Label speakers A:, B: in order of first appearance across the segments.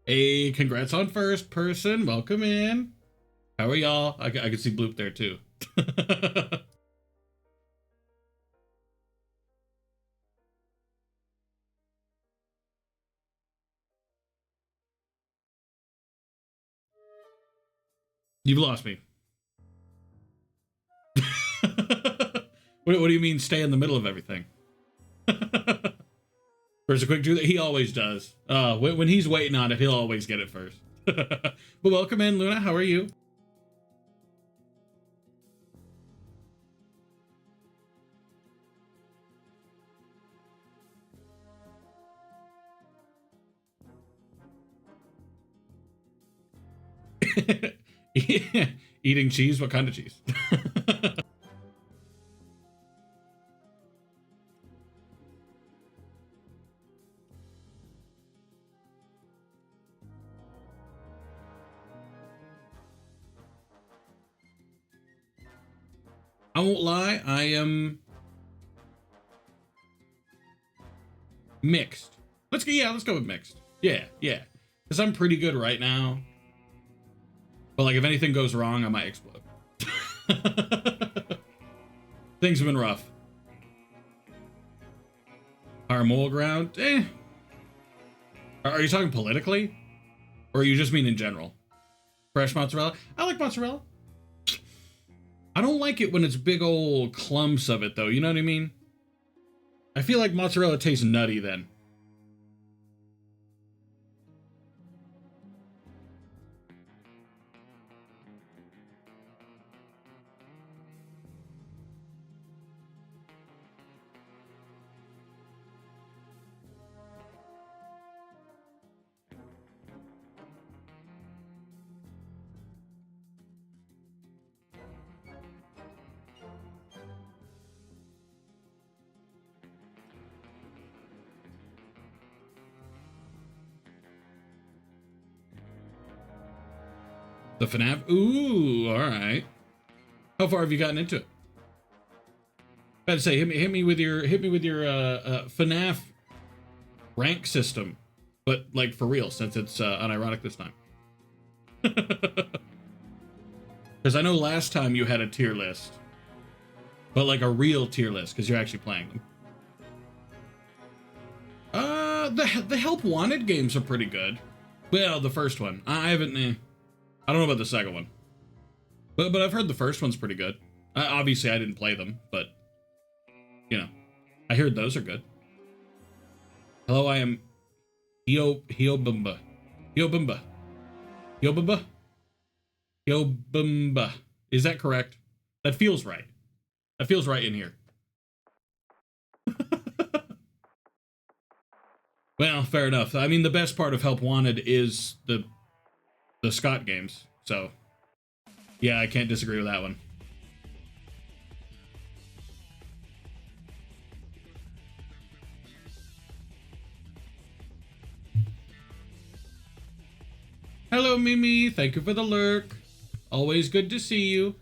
A: Hey, congrats on first person. Welcome in. How are y'all? I can see Bloop there too. You've lost me. What do you mean stay in the middle of everything? There's a quick do that he always does. When he's waiting on it, he'll always get it first. But welcome in, Luna. How are you? Eating cheese? What kind of cheese? I won't lie, I am mixed. Let's go with mixed. Yeah. Because I'm pretty good right now. But like if anything goes wrong, I might explode. Things have been rough. Our mole ground? Are you talking politically? Or you just mean in general? Fresh mozzarella? I like mozzarella. I don't like it when it's big old clumps of it, though. You know what I mean? I feel like mozzarella tastes nutty then. The FNAF? Ooh, alright. How far have you gotten into it? I had to say, hit me with your FNAF rank system, but like for real, since it's unironic this time. Because I know last time you had a tier list, but like a real tier list because you're actually playing them. The Help Wanted games are pretty good. Well, the first one. I haven't. I don't know about the second one, but I've heard the first one's pretty good. Obviously, I didn't play them, but you know, I heard those are good. Hello, I am Hiobumba. Is that correct? That feels right. That feels right in here. Well, fair enough. I mean, the best part of Help Wanted is the Scott games, so yeah, I can't disagree with that one. Hello, Mimi. Thank you for the lurk. Always good to see you.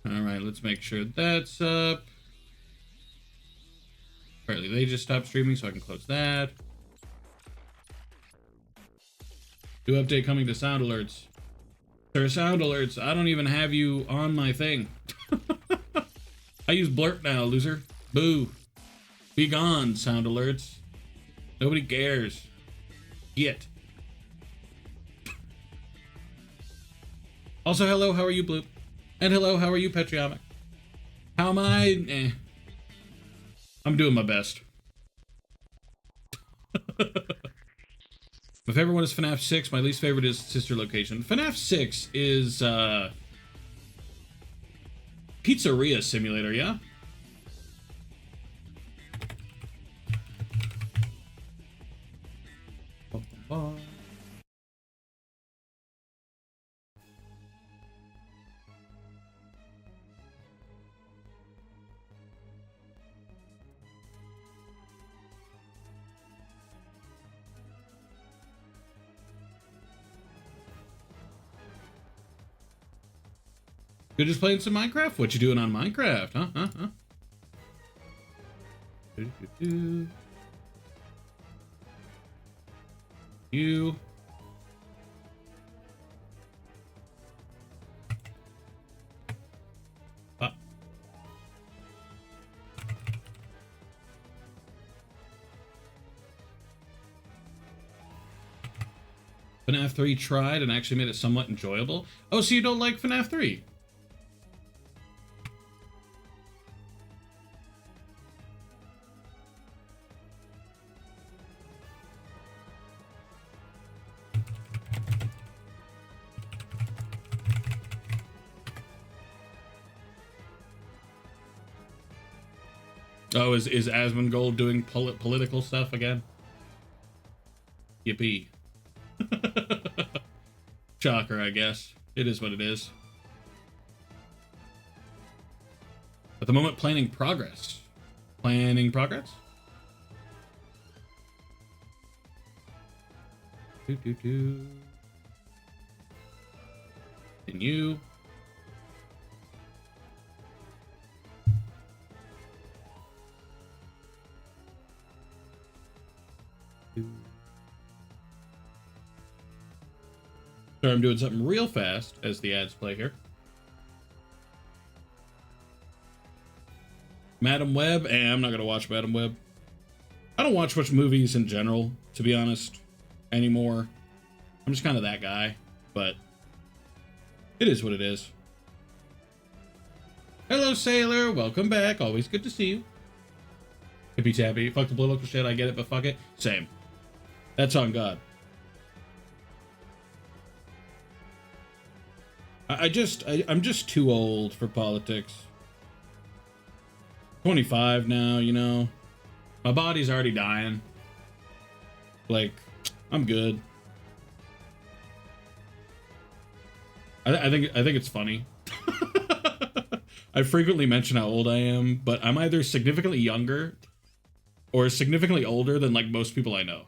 A: Alright, let's make sure that's up. Apparently they just stopped streaming, so I can close that. New update coming to sound alerts. Sir, sound alerts. I don't even have you on my thing. I use blurp now, loser. Boo. Be gone, sound alerts. Nobody cares. Get. Also, hello, how are you, Bloop? And hello, how are you, Petriomic? How am I? I'm doing my best. My favorite one is FNAF 6. My least favorite is Sister Location. FNAF 6 is, Pizzeria Simulator, yeah? You're just playing some Minecraft? What you doing on Minecraft? Huh? You. FNAF 3 tried and actually made it somewhat enjoyable. Oh, so you don't like FNAF 3? Oh, is Asmongold doing political stuff again? Yippee. Shocker, I guess. It is what it is. At the moment, planning progress. Planning progress? Continue. Sorry, I'm doing something real fast as the ads play here. Madam Web, I'm not gonna watch Madam Web. I don't watch much movies in general, to be honest, anymore. I'm just kind of that guy, but it is what it is. Hello, Sailor. Welcome back. Always good to see you. Hippy tappy. Fuck the political shit. I get it, but fuck it. Same. That's on God. I'm just too old for politics. 25 now, you know. My body's already dying. Like, I'm good. I think it's funny. I frequently mention how old I am, but I'm either significantly younger or significantly older than like most people I know.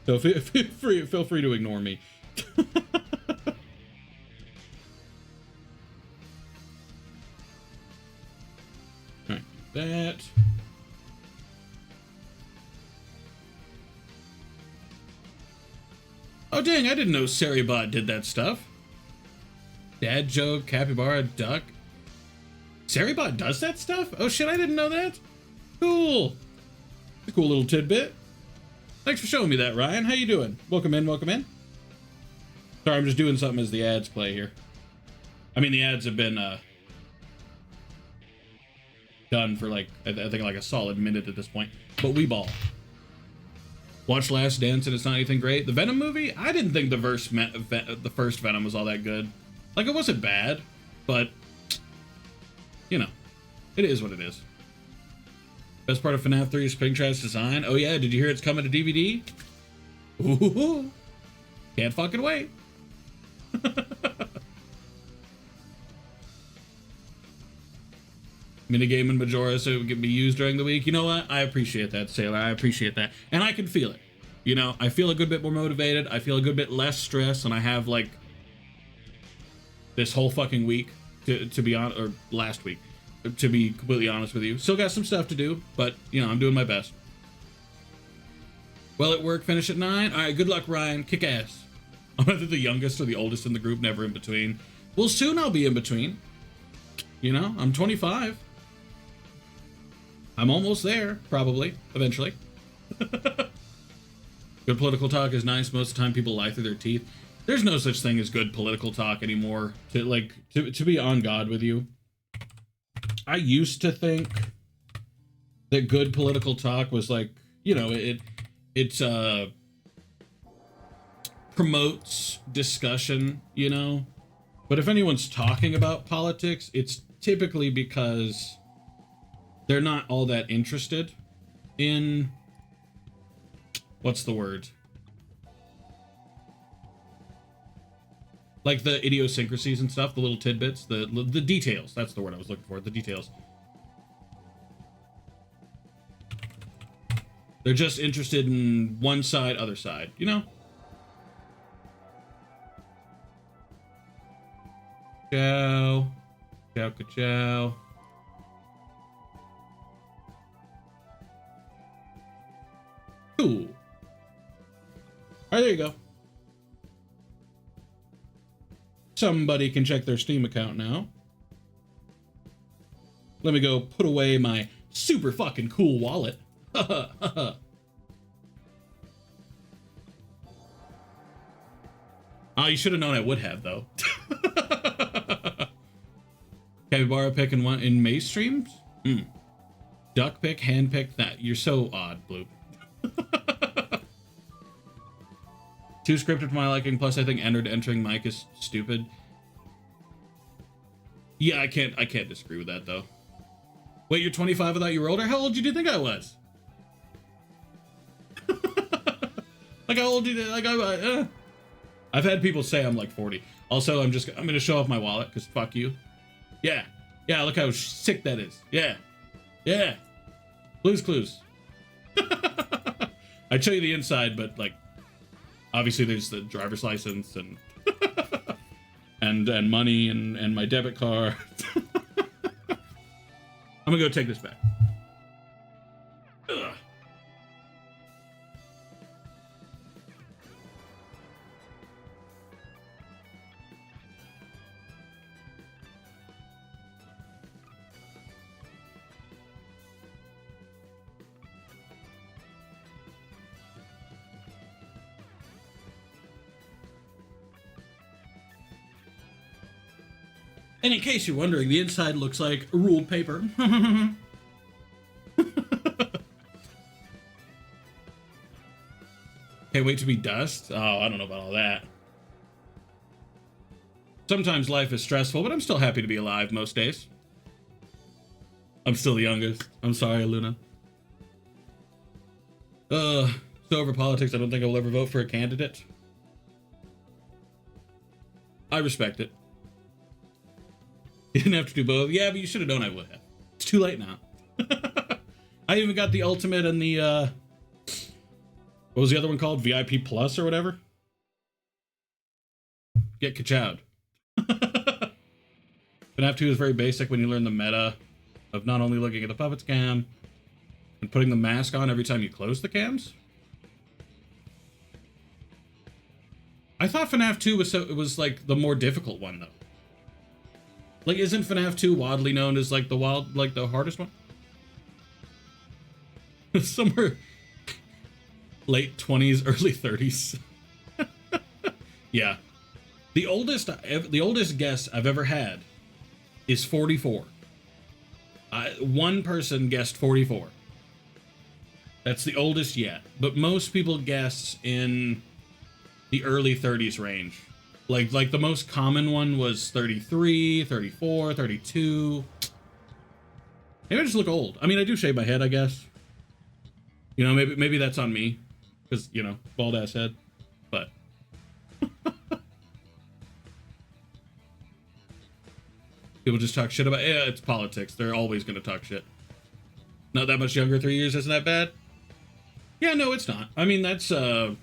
A: So feel free to ignore me. Alright, that. Oh dang, I didn't know Saribot did that stuff. Dad joke, capybara, duck. Saribot does that stuff? Oh shit, I didn't know that. Cool. A cool little tidbit. Thanks for showing me that, Ryan. How you doing? Welcome in, welcome in. Sorry, I'm just doing something as the ads play here. I mean, the ads have been done for like, I think like a solid minute at this point. But we ball. Watch Last Dance and it's not anything great. The Venom movie? I didn't think the first Venom was all that good. Like, it wasn't bad, but, you know, it is what it is. Best part of FNAF 3 is Springtrap's design. Oh yeah, did you hear it's coming to DVD? Ooh, can't fucking wait. Minigame and Majora so it can be used during the week. You know what? I appreciate that, Sailor. I appreciate that. And I can feel it. You know, I feel a good bit more motivated. I feel a good bit less stress, and I have like this whole fucking week to be on, or last week, to be completely honest with you. Still got some stuff to do, but you know, I'm doing my best. Well, at work, finish at 9. All right, good luck, Ryan. Kick ass. I'm either the youngest or the oldest in the group, never in between. Well, soon I'll be in between. You know, I'm 25. I'm almost there, probably, eventually. Good political talk is nice. Most of the time people lie through their teeth. There's no such thing as good political talk anymore. To be on God with you. I used to think that good political talk was like, you know, it It promotes discussion, you know? But if anyone's talking about politics, it's typically because they're not all that interested in, what's the word? Like the idiosyncrasies and stuff, the little tidbits, the details. That's the word I was looking for, the details. They're just interested in one side, other side, you know? Ciao. Ciao, ciao. Cool. All right, there you go. Somebody can check their Steam account now. Let me go put away my super fucking cool wallet. Oh, you should have known I would have, though. Capybara pick in one in May streams? Duck pick, hand pick, that. You're so odd, Blue. Too scripted for my liking, plus I think entering mic is stupid. Yeah, I can't disagree with that, though. Wait, you're 25 without you were older? How old did you think I was? Like, how old did you think? I've had people say I'm like 40. Also, I'm gonna show off my wallet, because fuck you. Yeah, look how sick that is. Yeah. Blue's Clues. I'd show you the inside, but, like, obviously there's the driver's license and and money and my debit card. I'm gonna go take this back. Ugh. And in case you're wondering, the inside looks like ruled paper. Can't wait to be dust? Oh, I don't know about all that. Sometimes life is stressful, but I'm still happy to be alive most days. I'm still the youngest. I'm sorry, Luna. So over politics, I don't think I will ever vote for a candidate. I respect it. You didn't have to do both. Yeah, but you should have known I would have. It's too late now. I even got the ultimate and the, what was the other one called? VIP Plus or whatever? Get kachowed. FNAF 2 is very basic when you learn the meta of not only looking at the puppets cam and putting the mask on every time you close the cams. I thought FNAF 2 was like the more difficult one, though. Like, isn't FNAF 2 widely known as like the hardest one? Somewhere late 20s, early 30s. Yeah. The oldest guess I've ever had is 44. One person guessed 44. That's the oldest yet. But most people guess in the early 30s range. Like the most common one was 33, 34, 32. Maybe I just look old. I mean, I do shave my head, I guess. You know, maybe that's on me. Because, you know, bald ass head. But people just talk shit about, yeah, it's politics. They're always going to talk shit. Not that much younger, 3 years, isn't that bad? Yeah, no, it's not. I mean, that's a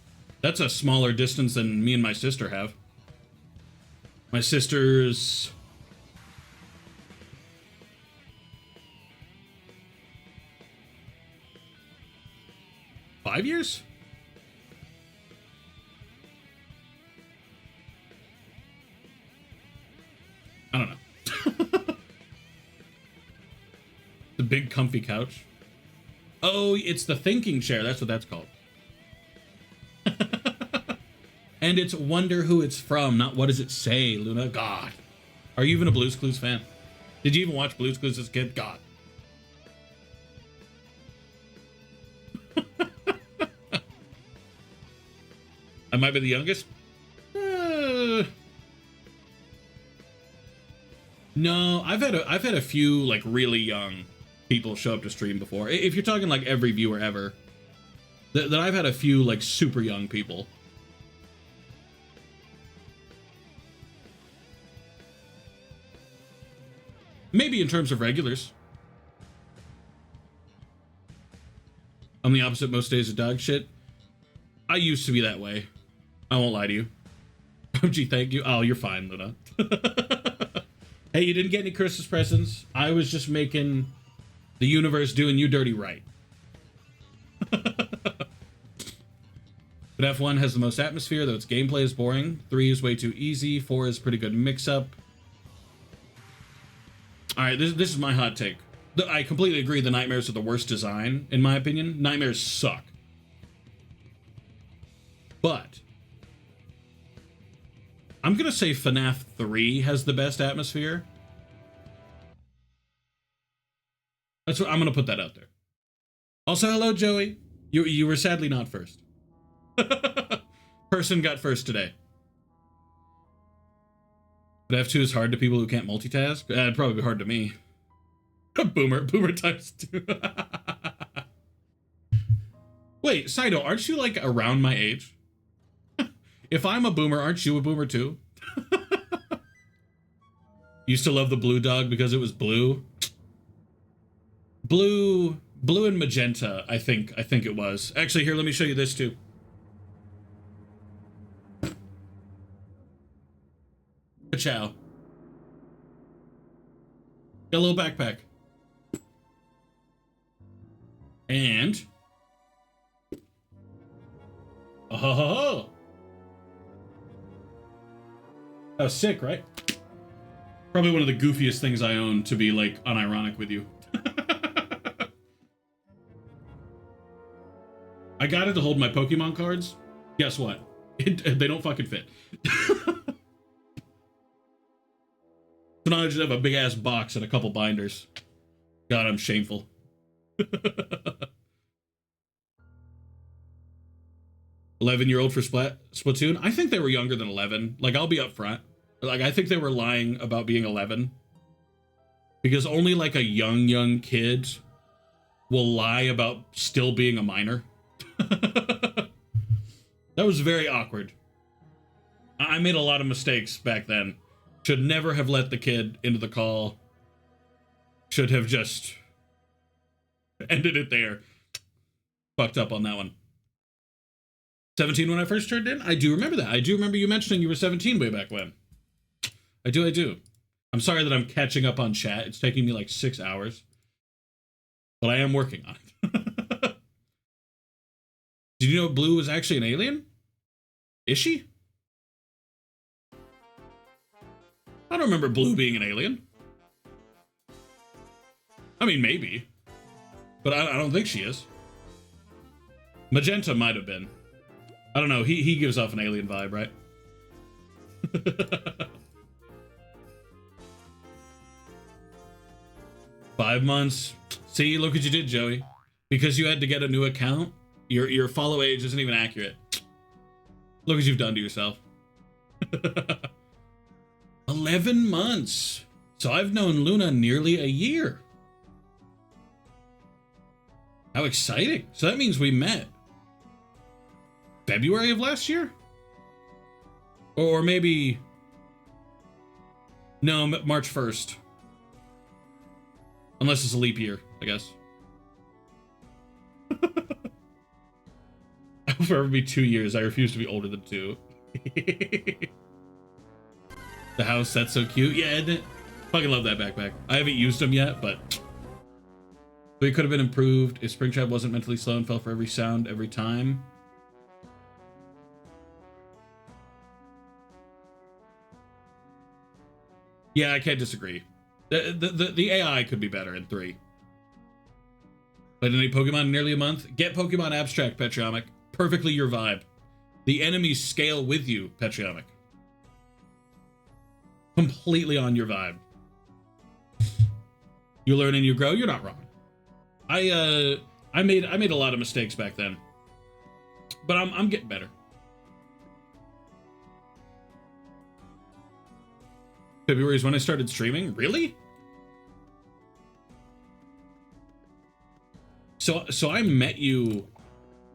A: smaller distance than me and my sister have. My sister's 5 years? I don't know. The big comfy couch. Oh, it's the thinking chair. That's what that's called. And it's wonder who it's from, not what does it say, Luna. God. Are you even a Blue's Clues fan? Did you even watch Blue's Clues as a kid? God. I might be the youngest. No, I've had a few like really young people show up to stream before. If you're talking like every viewer ever, that I've had a few like super young people. Maybe in terms of regulars. I'm the opposite most days of dog shit. I used to be that way. I won't lie to you. Gee, thank you. Oh, you're fine, Luna. Hey, you didn't get any Christmas presents. I was just making the universe doing you dirty right. But F1 has the most atmosphere, though its gameplay is boring. 3 is way too easy. 4 is pretty good mix-up. Alright, this is my hot take. I completely agree the Nightmares are the worst design, in my opinion. Nightmares suck. But I'm gonna say FNAF 3 has the best atmosphere. That's what I'm gonna put that out there. Also, hello, Joey. You were sadly not first. Person got first today. But F2 is hard to people who can't multitask. It'd probably be hard to me. Boomer times 2. Wait, Saito, aren't you like around my age? If I'm a boomer, aren't you a boomer too? Used to love the blue dog because it was blue. Blue and magenta, I think it was. Actually, here, let me show you this too. Ciao. Got a little backpack. And oh, that was sick, right? Probably one of the goofiest things I own, to be like unironic with you. I got it to hold my Pokemon cards. Guess what? They don't fucking fit. So now I just have a big ass box and a couple binders. God, I'm shameful. 11-year-old for Splatoon? I think they were younger than 11. Like, I'll be up front. Like, I think they were lying about being 11. Because only, like, a young kid will lie about still being a minor. That was very awkward. I made a lot of mistakes back then. Should never have let the kid into the call. Should have just ended it there. Fucked up on that one. 17 when I first turned in? I do remember that. I do remember you mentioning you were 17 way back when. I do. I'm sorry that I'm catching up on chat. It's taking me like 6 hours. But I am working on it. Did you know Blue was actually an alien? Is she? I don't remember Blue being an alien. I mean, maybe. But I don't think she is. Magenta might have been. I don't know. He gives off an alien vibe, right? 5 months. See, look what you did, Joey. Because you had to get a new account, your follow age isn't even accurate. Look what you've done to yourself. 11 months. So I've known Luna nearly a year. How exciting. So that means we met February of last year? Or maybe... No, March 1st. Unless it's a leap year, I guess. I'll forever be 2 years. I refuse to be older than 2. The house, that's so cute. Yeah, isn't it? Fucking love that backpack. I haven't used them yet, but it could have been improved if Springtrap wasn't mentally slow and fell for every sound every time. Yeah, I can't disagree. The AI could be better in 3. Played any Pokemon in nearly a month? Get Pokemon Abstract, Petriomic. Perfectly your vibe. The enemies scale with you, Petriomic. Completely on your vibe. You learn and you grow. You're not wrong. I made a lot of mistakes back then, but I'm getting better. February is when I started streaming? Really? So I met you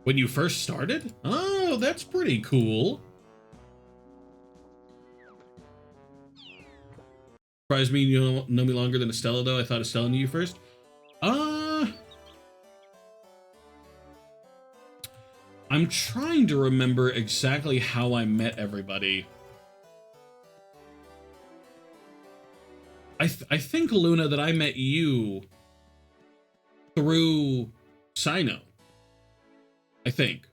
A: when you first started? Oh, that's pretty cool. Surprised me you don't know me longer than Estella, though. I thought Estella knew you first. I'm trying to remember exactly how I met everybody. I think, Luna, that I met you through Sino. I think.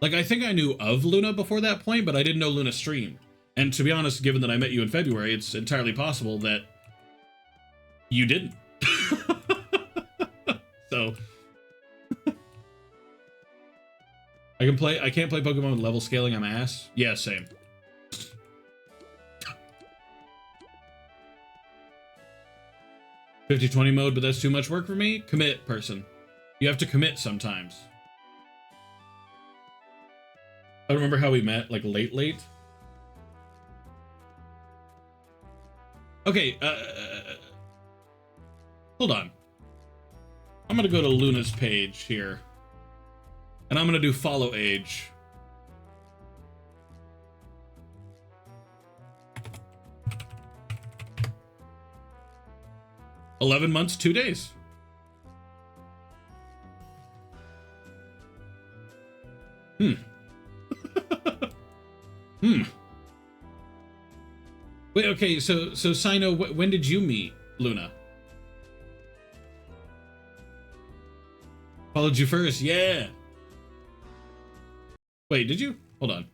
A: Like, I think I knew of Luna before that point, but I didn't know Luna streamed. And to be honest, given that I met you in February, it's entirely possible that you didn't. So I can't play Pokemon with level scaling, I'm ass. Yeah, same. $50-20 mode, but that's too much work for me? Commit, person. You have to commit sometimes. I remember how we met, like, late. Okay, hold on. I'm gonna go to Luna's page here. And I'm gonna do follow age. $11 months, 2 days. Wait, okay, so Sino, when did you meet Luna? Followed you first, yeah. Wait, did you? Hold on.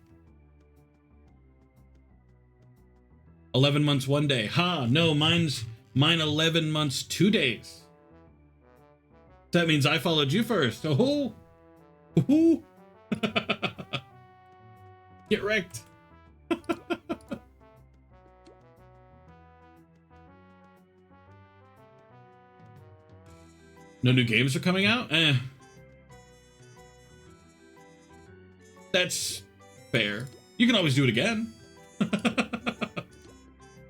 A: 11 months, 1 day. Ha, no, mine 11 months, 2 days. That means I followed you first. Oh, oh. Get wrecked. No new games are coming out? That's fair. You can always do it again.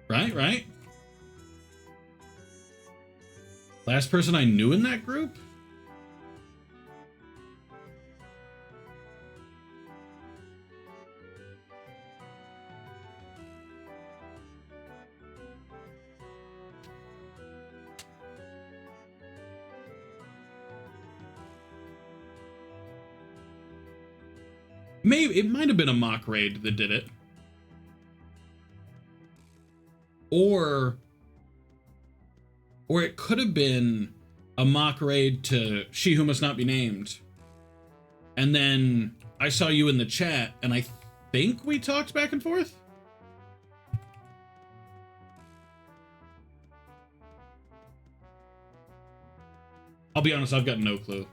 A: Right? Last person I knew in that group? Maybe it might have been a mock raid that did it. Or it could have been a mock raid to She Who Must Not Be Named. And then I saw you in the chat, and I think we talked back and forth. I'll be honest, I've got no clue.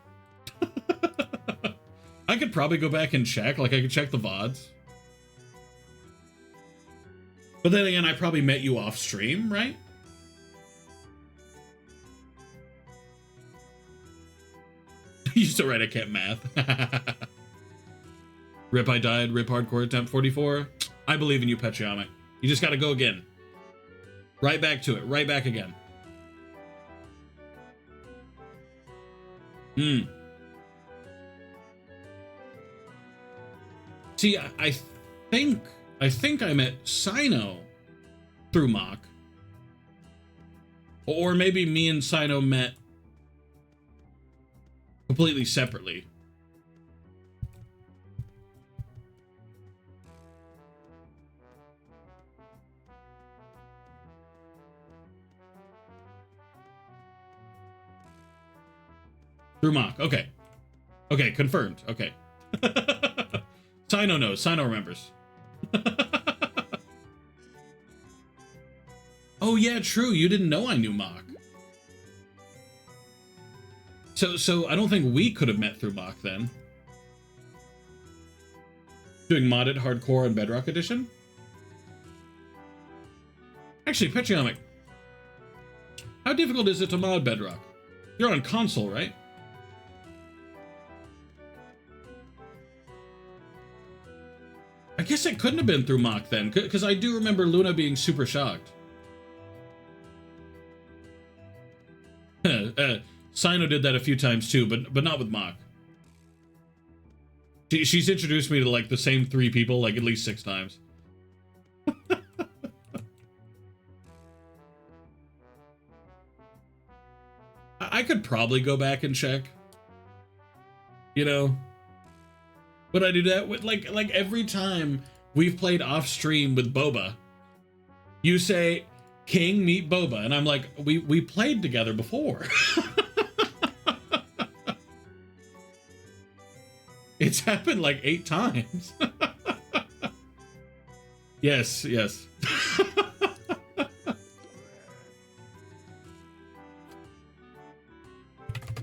A: I could probably go back and check, like I could check the VODs. But then again, I probably met you off stream, right? You still right, I can't math. Rip, I died, rip hardcore attempt 44. I believe in you, Petriamic. You just gotta go again. Right back to it, right back again. See, I think I met Sino through Mock. Or maybe me and Sino met completely separately. Through Mock, okay. Okay, confirmed, okay. Sino knows, Sino remembers. Oh yeah, true, you didn't know I knew Mock. So I don't think we could have met through Mock then. Doing modded hardcore and Bedrock Edition? Actually, Petriamic, how difficult is it to mod Bedrock? You're on console, right? I guess it couldn't have been through Mach then, because I do remember Luna being super shocked. Sino did that a few times too, but not with Mach. She's introduced me to like the same 3 people like at least 6 times. I could probably go back and check. You know? But I do that with like every time we've played off stream with Boba, you say, King, meet Boba. And I'm like, we played together before. It's happened like 8 times. Yes, yes.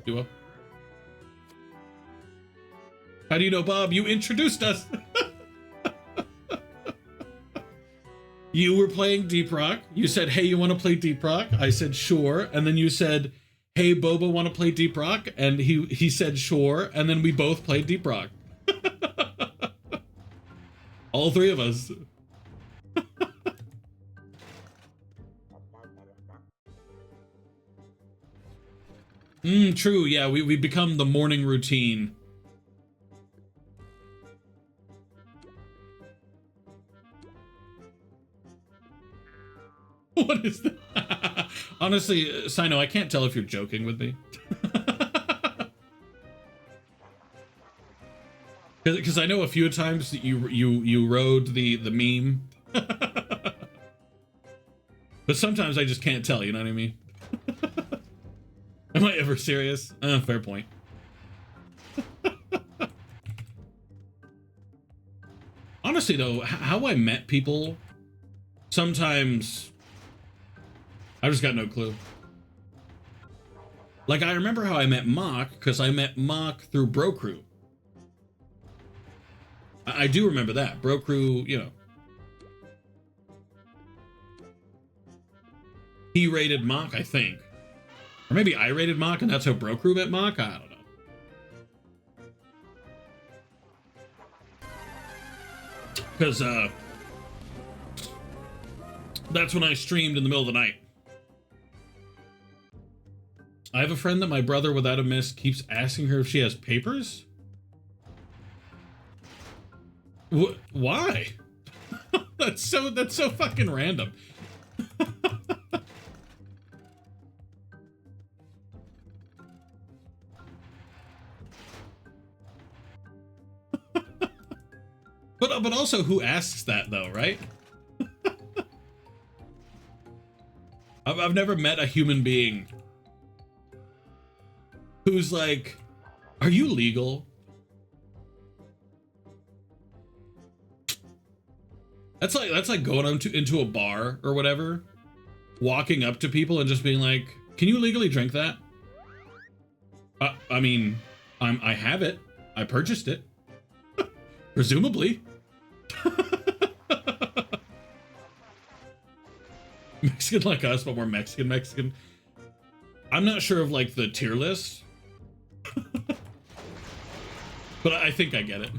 A: Duo. How do you know, Bob? You introduced us. You were playing Deep Rock. You said, hey, you want to play Deep Rock? I said, sure. And then you said, hey, Boba, want to play Deep Rock? And he said, sure. And then we both played Deep Rock. All 3 of us. True. Yeah, we become the morning routine. What is that? Honestly, Sino, I can't tell if you're joking with me. Because I know a few times that you rode the meme. But sometimes I just can't tell, you know what I mean? Am I ever serious? Fair point. Honestly though, how I met people, sometimes I've just got no clue. Like, I remember how I met Mach, because I met Mach through Bro Crew. I do remember that. Bro Crew, you know. He rated Mach, I think. Or maybe I rated Mach, and that's how Bro Crew met Mach? I don't know. Because, that's when I streamed in the middle of the night. I have a friend that my brother, without a miss, keeps asking her if she has papers. Why? That's so fucking random. But also, who asks that though, right? I've never met a human being who's like, are you legal? That's like going into a bar or whatever, walking up to people and just being like, can you legally drink that? I mean, I have it. I purchased it. Presumably. Mexican like us, but more Mexican. I'm not sure of like the tier list. But I think I get it.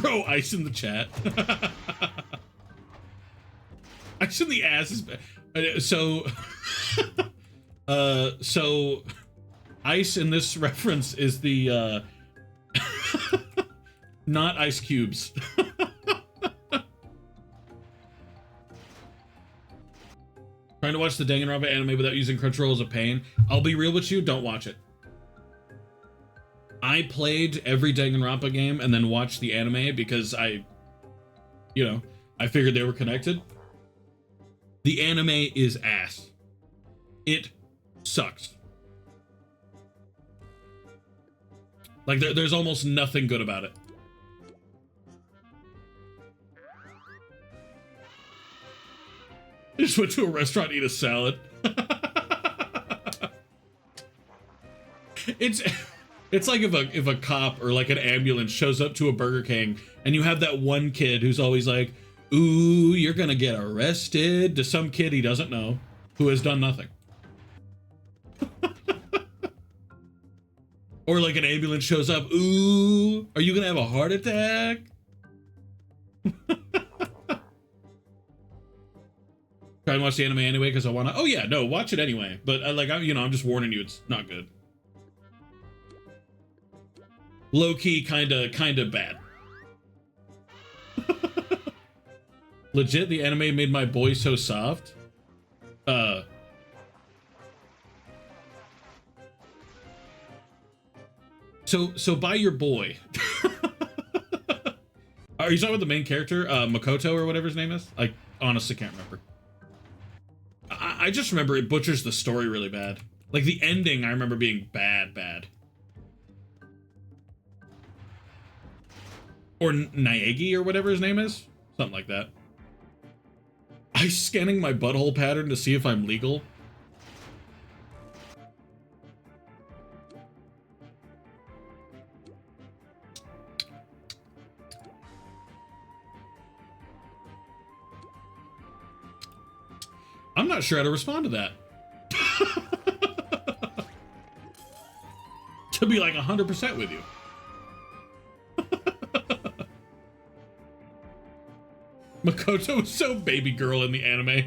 A: Bro, ice in the chat. Ice in the ass is bad. So ice in this reference is the not ice cubes. Trying to watch the Danganronpa anime without using Crunchyroll is a pain. I'll be real with you, don't watch it. I played every Danganronpa game and then watched the anime because I figured they were connected. The anime is ass. It sucks. Like, there's almost nothing good about it. I just went to a restaurant to eat a salad. It's like if a cop or like an ambulance shows up to a Burger King and you have that one kid who's always like, ooh, you're gonna get arrested, to some kid he doesn't know who has done nothing. Or like an ambulance shows up. Ooh, are you gonna have a heart attack? Try and watch the anime anyway because I wanna. Oh yeah, no, watch it anyway. But I'm just warning you, it's not good. Low key, kinda bad. Legit, the anime made my boy so soft. So by your boy. Are you talking about the main character, Makoto or whatever his name is? I honestly can't remember. I just remember it butchers the story really bad. Like the ending, I remember being bad. Or Naegi or whatever his name is, something like that. I'm scanning my butthole pattern to see if I'm legal. I'm not sure how to respond to that. To be like 100% with you. Makoto was so baby girl in the anime.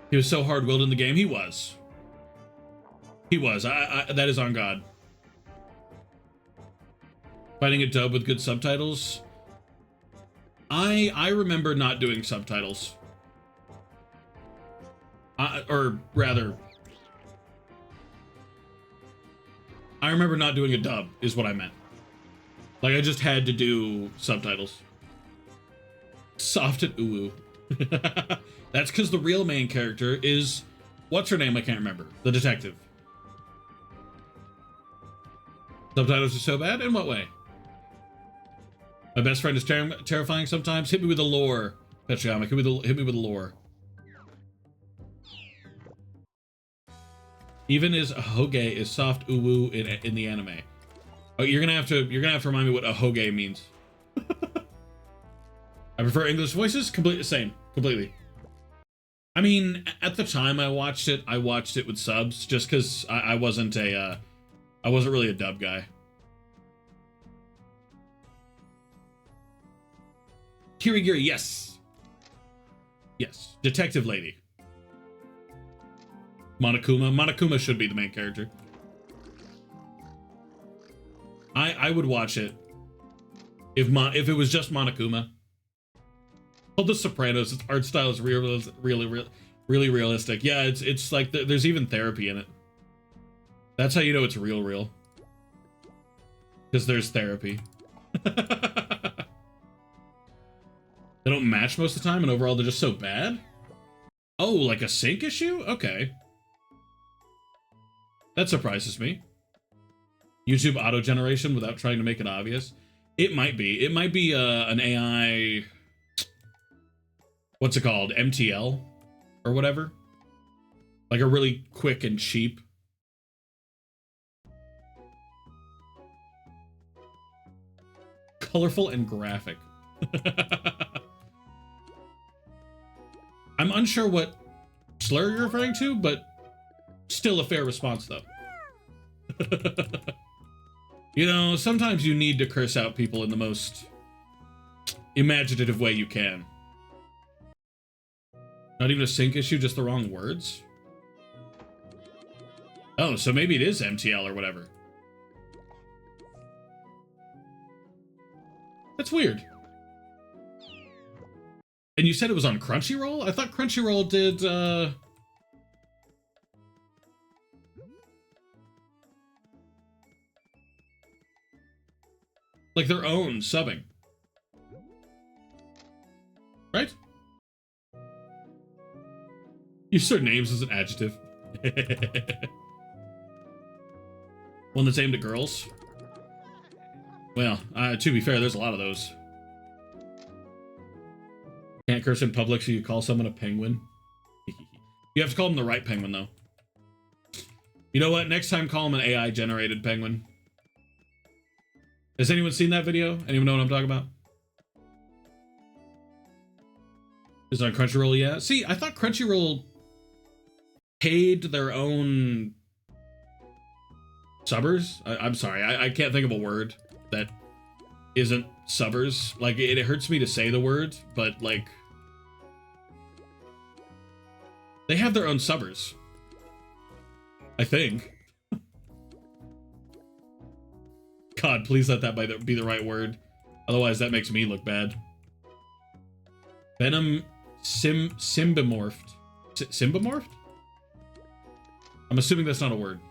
A: He was so hard-willed in the game. He was. That is on God. Finding a dub with good subtitles. I remember not doing subtitles. Or rather, I remember not doing a dub, is what I meant. Like, I just had to do subtitles. Soft and ooh. That's because the real main character is... What's her name? I can't remember. The detective. Subtitles are so bad? In what way? My best friend is terrifying sometimes. Hit me with the lore. Petriyama, hit me with the lore. Even as Ahoge is soft uwu in the anime. Oh, you're gonna have to remind me what Ahoge means. I prefer English voices. Completely same. Completely. I mean, at the time I watched it with subs, just because I wasn't really a dub guy. Kirigiri, yes. Yes. Detective lady. Monokuma. Monokuma should be the main character. I would watch it if it was just Monokuma. All the Sopranos, its art style is really realistic. Yeah, it's like there's even therapy in it. That's how you know it's real. Because there's therapy. They don't match most of the time, and overall they're just so bad? Oh, like a sync issue? Okay. That surprises me. YouTube auto-generation without trying to make it obvious. It might be. It might be an AI... What's it called? MTL? Or whatever? Like a really quick and cheap. Colorful and graphic. I'm unsure what slur you're referring to, but still a fair response, though. You know, sometimes you need to curse out people in the most imaginative way you can. Not even a sync issue, just the wrong words? Oh, so maybe it is MTL or whatever. That's weird. And you said it was on Crunchyroll? I thought Crunchyroll did, like their own subbing. Right? Use their names as an adjective. One that's aimed at girls? Well, to be fair, there's a lot of those. Can't curse in public, so you call someone a penguin. You have to call them the right penguin, though. You know what? Next time, call them an AI-generated penguin. Has anyone seen that video? Anyone know what I'm talking about? Is it on Crunchyroll? Yeah. See, I thought Crunchyroll paid their own subbers. I'm sorry, I can't think of a word that isn't subbers. Like, it hurts me to say the word, but like, they have their own subbers, I think. God, please let that be the right word. Otherwise, that makes me look bad. Venom Symbimorphed. Symbimorphed? I'm assuming that's not a word.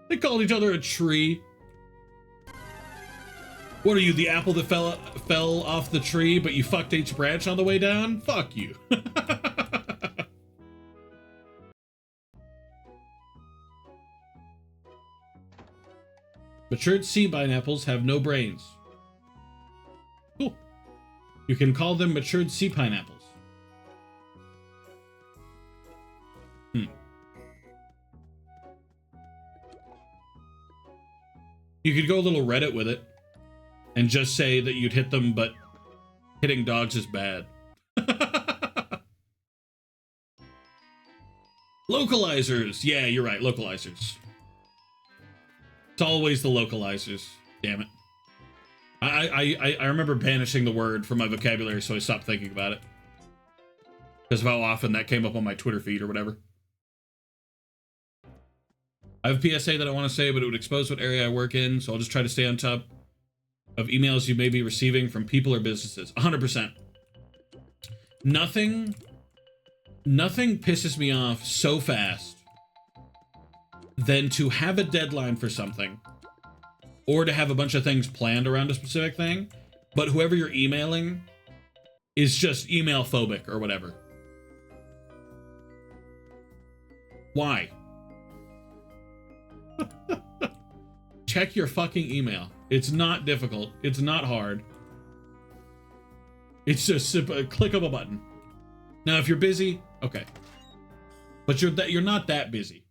A: They called each other a tree. What are you, the apple that fell off the tree, but you fucked each branch on the way down? Fuck you. Matured sea pineapples have no brains. Cool. You can call them matured sea pineapples. You could go a little Reddit with it and just say that you'd hit them, but hitting dogs is bad. Localizers. Yeah, you're right. Localizers. It's always the localizers. Damn it. I remember banishing the word from my vocabulary, so I stopped thinking about it. Because of how often that came up on my Twitter feed or whatever. I have a PSA that I want to say, but it would expose what area I work in, so I'll just try to stay on top of emails you may be receiving from people or businesses. 100%. Nothing pisses me off so fast than to have a deadline for something, or to have a bunch of things planned around a specific thing, but whoever you're emailing is just email phobic or whatever. Why? Check your fucking email. It's not difficult. It's not hard. It's just a click of a button. Now, if you're busy, okay, but you're not that busy.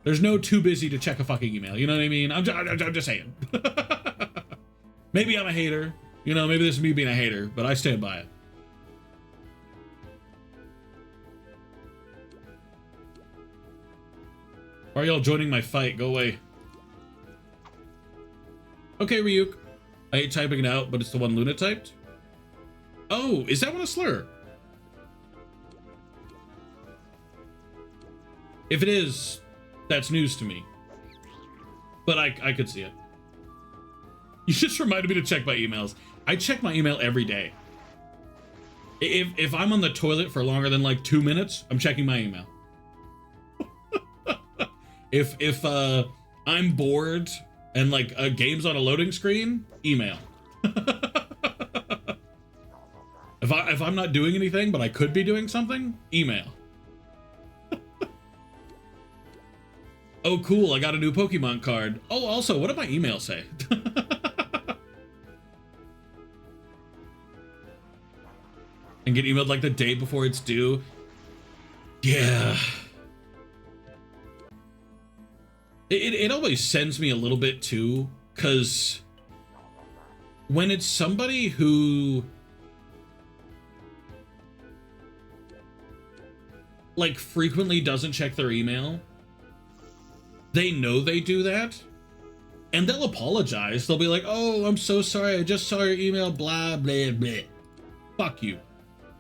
A: There's no too busy to check a fucking email. You know what I mean? I'm just saying. Maybe I'm a hater. You know, maybe this is me being a hater, but I stand by it. Why are y'all joining my fight? Go away. Okay, Ryuk. I hate typing it out, but it's the one Luna typed. Oh, is that one a slur? If it is, that's news to me. But I could see it. You just reminded me to check my emails. I check my email every day. If I'm on the toilet for longer than like 2 minutes, I'm checking my email. If I'm bored and like a game's on a loading screen, email. If I'm not doing anything but I could be doing something, email. Oh cool, I got a new Pokemon card. Oh, also, what did my email say? And get emailed like the day before it's due. Yeah. It always sends me a little bit too, because when it's somebody who like frequently doesn't check their email, they know they do that, and they'll apologize. They'll be like, oh, I'm so sorry, I just saw your email, blah, blah, blah. Fuck you.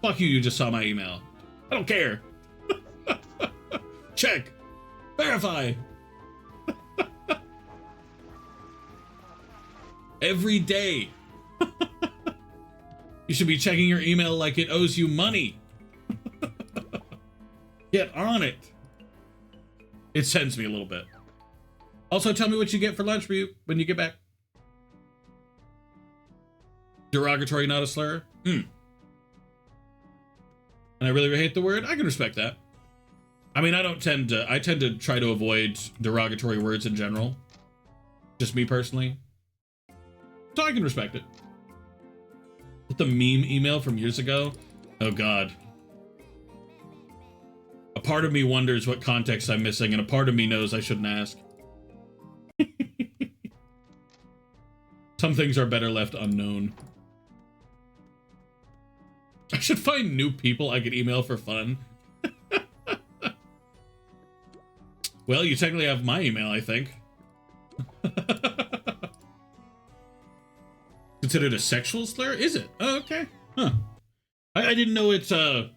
A: Fuck you, you just saw my email. I don't care. Check. Verify. Every day. You should be checking your email like it owes you money. Get on it. It sends me a little bit. Also, tell me what you get for lunch when you get back. Derogatory, not a slur? And I really hate the word? I can respect that. I mean, I tend to try to avoid derogatory words in general. Just me personally. So I can respect it. The meme email from years ago? Oh god. A part of me wonders what context I'm missing, and a part of me knows I shouldn't ask. Some things are better left unknown. I should find new people I could email for fun. Well, you technically have my email, I think. Considered a sexual slur? Is it? Oh, okay. Huh. I didn't know it's, well,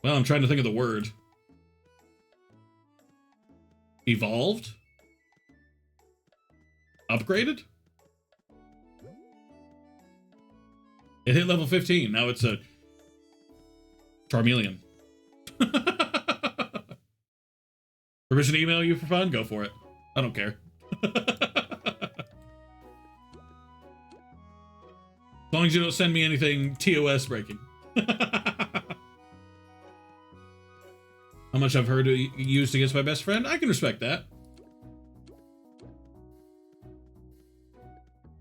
A: I'm trying to think of the word. Evolved? Upgraded? It hit level 15. Now it's a Charmeleon. Permission to email you for fun? Go for it. I don't care. As long as you don't send me anything TOS breaking. How much I've heard used against my best friend? I can respect that.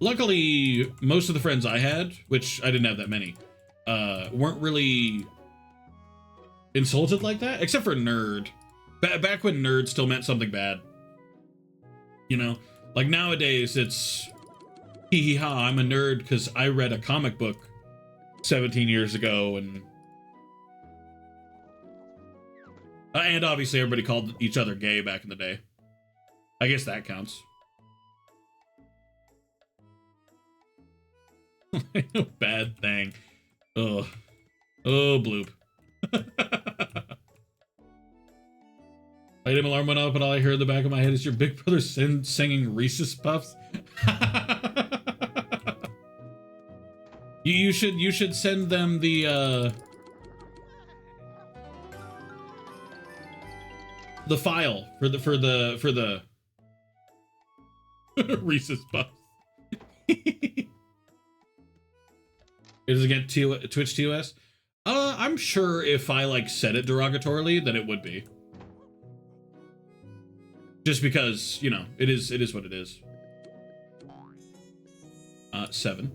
A: Luckily, most of the friends I had, which I didn't have that many, weren't really insulted like that, except for nerd. Back when nerd still meant something bad. You know? Like nowadays, it's hee hee ha, I'm a nerd because I read a comic book 17 years ago, and obviously everybody called each other gay back in the day. I guess that counts. No bad thing. Oh, bloop. Item alarm went up, and all I heard in the back of my head is your big brother singing Reese's Puffs. You should send them the file for the Reese's Puffs. Does it get Twitch TOS? I'm sure if I like said it derogatorily, then it would be. Just because, you know, it is what it is. 7.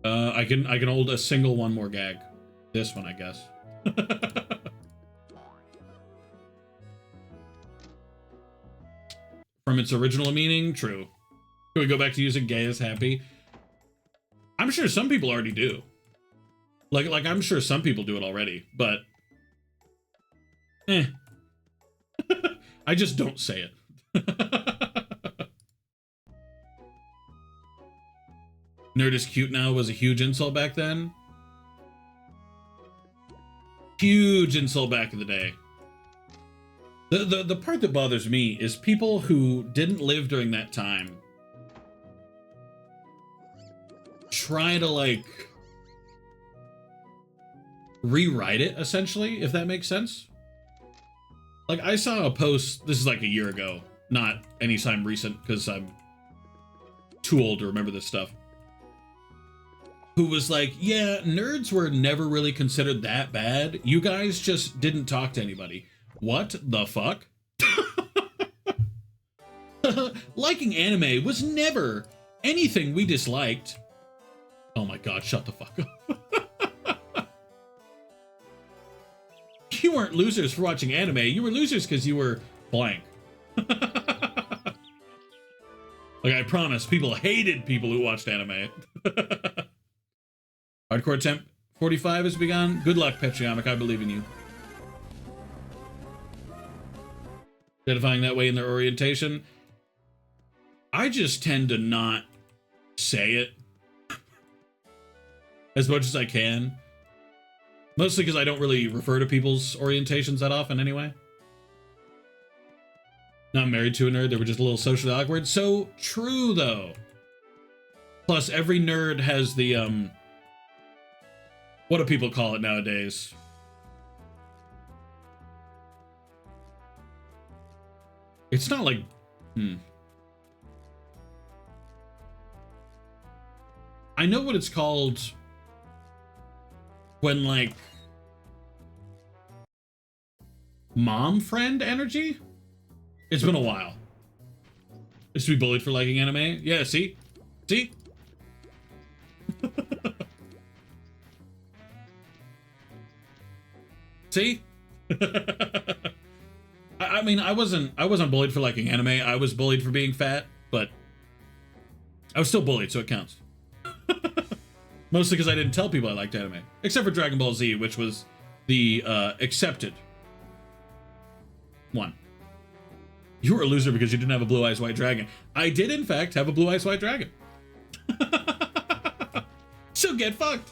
A: I can hold a single one more gag. This one, I guess. From its original meaning, true. Can we go back to using gay as happy? I'm sure some people already do. Like I'm sure some people do it already, but I just don't say it. Nerd is cute now was a huge insult back then. Huge insult back in the day. The part that bothers me is people who didn't live during that time try to like rewrite it, essentially, if that makes sense. Like I saw a post, this is like a year ago, not anytime recent because I'm too old to remember this stuff, who was like, yeah, nerds were never really considered that bad. You guys just didn't talk to anybody. What the fuck? Liking anime was never anything we disliked. Oh my god, shut the fuck up. You weren't losers for watching anime. You were losers because you were blank. Like, I promise, people hated people who watched anime. Hardcore temp 45 has begun. Good luck, Petriomic. I believe in you. Identifying that way in their orientation. I just tend to not say it as much as I can. Mostly because I don't really refer to people's orientations that often anyway. Not married to a nerd, they were just a little socially awkward. So true, though. Plus, every nerd has the, what do people call it nowadays? It's not like, I know what it's called when, like, mom friend energy? It's been a while. Used to be bullied for liking anime. Yeah, see? See? See? mean, I wasn't bullied for liking anime. I was bullied for being fat, but I was still bullied, so it counts. Mostly because I didn't tell people I liked anime, except for Dragon Ball Z, which was the accepted one. You were a loser because you didn't have a Blue Eyes White Dragon. I did, in fact, have a Blue Eyes White Dragon. So get fucked.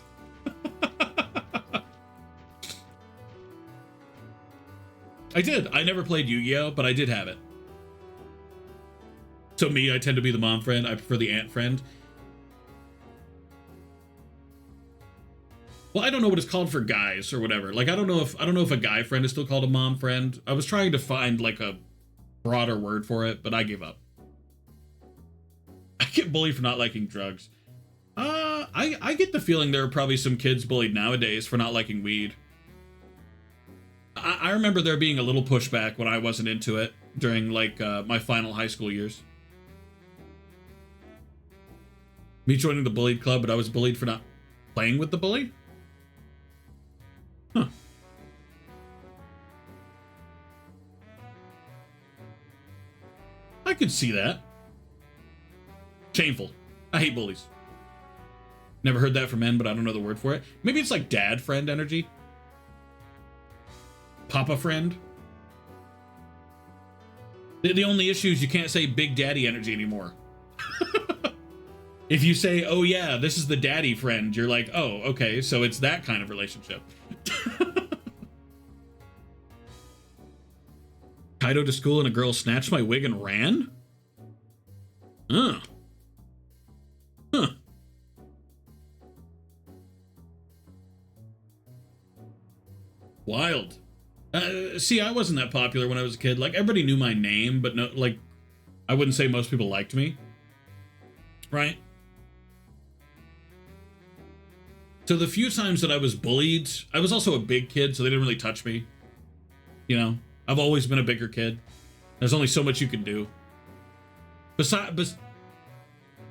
A: I did. I never played Yu-Gi-Oh, but I did have it. So me, I tend to be the mom friend. I prefer the aunt friend. Well, I don't know what it's called for guys or whatever. Like, I don't know if a guy friend is still called a mom friend. I was trying to find like a broader word for it, but I gave up. I get bullied for not liking drugs. I get the feeling there are probably some kids bullied nowadays for not liking weed. I remember there being a little pushback when I wasn't into it during like my final high school years. Me joining the bullied club, but I was bullied for not playing with the bully? Huh. I could see that. Shameful. I hate bullies. Never heard that from men, but I don't know the word for it. Maybe it's like dad friend energy. Papa friend. The only issue is you can't say big daddy energy anymore. If you say, oh yeah, this is the daddy friend, you're like, oh, okay, so it's that kind of relationship. Kaido to school and a girl snatched my wig and ran? Huh. Wild. See, I wasn't that popular when I was a kid. Like, everybody knew my name, but no, like, I wouldn't say most people liked me. Right? So the few times that I was bullied, I was also a big kid, so they didn't really touch me. You know, I've always been a bigger kid. There's only so much you can do. Besides,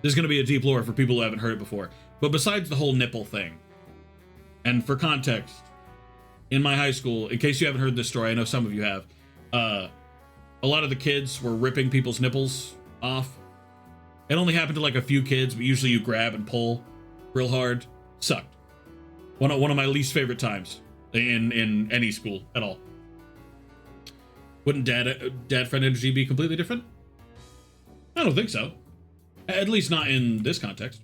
A: there's going to be a deep lore for people who haven't heard it before. But besides the whole nipple thing, and for context, in my high school, in case you haven't heard this story, I know some of you have, a lot of the kids were ripping people's nipples off. It only happened to like a few kids, but usually you grab and pull real hard. Sucked. One of my least favorite times in any school at all. Wouldn't dad friend energy be completely different? I don't think so. At least not in this context.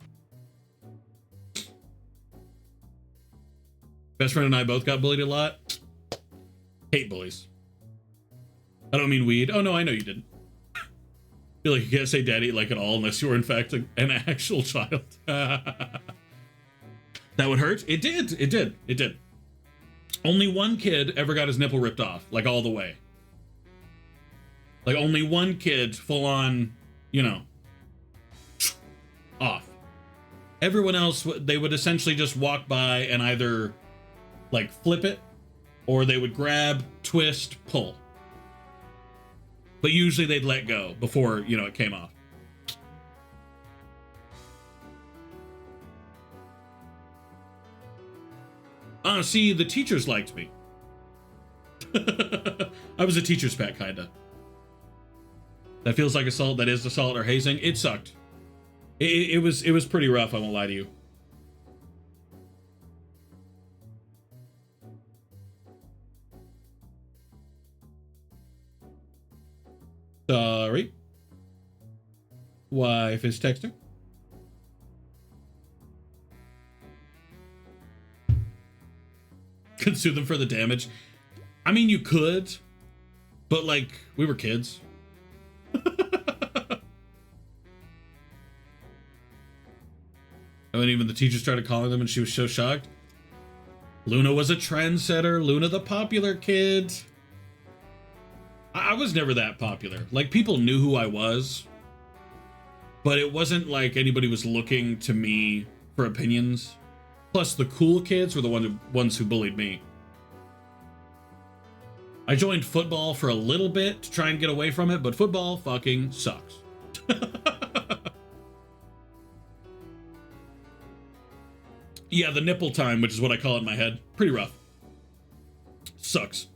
A: Best friend and I both got bullied a lot. Hate bullies. I don't mean weed. Oh no, I know you didn't. Feel like you can't say daddy like at all unless you were in fact an actual child. That would hurt? It did. It did. It did. Only one kid ever got his nipple ripped off, like all the way. Like only one kid full on, you know, off. Everyone else, they would essentially just walk by and either like flip it or they would grab, twist, pull. But usually they'd let go before, you know, it came off. See, the teachers liked me. I was a teacher's pet, kinda. That feels like assault, that is assault or hazing. It sucked. It was pretty rough, I won't lie to you. Sorry. Wife is texting. Could sue them for the damage. I mean, you could, but like, we were kids. And then even the teacher started calling them and she was so shocked. Luna was a trendsetter. Luna the popular kid. I was never that popular. Like, people knew who I was, but it wasn't like anybody was looking to me for opinions. Plus, the cool kids were the ones who bullied me. I joined football for a little bit to try and get away from it, but football fucking sucks. Yeah, the nipple time, which is what I call it in my head. Pretty rough. Sucks.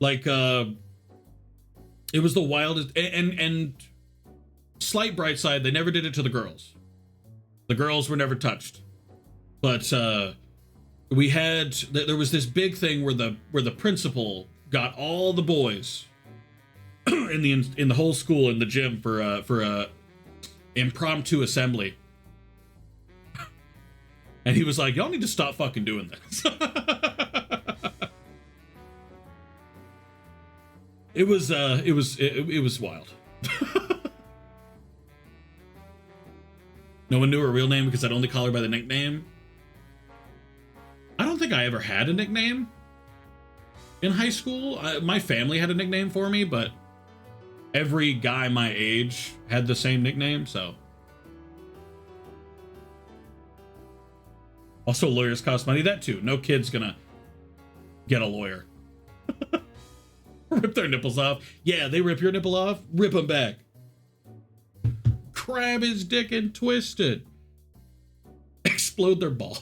A: Like, it was the wildest, and slight bright side, they never did it to the girls. The girls were never touched. But, we had, there was this big thing where the principal got all the boys in the whole school in the gym for a impromptu assembly. And he was like, y'all need to stop fucking doing this. It was wild. No one knew her real name because I'd only call her by the nickname. I don't think I ever had a nickname in high school. My family had a nickname for me, but every guy my age had the same nickname, so. Also, lawyers cost money. That too. No kid's gonna get a lawyer. Rip their nipples off. Yeah, they rip your nipple off. Rip them back. Grab his dick and twist it. Explode their ball.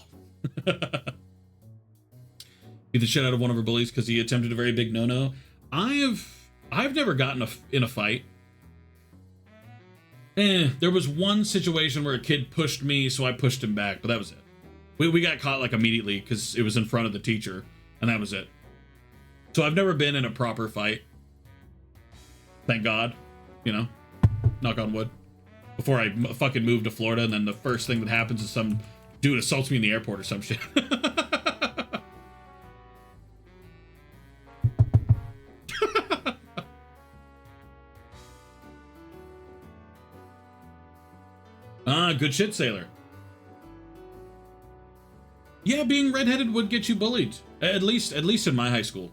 A: Beat the shit out of one of her bullies because he attempted a very big no-no. I've never gotten in a fight. There was one situation where a kid pushed me, so I pushed him back, but that was it. We got caught like immediately because it was in front of the teacher, and that was it. So I've never been in a proper fight. Thank God, you know, knock on wood. Before I fucking moved to Florida, and then the first thing that happens is some dude assaults me in the airport or some shit. Good shit, Sailor. Yeah, being redheaded would get you bullied. At least in my high school.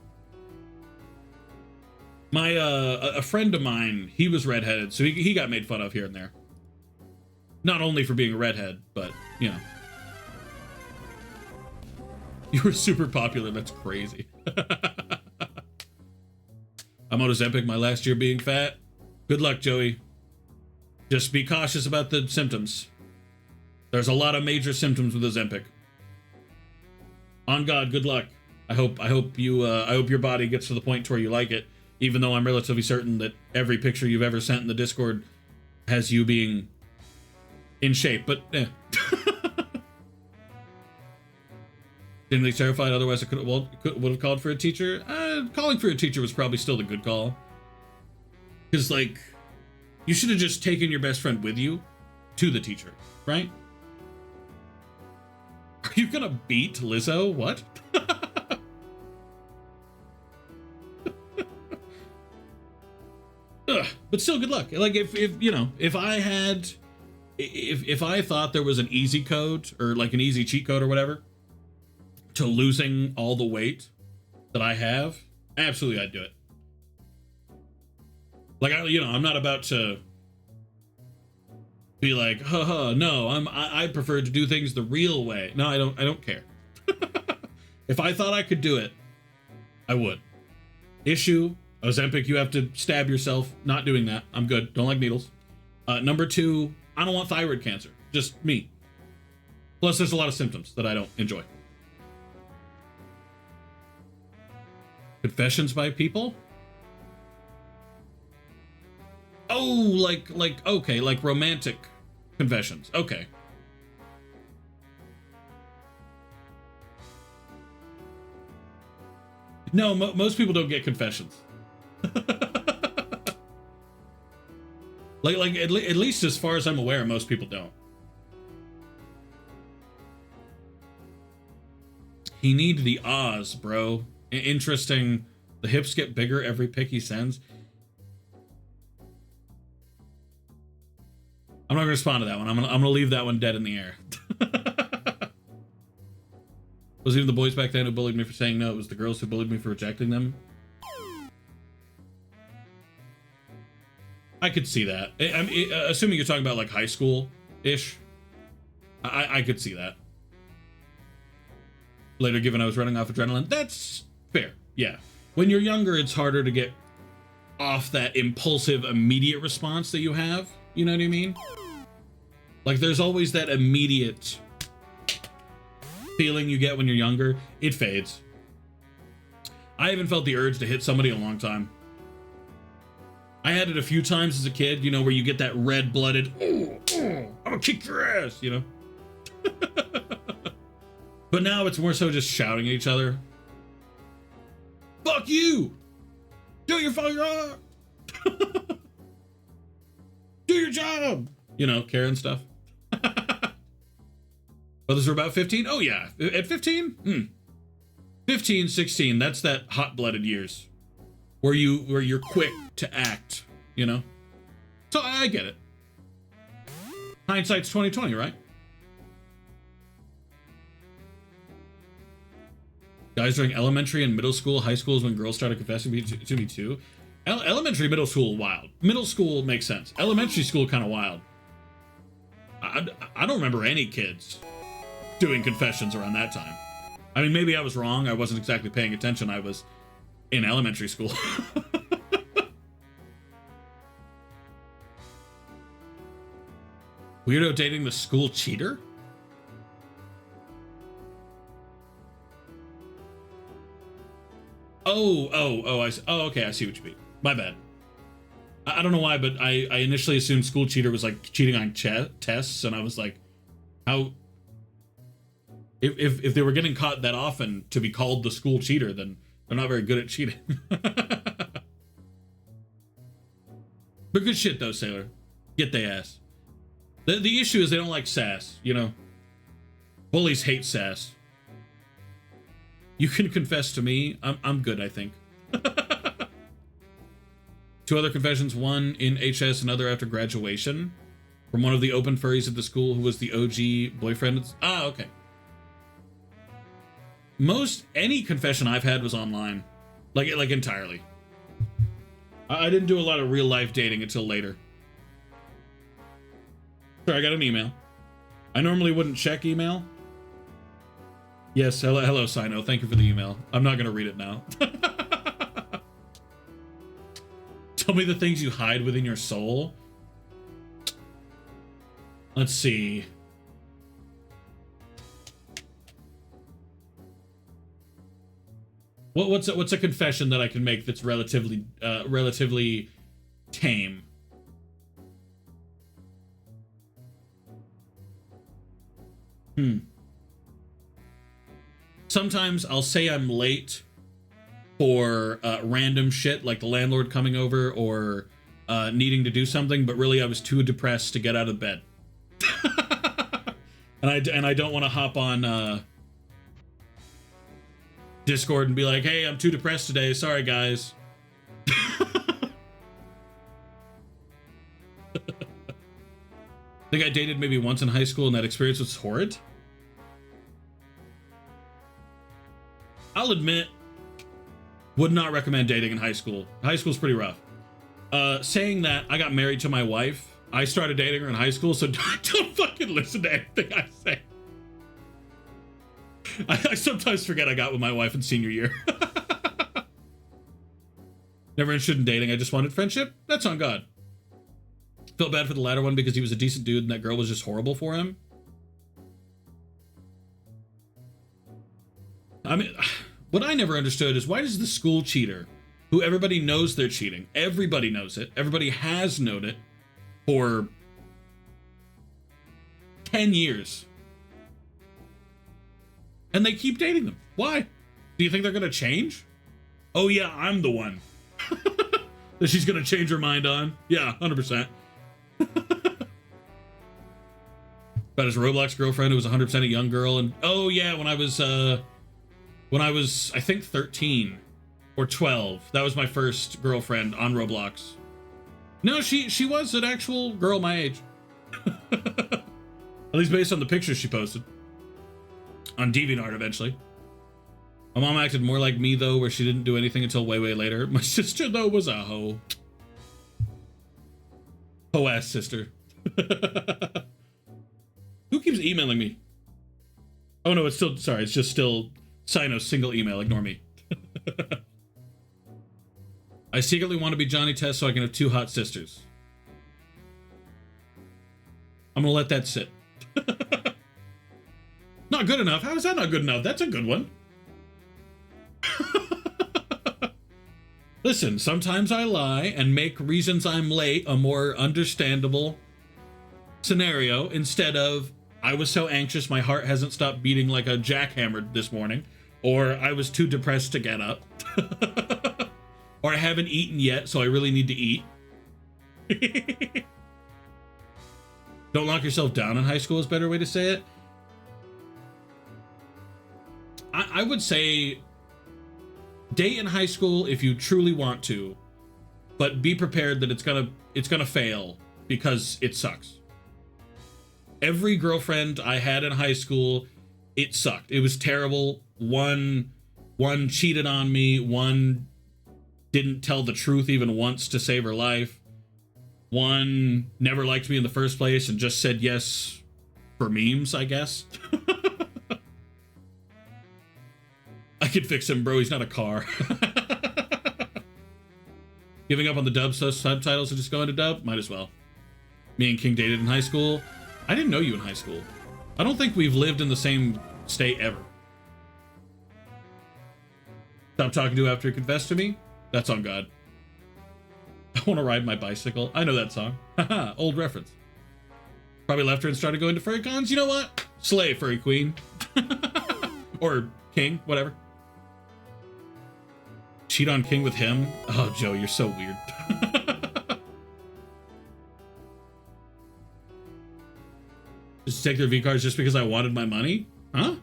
A: My a friend of mine, he was redheaded, so he got made fun of here and there. Not only for being a redhead, but you know. You were super popular. That's crazy. I'm on Ozempic my last year being fat. Good luck, Joey. Just be cautious about the symptoms. There's a lot of major symptoms with Ozempic. On God, good luck. I hope your body gets to the point to where you like it. Even though I'm relatively certain that every picture you've ever sent in the Discord has you being in shape, but Genuinely terrified, otherwise I would have called for a teacher. Calling for a teacher was probably still the good call. Because, like, you should have just taken your best friend with you to the teacher, right? Are you gonna beat Lizzo? What? But still, good luck. Like, if you know, if I thought there was an easy code, or like an easy cheat code or whatever, to losing all the weight that I have, absolutely I'd do it. Like, I'm not about to be like, haha, no, I prefer to do things the real way. No, I don't care. If I thought I could do it, I would. Issue, Ozempic, you have to stab yourself. Not doing that. I'm good. Don't like needles. Number 2, I don't want thyroid cancer. Just me. Plus, there's a lot of symptoms that I don't enjoy. Confessions by people? Oh, like okay, like romantic confessions. Okay. No, most people don't get confessions. like at least as far as I'm aware, most people don't. He needs the Oz, bro. Interesting. The hips get bigger every pic he sends. I'm not gonna respond to that one. I'm gonna leave that one dead in the air. Was it even the boys back then who bullied me for saying no? It was the girls who bullied me for rejecting them. I could see that. Assuming you're talking about like high school-ish, I could see that. Later, given I was running off adrenaline, that's fair. Yeah. When you're younger, it's harder to get off that impulsive, immediate response that you have. You know what I mean? Like, there's always that immediate feeling you get when you're younger. It fades. I haven't felt the urge to hit somebody in a long time. I had it a few times as a kid, you know, where you get that red-blooded, oh, I'm gonna kick your ass, you know? But now it's more so just shouting at each other. Fuck you! Do your fucking job! Do your job! You know, Karen stuff. Others are about 15? Oh yeah, at 15? 15, 16, that's that hot-blooded years. Where you're quick to act, you know? So I get it. Hindsight's 20/20, right? Guys during elementary and middle school, high school is when girls started confessing to me too. Elementary, middle school, wild. Middle school makes sense. Elementary school, kind of wild. I don't remember any kids doing confessions around that time. I mean, maybe I was wrong. I wasn't exactly paying attention. I was in elementary school. Weirdo dating the school cheater? Oh, okay, I see what you mean. My bad. I don't know why, but I initially assumed school cheater was like cheating on tests, and I was like, how... If they were getting caught that often to be called the school cheater, then they're not very good at cheating. But good shit, though, Sailor. Get they ass. The issue is they don't like sass, you know? Bullies hate sass. You can confess to me. I'm good, I think. 2 other confessions, one in HS, another after graduation. From one of the open furries at the school who was the OG boyfriend. Ah, okay. Any confession I've had was online. Like entirely. I didn't do a lot of real life dating until later. Sure, I got an email. I normally wouldn't check email. Yes, hello, Sino. Thank you for the email. I'm not gonna read it now. Tell me the things you hide within your soul. Let's see. What's a confession that I can make that's relatively tame? Sometimes I'll say I'm late for random shit, like the landlord coming over or needing to do something, but really I was too depressed to get out of bed. and I don't want to hop on Discord and be like, hey, I'm too depressed today. Sorry, guys. I think I dated maybe once in high school and that experience was horrid. I'll admit, would not recommend dating in high school. High school's pretty rough. Saying that, I got married to my wife. I started dating her in high school, so don't fucking listen to anything I say. I sometimes forget I got with my wife in senior year. Never interested in dating, I just wanted friendship. That's on God. Felt bad for the latter one because he was a decent dude and that girl was just horrible for him. I mean, what I never understood is why does the school cheater, who everybody knows they're cheating, everybody knows it, everybody has known it for 10 years, and they keep dating them? Why? Do you think they're gonna change? Oh yeah, I'm the one that she's gonna change her mind on. Yeah, 100%. About his Roblox girlfriend who was 100% a young girl, and oh yeah, when I was I think 13 or 12, that was my first girlfriend on Roblox. No, she was an actual girl my age. At least based on the pictures she posted on DeviantArt eventually. My mom acted more like me though, where she didn't do anything until way later. My sister though was a hoe. Hoe ass sister. Who keeps emailing me? Oh no, it's just still Sino's single email. Ignore me. I secretly want to be Johnny Test so I can have 2 hot sisters. I'm gonna let that sit. Not good enough? How is that not good enough? That's a good one. Listen, sometimes I lie and make reasons I'm late a more understandable scenario instead of I was so anxious my heart hasn't stopped beating like a jackhammer this morning, or I was too depressed to get up, or I haven't eaten yet, so I really need to eat. Don't lock yourself down in high school is a better way to say it. I would say date in high school if you truly want to, but be prepared that it's gonna fail because it sucks. Every girlfriend I had in high school, it sucked. It was terrible. One cheated on me. One didn't tell the truth even once to save her life. One never liked me in the first place and just said yes for memes, I guess. I could fix him, bro. He's not a car. Giving up on the dub subtitles and just going to dub? Might as well. Me and King dated in high school. I didn't know you in high school. I don't think we've lived in the same state ever. Stop talking to you after you confessed to me? That's on God. I want to ride my bicycle. I know that song. Haha, old reference. Probably left her and started going to furry cons. You know what? Slay, furry queen. Or king, whatever. Cheat on King with him? Oh, Joe, you're so weird. Just take their V-cards just because I wanted my money? Huh?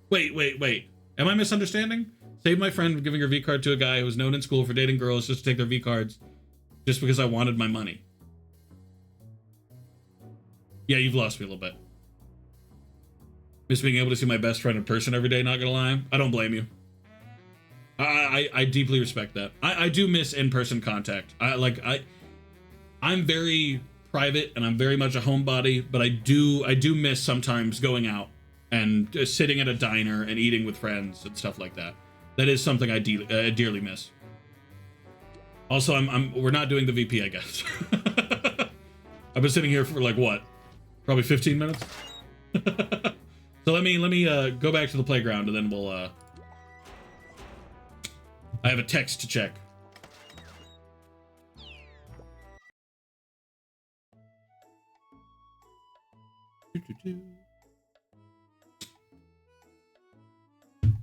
A: Wait. Am I misunderstanding? Save my friend from giving her V-card to a guy who was known in school for dating girls just to take their V-cards just because I wanted my money. Yeah, you've lost me a little bit. Miss being able to see my best friend in person every day, not gonna lie. I don't blame you. I deeply respect that. I do miss in-person contact. I'm very private and I'm very much a homebody, but I do miss sometimes going out and sitting at a diner and eating with friends and stuff like that. That is something I dearly miss. Also, we're not doing the VP, I guess. I've been sitting here for like what? Probably 15 minutes. So let me go back to the playground and then we'll I have a text to check.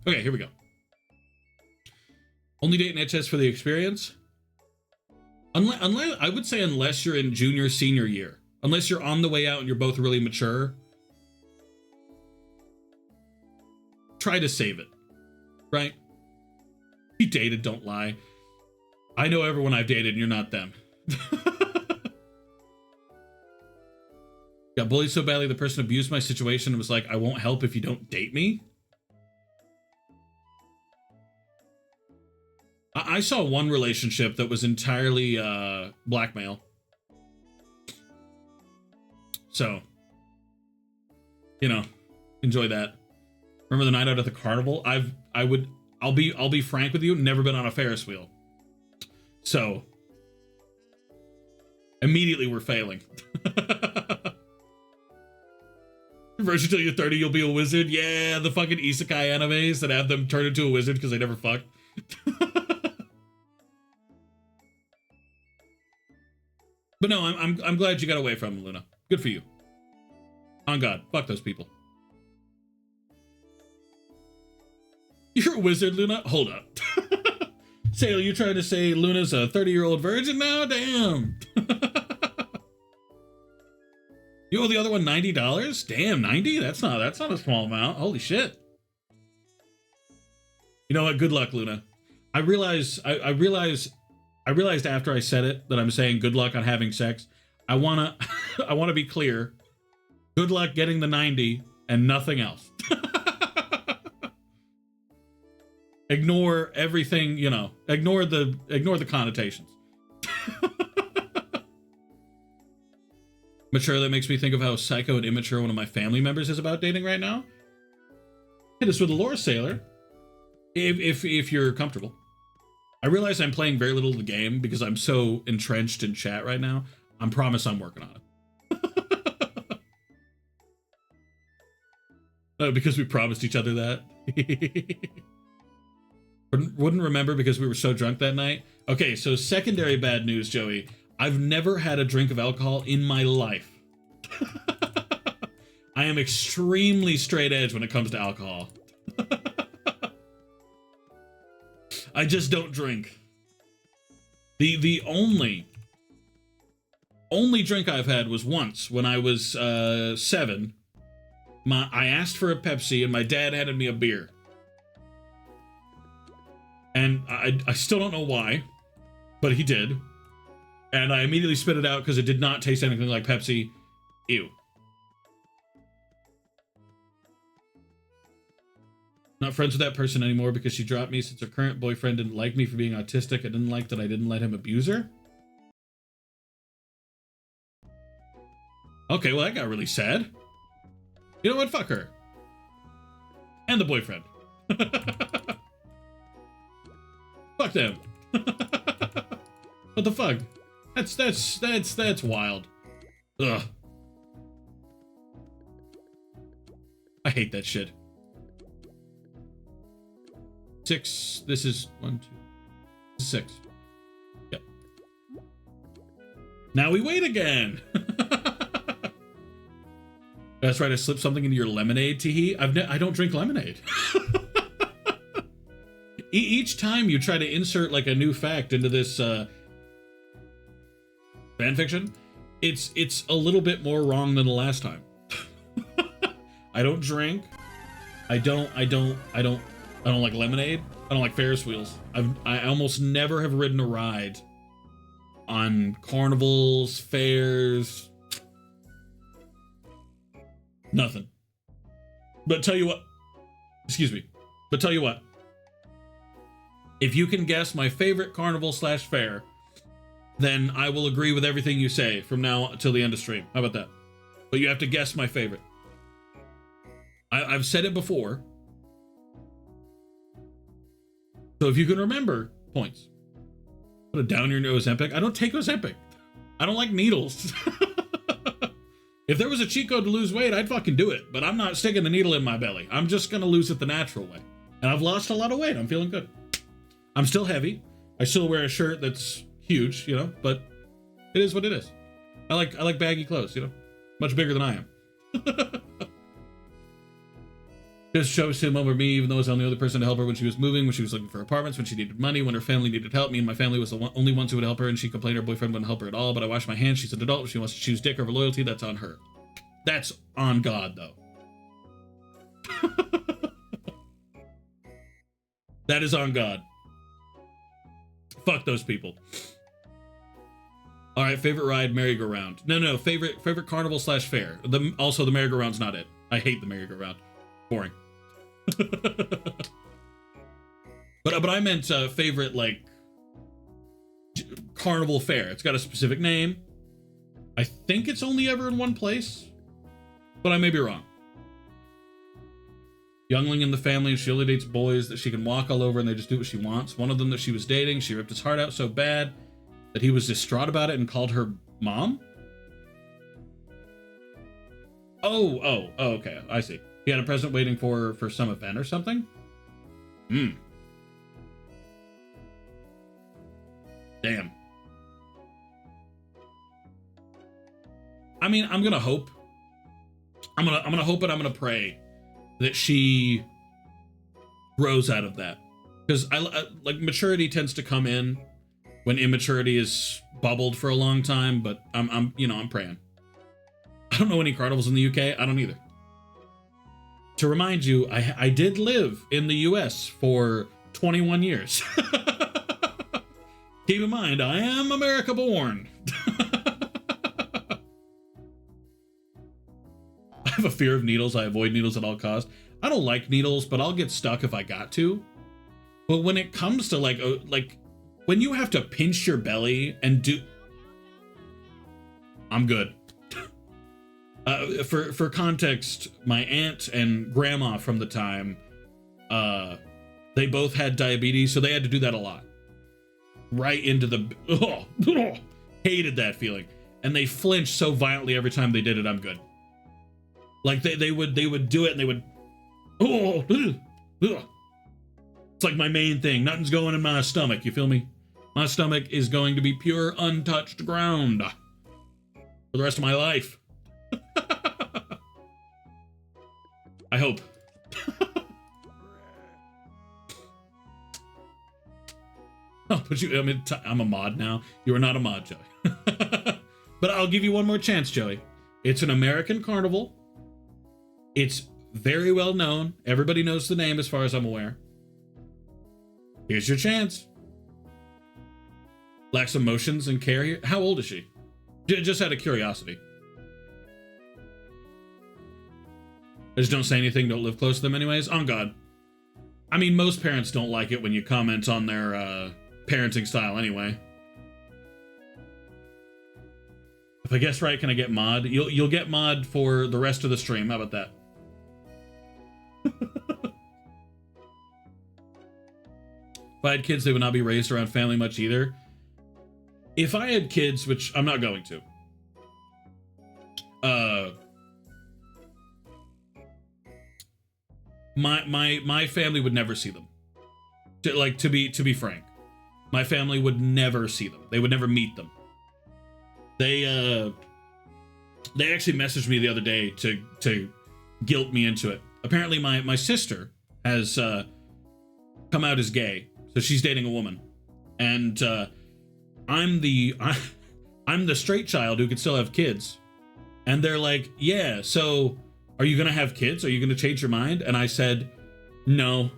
A: Okay, here we go. Only date in HS for the experience? Unless I would say unless you're in junior, senior year. Unless you're on the way out and you're both really mature. Try to save it. Right? You dated, don't lie. I know everyone I've dated and you're not them. Got bullied so badly the person abused my situation and was like, I won't help if you don't date me. I saw one relationship that was entirely blackmail. So, you know, enjoy that. Remember the night out at the carnival? I'll be frank with you, never been on a Ferris wheel. So, immediately we're failing. First until you're 30, you'll be a wizard. Yeah, the fucking isekai animes that have them turn into a wizard because they never fucked. But no, I'm glad you got away from him, Luna. Good for you. On God, fuck those people. You're a wizard, Luna? Hold up. Sailor, you trying to say Luna's a 30-year-old virgin now? Damn. You owe the other one $90? Damn, 90? That's not a small amount. Holy shit. You know what? Good luck, Luna. I realized after I said it that I'm saying good luck on having sex. I wanna be clear. Good luck getting the 90 and nothing else. Ignore everything, you know. Ignore the connotations. Mature, that makes me think of how psycho and immature one of my family members is about dating right now. Hit us with a lore, Sailor. If you're comfortable. I realize I'm playing very little of the game because I'm so entrenched in chat right now. I promise I'm working on it. Because we promised each other that. Wouldn't remember because we were so drunk that night. Okay, so secondary bad news, Joey. I've never had a drink of alcohol in my life. I am extremely straight edge when it comes to alcohol. I just don't drink. The only drink I've had was once when I was 7. I asked for a Pepsi and my dad handed me a beer. And I still don't know why, but he did. And I immediately spit it out because it did not taste anything like Pepsi. Ew. Not friends with that person anymore because she dropped me since her current boyfriend didn't like me for being autistic. I didn't like that I didn't let him abuse her. Okay, well, that got really sad. You know what? Fuck her. And the boyfriend. Fuck them. What the fuck? That's wild. Ugh. I hate that shit. 6. This is 1, 2, 6. Yep. Now we wait again. That's right. I slipped something into your lemonade, Teehee. I don't drink lemonade. Each time you try to insert like a new fact into this fan fiction, it's a little bit more wrong than the last time. I don't drink. I don't like lemonade. I don't like Ferris wheels. I almost never have ridden a ride on carnivals, fairs. Nothing. But tell you what. Excuse me. But tell you what. If you can guess my favorite carnival / fair, then I will agree with everything you say from now till the end of stream. How about that? But you have to guess my favorite. I've said it before. So if you can remember, points. Put a down your nose Ozempic. I don't take Ozempic. I don't like needles. If there was a cheat code to lose weight, I'd fucking do it. But I'm not sticking the needle in my belly. I'm just going to lose it the natural way. And I've lost a lot of weight. I'm feeling good. I'm still heavy. I still wear a shirt that's huge, you know, but it is what it is. I like baggy clothes, you know, much bigger than I am. Just shows him over me, even though I was the only other person to help her when she was moving, when she was looking for apartments, when she needed money, when her family needed help. Me and my family was the only ones who would help her, and she complained her boyfriend wouldn't help her at all. But I washed my hands. She's an adult. If she wants to choose dick over loyalty, that's on her. That's on God, though. That is on God. Fuck those people. All right, favorite ride, merry-go-round. No, favorite carnival / fair. Also, the merry-go-round's not it. I hate the merry-go-round. Boring. but I meant favorite, like, carnival fair. It's got a specific name. I think it's only ever in one place, but I may be wrong. Youngling in the family, she only dates boys that she can walk all over and they just do what she wants. One of them that she was dating, she ripped his heart out so bad that he was distraught about it and called her mom. Oh, okay, I see. He had a present waiting for some event or something? Damn. I mean, I'm gonna hope. I'm gonna hope and I'm gonna pray that she grows out of that. Because I like maturity tends to come in when immaturity is bubbled for a long time, but I'm praying. I don't know any carnivals in the UK. I don't either. To remind you, I did live in the US for 21 years. Keep in mind, I am America born. I have a fear of needles. I avoid needles at all costs. I don't like needles, but I'll get stuck if I got to. But when it comes to like when you have to pinch your belly and do, I'm good. For context, my aunt and grandma from the time, they both had diabetes, so they had to do that a lot. Right into the, hated that feeling. And they flinched so violently every time they did it, I'm good. Like they would do it and they would, It's like my main thing. Nothing's going in my stomach. You feel me? My stomach is going to be pure, untouched ground for the rest of my life. I hope. Oh, but I'm a mod now. You are not a mod, Joey. But I'll give you one more chance, Joey. It's an American carnival. It's very well known. Everybody knows the name as far as I'm aware. Here's your chance. Lacks emotions and care here. How old is she? Just out of curiosity. Just don't say anything. Don't live close to them anyways. On God. I mean, most parents don't like it when you comment on their parenting style anyway. If I guess right, can I get mod? You'll get mod for the rest of the stream. How about that? If I had kids, they would not be raised around family much either. If I had kids, which I'm not going to, my family would never see them. To be frank, my family would never see them. They would never meet them. They actually messaged me the other day to guilt me into it. Apparently, my sister has come out as gay, so she's dating a woman, and I'm the straight child who could still have kids, and they're like, yeah, so are you gonna have kids? Are you gonna change your mind? And I said, no.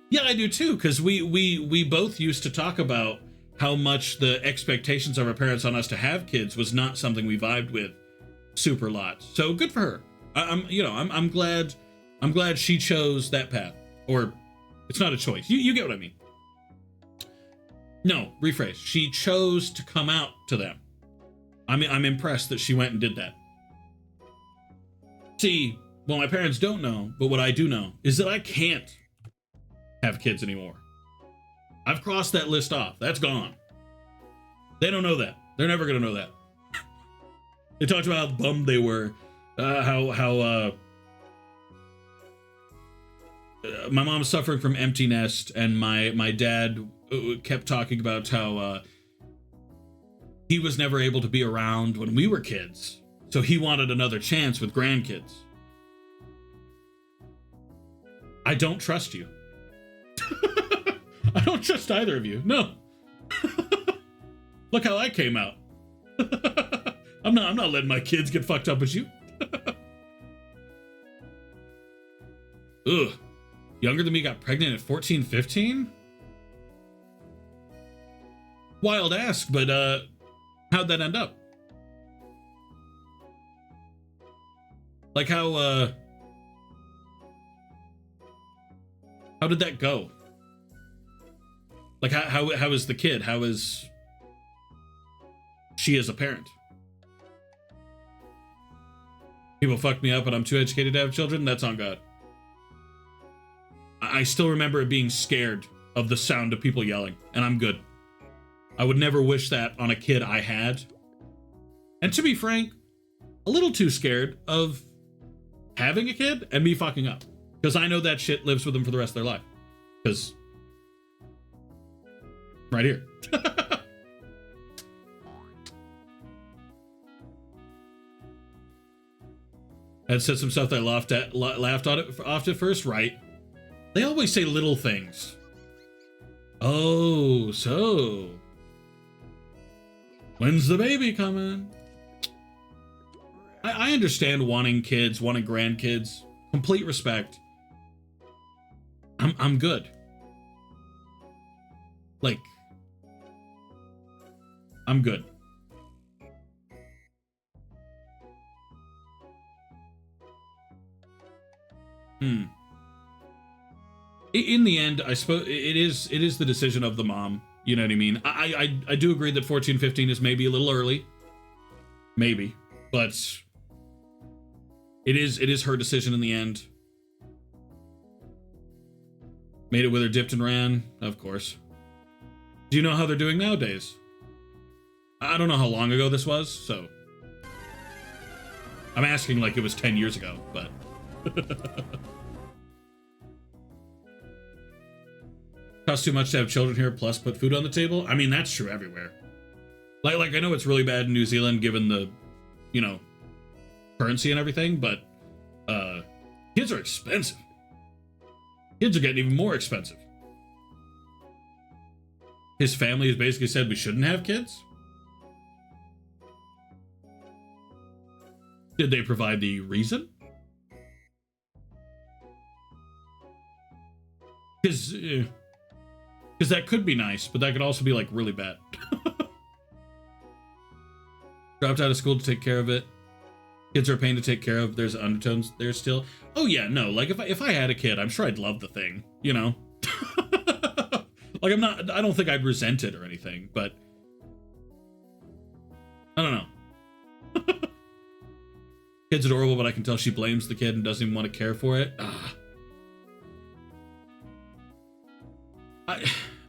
A: Yeah, I do too, because we both used to talk about how much the expectations of our parents on us to have kids was not something we vibed with super lot. So good for her. I'm glad she chose that path. Or it's not a choice. You get what I mean. No, rephrase. She chose to come out to them. I'm impressed that she went and did that. See, well, my parents don't know, but what I do know is that I can't have kids anymore. I've crossed that list off. That's gone. They don't know that. They're never gonna know that. They talked about how bummed they were, how my mom's suffering from empty nest, and my dad kept talking about how he was never able to be around when we were kids, so he wanted another chance with grandkids. I don't trust you. I don't trust either of you. No. Look how I came out. I'm not letting my kids get fucked up as you. Ugh. Younger than me got pregnant at 14, 15? Wild ask, but how'd that end up? Like how did that go? Like, how is the kid? How is she as a parent? People fuck me up and I'm too educated to have children? That's on God. I still remember it being scared of the sound of people yelling, and I'm good. I would never wish that on a kid I had. And to be frank, a little too scared of having a kid and me fucking up. Because I know that shit lives with them for the rest of their life. Because right here. That said some stuff that I laughed off at first, right? They always say little things. Oh, so when's the baby coming? I understand wanting kids, wanting grandkids. Complete respect. I'm good. Like, I'm good. In the end, I suppose it is the decision of the mom. You know what I mean? I do agree that 14, 15 is maybe a little early. Maybe. But it is her decision in the end. Made it with her, dipped and ran, of course. Do you know how they're doing nowadays? I don't know how long ago this was, so I'm asking like it was 10 years ago, but Costs too much to have children here, plus put food on the table. I mean, that's true everywhere. Like I know it's really bad in New Zealand given the, you know, currency and everything, but kids are expensive. Kids are getting even more expensive. His family has basically said we shouldn't have kids. Did they provide the reason? Because that could be nice, but that could also be like really bad. Dropped out of school to take care of it. Kids are a pain to take care of. There's undertones there still. Oh yeah, no. Like if I had a kid, I'm sure I'd love the thing. You know. Like I don't think I'd resent it or anything, but I don't know. Kid's adorable, but I can tell she blames the kid and doesn't even want to care for it.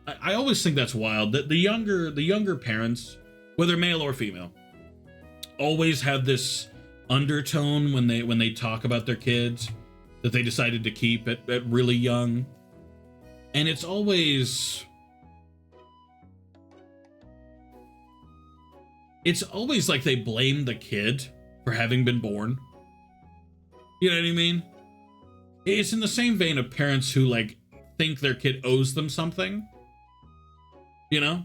A: I always think that's wild that the younger parents, whether male or female, always have this undertone when they talk about their kids that they decided to keep at really young. And it's always like they blame the kid for having been born. You know what I mean? It's in the same vein of parents who like think their kid owes them something. You know?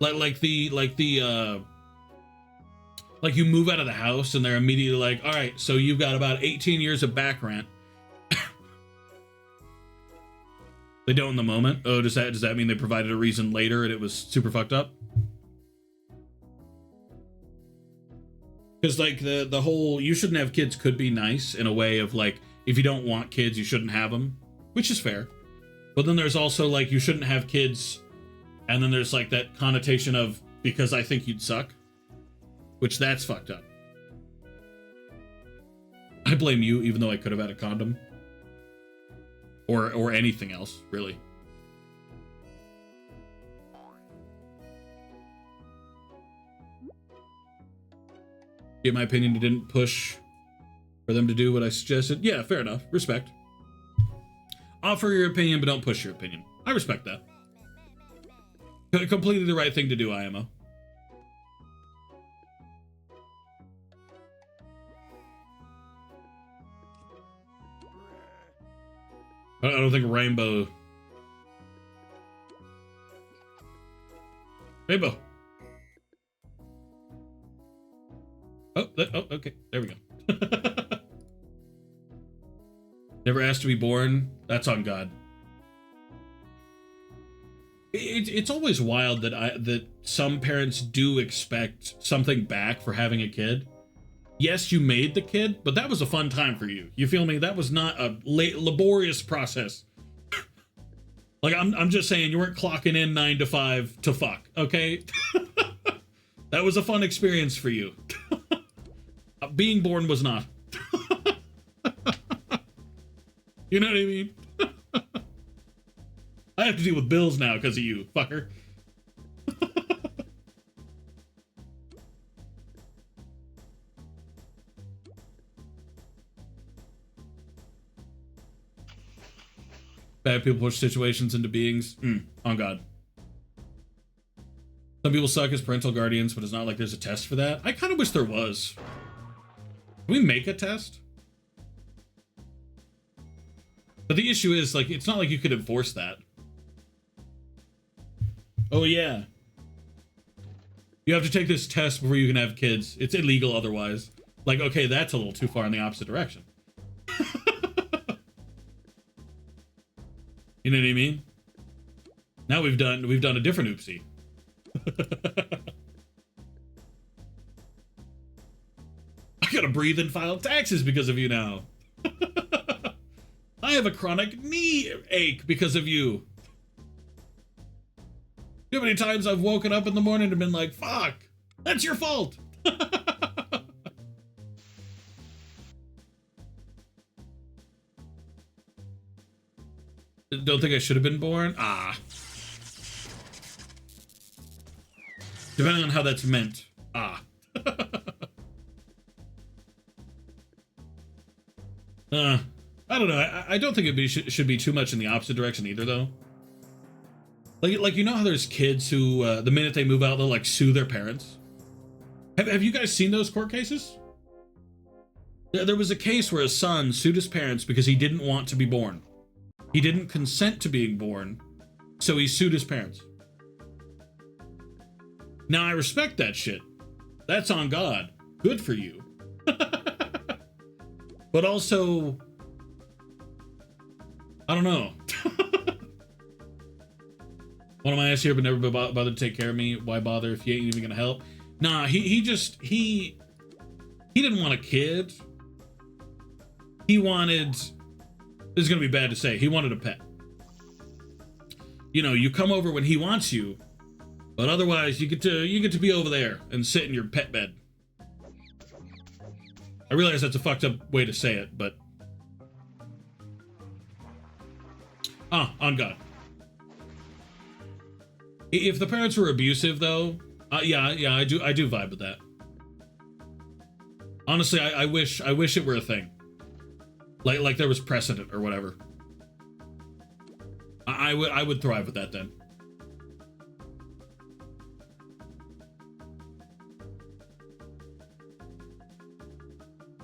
A: Like you move out of the house and they're immediately like, all right, so you've got about 18 years of back rent. They don't in the moment. Oh, does that mean they provided a reason later and it was super fucked up? Because like the whole you shouldn't have kids could be nice in a way of like, if you don't want kids, you shouldn't have them, which is fair. But then there's also like, you shouldn't have kids. And then there's like that connotation of, because I think you'd suck, which that's fucked up. I blame you, even though I could have had a condom. Or anything else, really. In my opinion, you didn't push for them to do what I suggested. Yeah, fair enough. Respect. Offer your opinion, but don't push your opinion. I respect that. Completely the right thing to do, IMO. I don't think Rainbow. Oh, okay. There we go. Never asked to be born. That's on God. It's always wild that some parents do expect something back for having a kid. Yes, you made the kid, but that was a fun time for you. You feel me? That was not a laborious process. Like, I'm just saying, you weren't clocking in 9 to 5 to fuck, okay? That was a fun experience for you. Being born was not. You know what I mean? I have to deal with bills now because of you, fucker. Bad people push situations into beings. On God. Some people suck as parental guardians, but it's not like there's a test for that. I kind of wish there was. Can we make a test? But the issue is, like, it's not like you could enforce that. Oh, yeah. You have to take this test before you can have kids. It's illegal otherwise. Like, okay, that's a little too far in the opposite direction. You know what I mean? Now we've done a different oopsie. I gotta breathe and file taxes because of you now. I have a chronic knee ache because of you. Too many times I've woken up in the morning and been like, fuck, that's your fault. Don't think I should have been born? Depending on how that's meant. I don't know. I don't think it should be too much in the opposite direction either, though. Like you know how there's kids who the minute they move out they'll like sue their parents. Have you guys seen those court cases? There was a case where a son sued his parents because he didn't want to be born. He didn't consent to being born, so he sued his parents. Now I respect that shit. That's on God. Good for you. But also, I don't know. One of my ass here but never bothered to take care of me. Why bother if you ain't even gonna help? Nah, he didn't want a kid. He wanted, this is gonna be bad to say, he wanted a pet. You know, you come over when he wants you, but otherwise you get to be over there and sit in your pet bed. I realize that's a fucked up way to say it, but on God. If the parents were abusive, though, yeah, I do vibe with that. Honestly, I wish it were a thing. Like there was precedent or whatever. I would thrive with that then.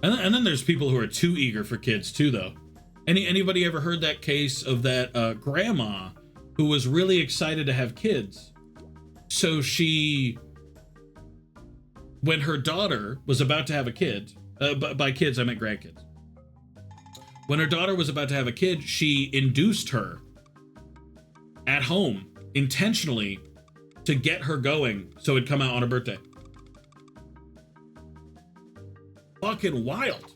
A: And then there's people who are too eager for kids too, though. Anybody ever heard that case of that grandma who was really excited to have kids? So she, when her daughter was about to have a kid, by kids I meant grandkids. When her daughter was about to have a kid, she induced her at home intentionally to get her going so it'd come out on her birthday. Fucking wild.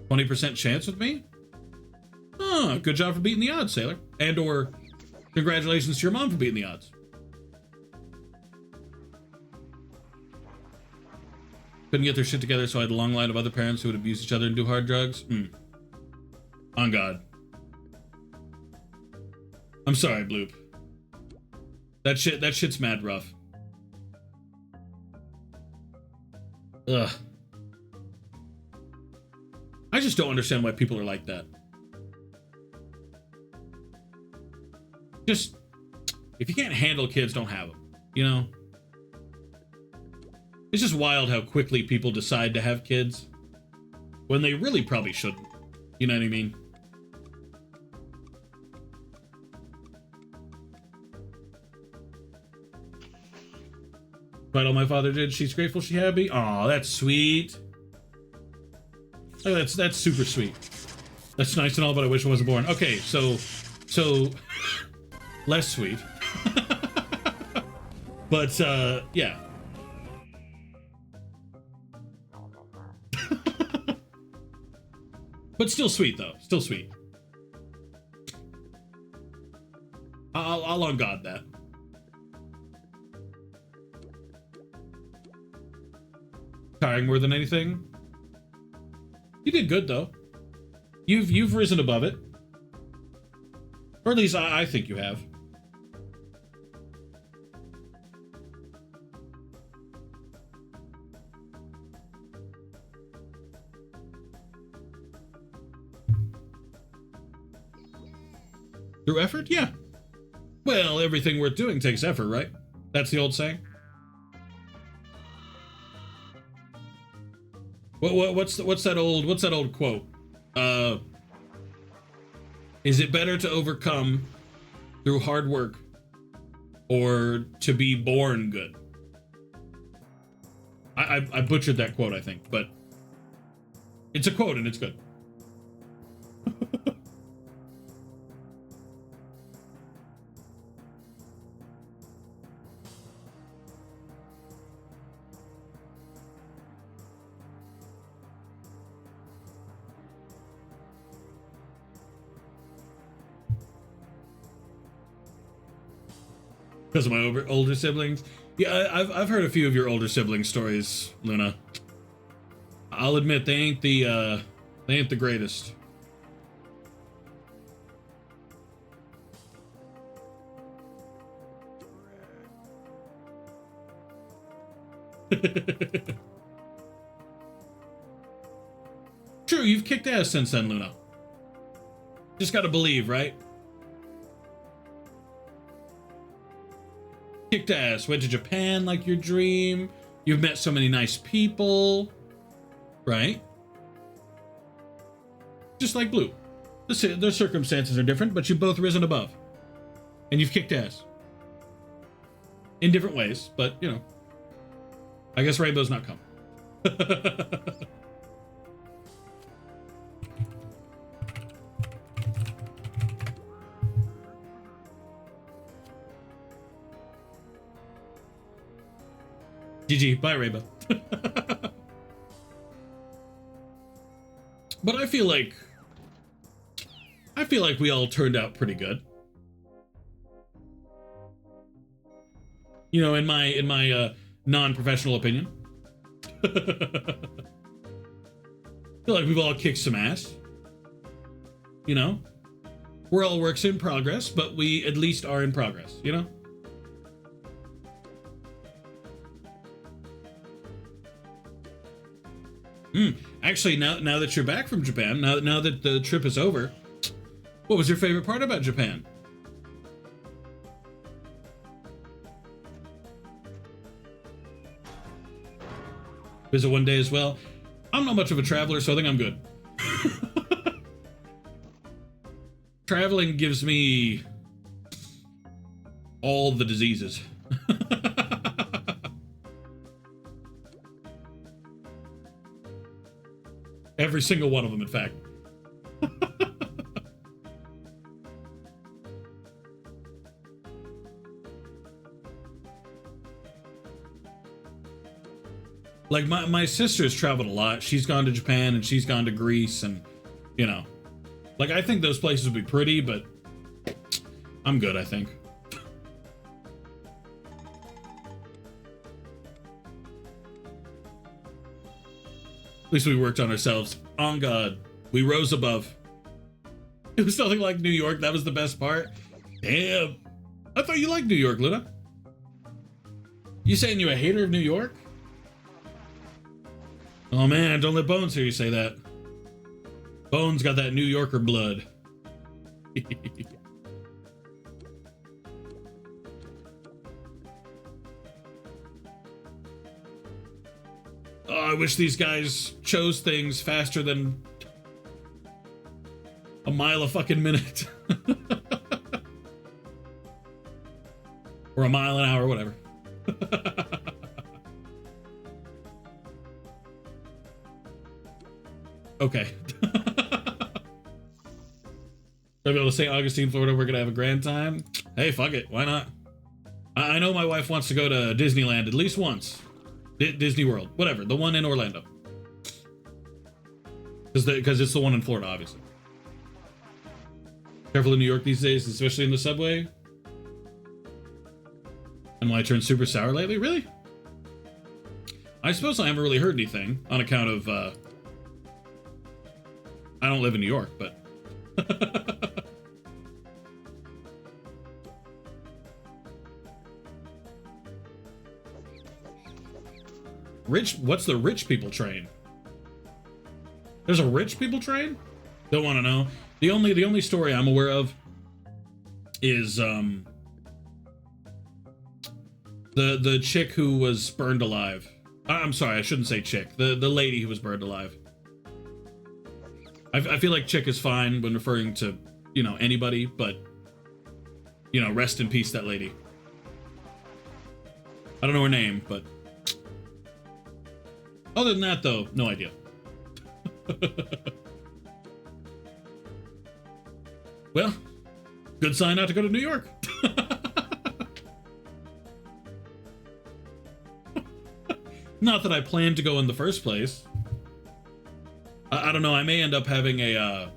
A: 20% chance with me? Oh, good job for beating the odds, Sailor. And or congratulations to your mom for beating the odds. Couldn't get their shit together, so I had a long line of other parents who would abuse each other and do hard drugs. On God. I'm sorry, Bloop. That shit's mad rough. Ugh. I just don't understand why people are like that. Just, if you can't handle kids, don't have them, you know? It's just wild how quickly people decide to have kids when they really probably shouldn't. You know what I mean? Right, all my father did. She's grateful she had me. Aw, that's sweet. Oh, that's super sweet. That's nice and all, but I wish I wasn't born. Okay, so less sweet. But yeah. But still sweet though. Still sweet. I'll on God that. Tiring more than anything. You did good though. You've risen above it. Or at least I think you have. Through effort? Yeah. Well, everything worth doing takes effort, right? That's the old saying. What's that old quote? Is it better to overcome through hard work or to be born good? I butchered that quote, I think, but it's a quote and it's good. Because of my older siblings. Yeah, I've heard a few of your older sibling stories, Luna. I'll admit they ain't the greatest. True, you've kicked ass since then, Luna. Just gotta believe, right? Kicked ass. Went to Japan like your dream. You've met so many nice people. Right? Just like Blue. The circumstances are different, but you've both risen above. And you've kicked ass. In different ways, but, you know. I guess Rainbow's not coming. GG, bye Rainbow. But I feel like we all turned out pretty good. You know, in my non-professional opinion. I feel like we've all kicked some ass. You know? We're all works in progress, but we at least are in progress, you know? Actually, now that you're back from Japan, now that the trip is over, what was your favorite part about Japan? Visit one day as well. I'm not much of a traveler, so I think I'm good. Traveling gives me all the diseases. Every single one of them, in fact. Like, my sister's traveled a lot. She's gone to Japan and she's gone to Greece and, you know. Like, I think those places would be pretty, but I'm good, I think. At least we worked on ourselves. On God, we rose above. It was something like New York. That was the best part. Damn. I thought you liked New York, Luna. You saying you a hater of New York? Oh man, don't let Bones hear you say that. Bones got that New Yorker blood. Oh, I wish these guys chose things faster than a mile a fucking minute. Or a mile an hour, whatever. Okay. I'll be able to say Augustine, Florida, we're gonna have a grand time. Hey, fuck it, why not? I know my wife wants to go to Disneyland at least once. Disney World, whatever, the one in Orlando. Because it's the one in Florida, obviously. Careful in New York these days, especially in the subway. And why I turned super sour lately? Really? I suppose I haven't really heard anything on account of, I don't live in New York, but... What's the rich people train? There's a rich people train? Don't want to know. The only story I'm aware of is the chick who was burned alive. I'm sorry, I shouldn't say chick. The lady who was burned alive. I feel like chick is fine when referring to, you know, anybody, but, you know, rest in peace, that lady. I don't know her name, but other than that, though, no idea. Well, good sign not to go to New York. Not that I planned to go in the first place. I don't know, I may end up having a,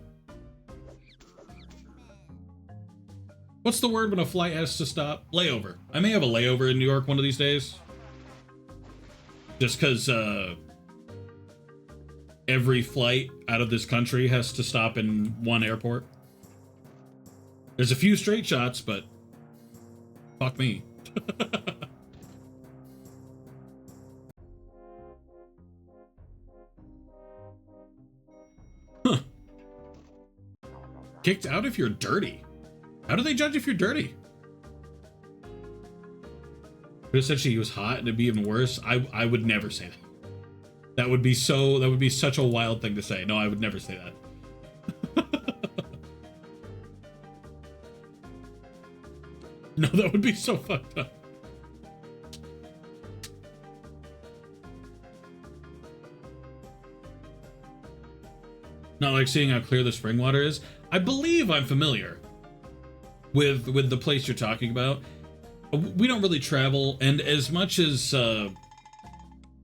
A: what's the word when a flight has to stop? Layover. I may have a layover in New York one of these days. Just because, every flight out of this country has to stop in one airport. There's a few straight shots, but fuck me. Kicked out if you're dirty. How do they judge if you're dirty? But essentially he was hot and it'd be even worse. I would never say that. That would be such a wild thing to say. No, I would never say that. No, that would be so fucked up. Not like seeing how clear the spring water is. I believe I'm familiar with the place you're talking about. We don't really travel, and as much as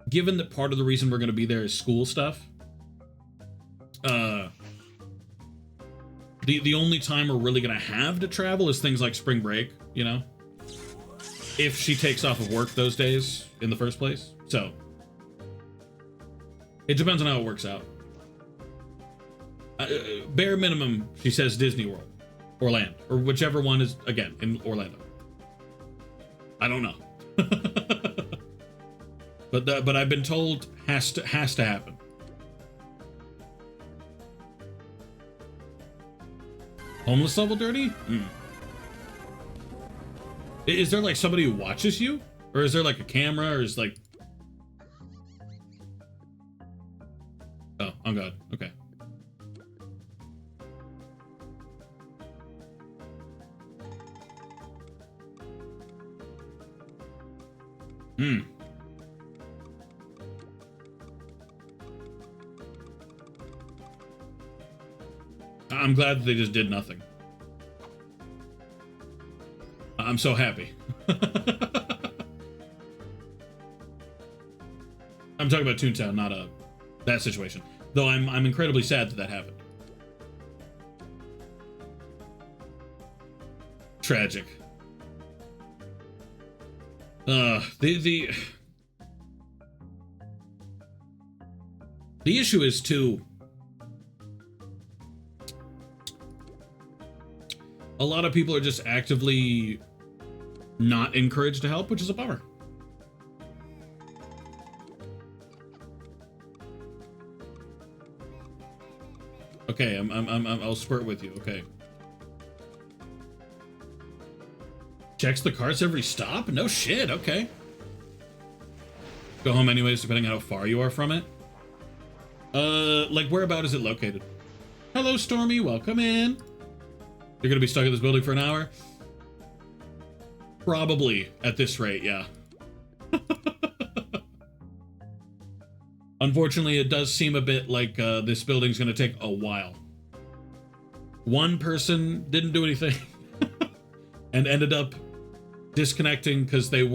A: given that part of the reason we're going to be there is school stuff, the only time we're really going to have to travel is things like spring break, you know, if she takes off of work those days in the first place. So it depends on how it works out. Bare minimum, she says Disney World or Land, or whichever one is, again, in Orlando. I don't know. But I've been told has to happen. Homeless level dirty? Is there like somebody who watches you? Or is there like a camera, or is like... Oh, on God. Okay. I'm glad that they just did nothing. I'm so happy. I'm talking about Toontown, not that situation. Though I'm incredibly sad that happened. Tragic. The issue is too, a lot of people are just actively not encouraged to help, which is a bummer. Okay, I'll squirt with you. Okay. Checks the carts every stop? No shit, okay. Go home anyways, depending on how far you are from it. Like, whereabout is it located? Hello, Stormy, welcome in. You're gonna be stuck in this building for an hour? Probably, at this rate, yeah. Unfortunately, it does seem a bit like this building's gonna take a while. One person didn't do anything and ended up disconnecting because they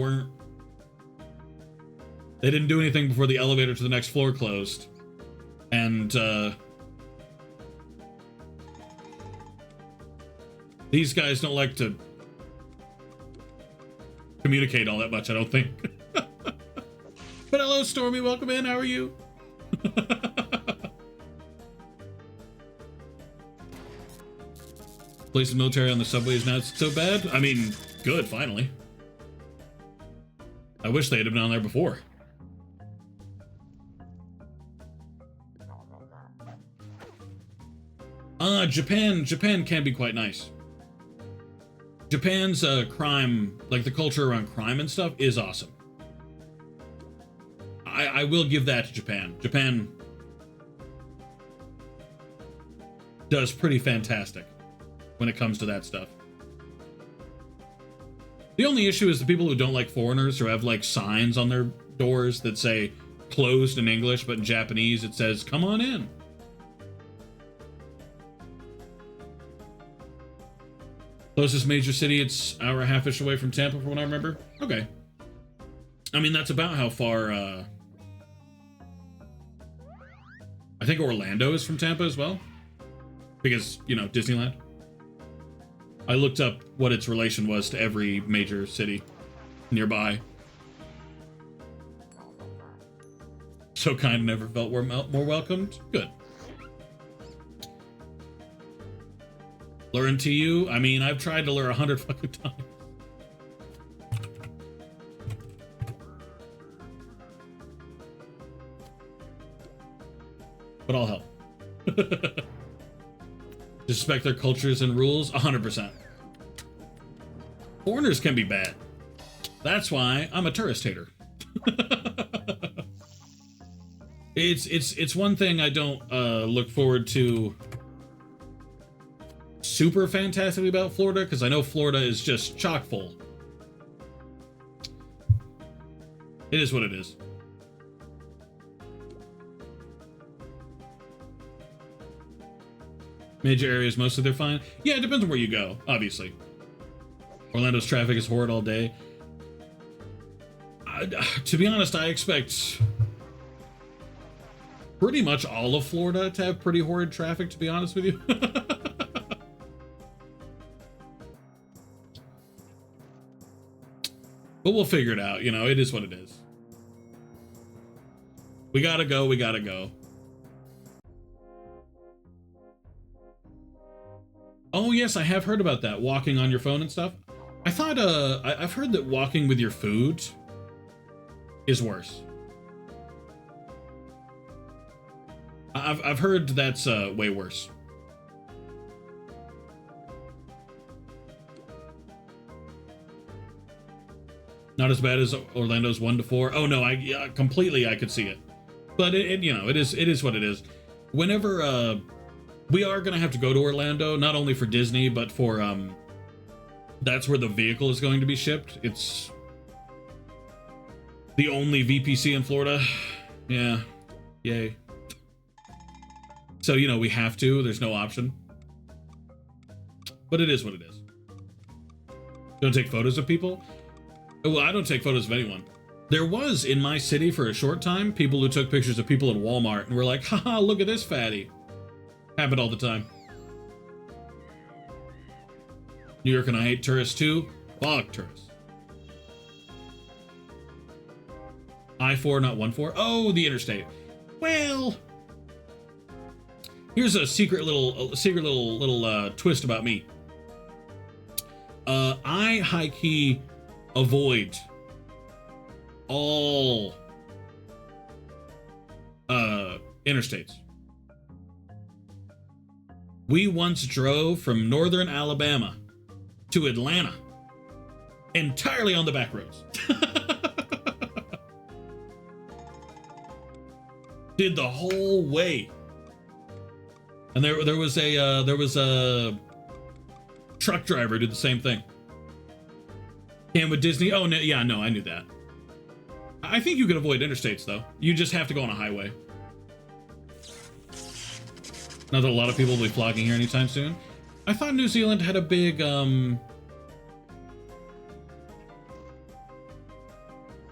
A: didn't do anything before the elevator to the next floor closed. And these guys don't like to communicate all that much, I don't think. But hello, Stormy, welcome in, how are you? Place of military on the subway is not so bad. I mean, good, finally. I wish they'd have been on there before. Japan can be quite nice. Japan's crime, like the culture around crime and stuff, is awesome. I will give that to Japan. Japan does pretty fantastic when it comes to that stuff. The only issue is the people who don't like foreigners, who have like signs on their doors that say closed in English, but in Japanese it says, come on in. Closest major city, it's an hour and a half-ish away from Tampa, from what I remember. Okay. I mean, that's about how far, I think Orlando is from Tampa as well. Because, you know, Disneyland. I looked up what its relation was to every major city nearby. So kind of never felt more welcomed. Good. Learn to you? I mean, I've tried to learn 100 fucking times. But I'll help. Disrespect their cultures and rules, 100%. Foreigners can be bad. That's why I'm a tourist hater. It's one thing I don't look forward to super fantastically about Florida, because I know Florida is just chock full. It is what it is. Major areas, mostly they're fine. Yeah, it depends on where you go, obviously. Orlando's traffic is horrid all day. To be honest, I expect pretty much all of Florida to have pretty horrid traffic, to be honest with you. But we'll figure it out, you know, it is what it is. We gotta go, we gotta go. Oh yes, I have heard about that, walking on your phone and stuff. I thought, I've heard that walking with your food is worse. I've heard that's way worse. Not as bad as Orlando's 1 to 4. Oh no, completely I could see it. But it you know, it is what it is. Whenever we are gonna have to go to Orlando, not only for Disney, but for that's where the vehicle is going to be shipped. It's the only VPC in Florida. Yeah. Yay. So, you know, we have to. There's no option. But it is what it is. Don't take photos of people? Well, I don't take photos of anyone. There was, in my city for a short time, people who took pictures of people at Walmart and were like, haha, look at this fatty. Happened all the time. New York and I hate tourists too. Fuck tourists. I-4, not 1-4. Oh, the interstate. Well, here's a secret little twist about me. I high key avoid all interstates. We once drove from northern Alabama to Atlanta entirely on the back roads. Did the whole way. And there was a truck driver who did the same thing. And with Disney, oh no, yeah, no, I knew that. I think you can avoid interstates though. You just have to go on a highway. Not that a lot of people will be flocking here anytime soon. I thought New Zealand had a big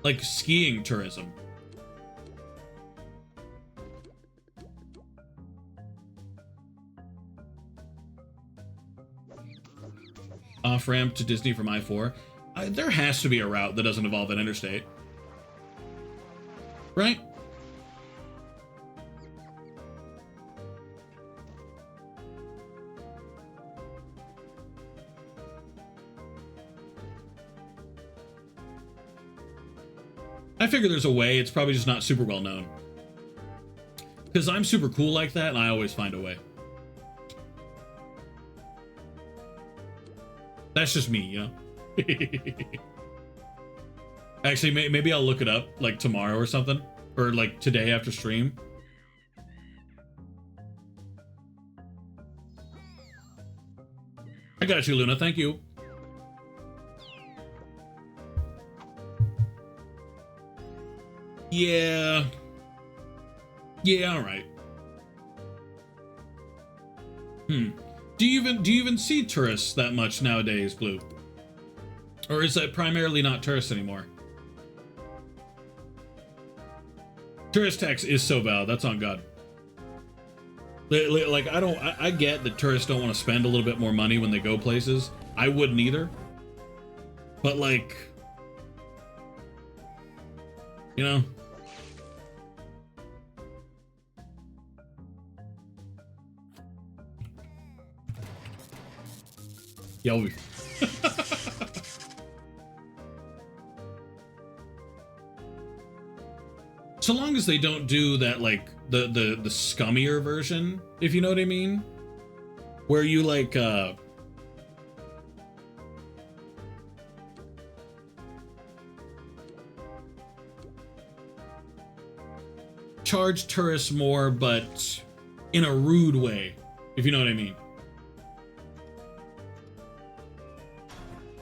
A: like skiing tourism. Off-ramp to Disney from I-4. There has to be a route that doesn't involve an interstate. Right? I figure there's a way, it's probably just not super well known. Because I'm super cool like that, and I always find a way. That's just me, you know? Actually, maybe I'll look it up, like, tomorrow or something. Or, like, today after stream. I got you, Luna. Thank you. Yeah. Yeah, alright. Do you even see tourists that much nowadays, Blue? Or is that primarily not tourists anymore? Tourist tax is so valid. That's on God. Like, I get that tourists don't want to spend a little bit more money when they go places. I wouldn't either. But, like, you know? Yeah, we'll be so long as they don't do that, like, the scummier version, if you know what I mean. where you like charge tourists more, but in a rude way, if you know what I mean.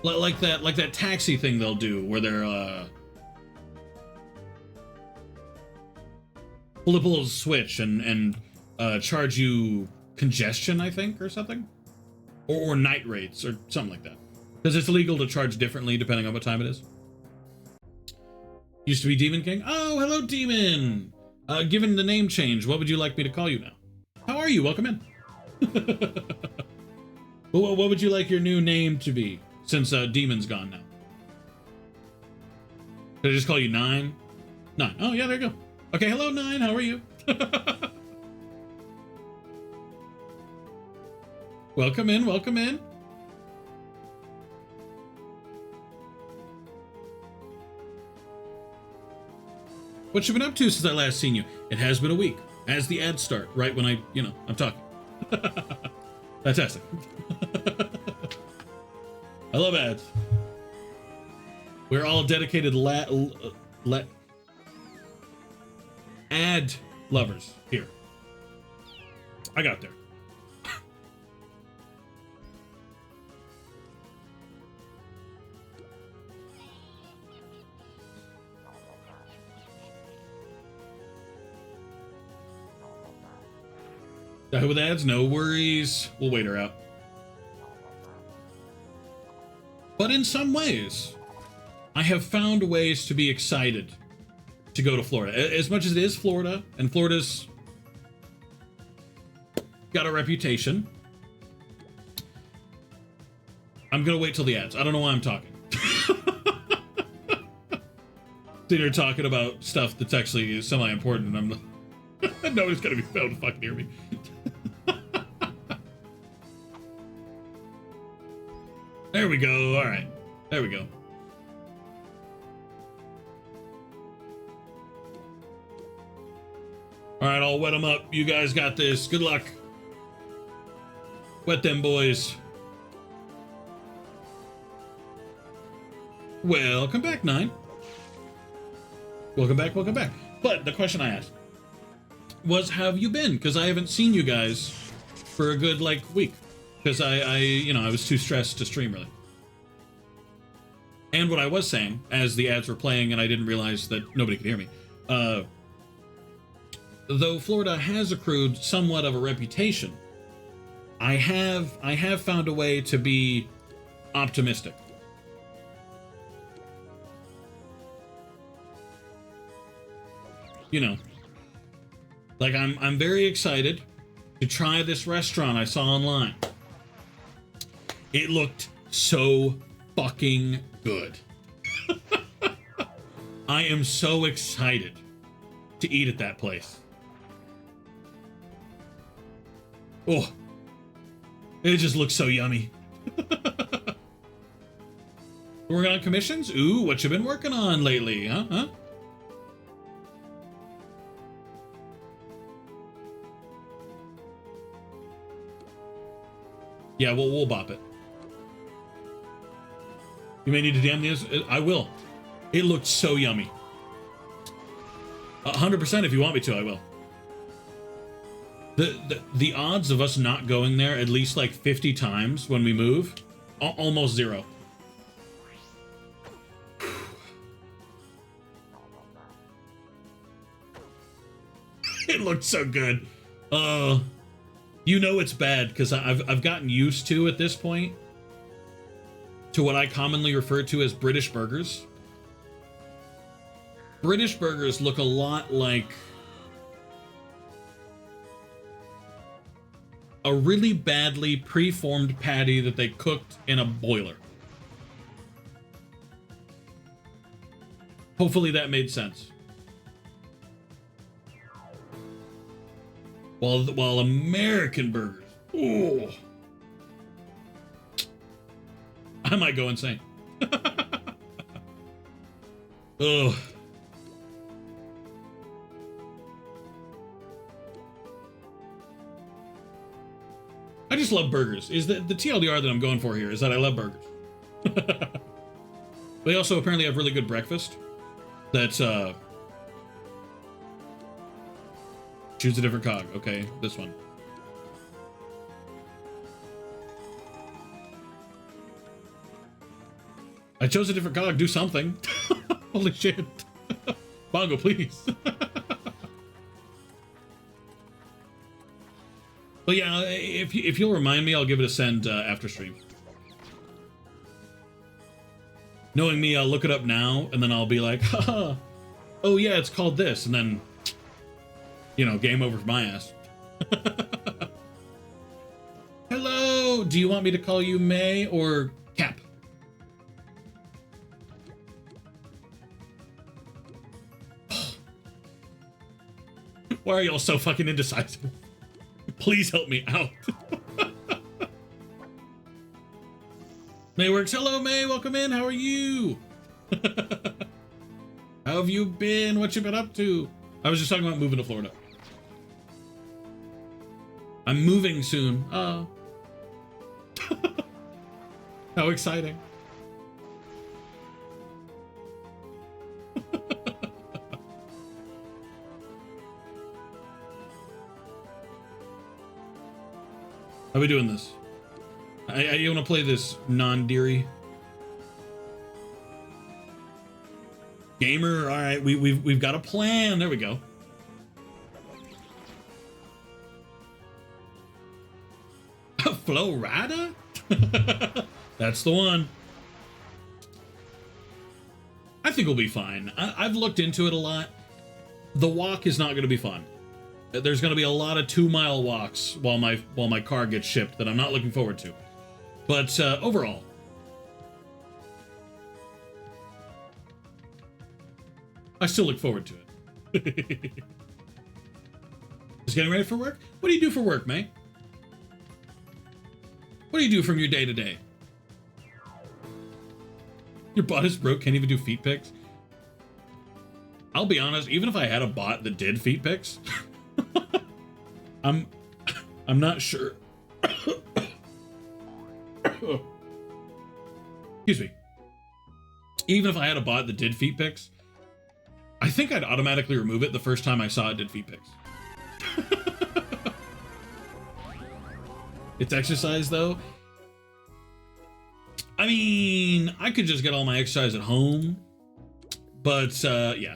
A: Like that taxi thing they'll do, where they're pull a switch and charge you congestion, I think, or something, or night rates or something like that, because it's illegal to charge differently depending on what time it is. Used to be Demon King. Oh, hello, Demon. Given the name change, what would you like me to call you now? How are you? Welcome in. What would you like your new name to be, since Demon's gone now? Did I just call you Nine? Nine. Oh, yeah, there you go. Okay, hello, Nine. How are you? Welcome in, welcome in. What you been up to since I last seen you? It has been a week. As the ads start, right when I'm talking. Fantastic. I love ads. We're all dedicated ad lovers here. I got there. With ads, no worries. We'll wait her out. But in some ways, I have found ways to be excited to go to Florida. As much as it is Florida, and Florida's got a reputation, I'm gonna wait till the ads. I don't know why I'm talking. Sitting here talking about stuff that's actually semi-important, and I'm nobody's gonna be able to fucking hear me. There we go. All right. There we go. All right, I'll wet them up. You guys got this. Good luck. Wet them boys. Welcome back, Nine. Welcome back, welcome back. But the question I asked was, have you been? Because I haven't seen you guys for a good, week. Because I was too stressed to stream, really. And what I was saying, as the ads were playing and I didn't realize that nobody could hear me, though Florida has accrued somewhat of a reputation, I have found a way to be optimistic. You know, I'm very excited to try this restaurant I saw online. It looked so fucking good. I am so excited to eat at that place. Oh, it just looks so yummy. Working on commissions? Ooh, what you been working on lately, huh? Yeah, we'll bop it. You may need to DM this. I will. It looked so yummy. 100% if you want me to, I will. The odds of us not going there at least 50 times when we move, almost zero. It looked so good. You know it's bad because I've gotten used to at this point to what I commonly refer to as British burgers. British burgers look a lot like a really badly preformed patty that they cooked in a boiler. Hopefully that made sense. While American burgers, ooh, I might go insane. Ugh. I just love burgers. Is the TLDR that I'm going for here is that I love burgers. They also apparently have really good breakfast. That's choose a different cog. Okay, this one. I chose a different cog. Do something. Holy shit. Bongo, please. But yeah, if you'll remind me, I'll give it a send after stream. Knowing me, I'll look it up now, and then I'll be like, haha, oh yeah, it's called this, and then, you know, game over for my ass. Hello! Do you want me to call you May or Cap? Why are y'all so fucking indecisive? Please help me out. May works. Hello, May. Welcome in. How are you? How have you been? What you been up to? I was just talking about moving to Florida. I'm moving soon. Oh. How exciting. How are we doing this? You want to play this non-deary gamer? All right, we've got a plan. There we go. Florida? That's the one. I think we'll be fine. I've looked into it a lot. The walk is not going to be fun. There's going to be a lot of 2-mile walks while my car gets shipped that I'm not looking forward to. But overall, I still look forward to it. Just getting ready for work? What do you do for work, May? What do you do from your day to day? Your bot is broke, can't even do feet pics? I'll be honest, even if I had a bot that did feet pics, I'm not sure. Excuse me. Even if I had a bot that did feet pics, I think I'd automatically remove it the first time I saw it did feet pics. It's exercise though. I mean, I could just get all my exercise at home, but yeah.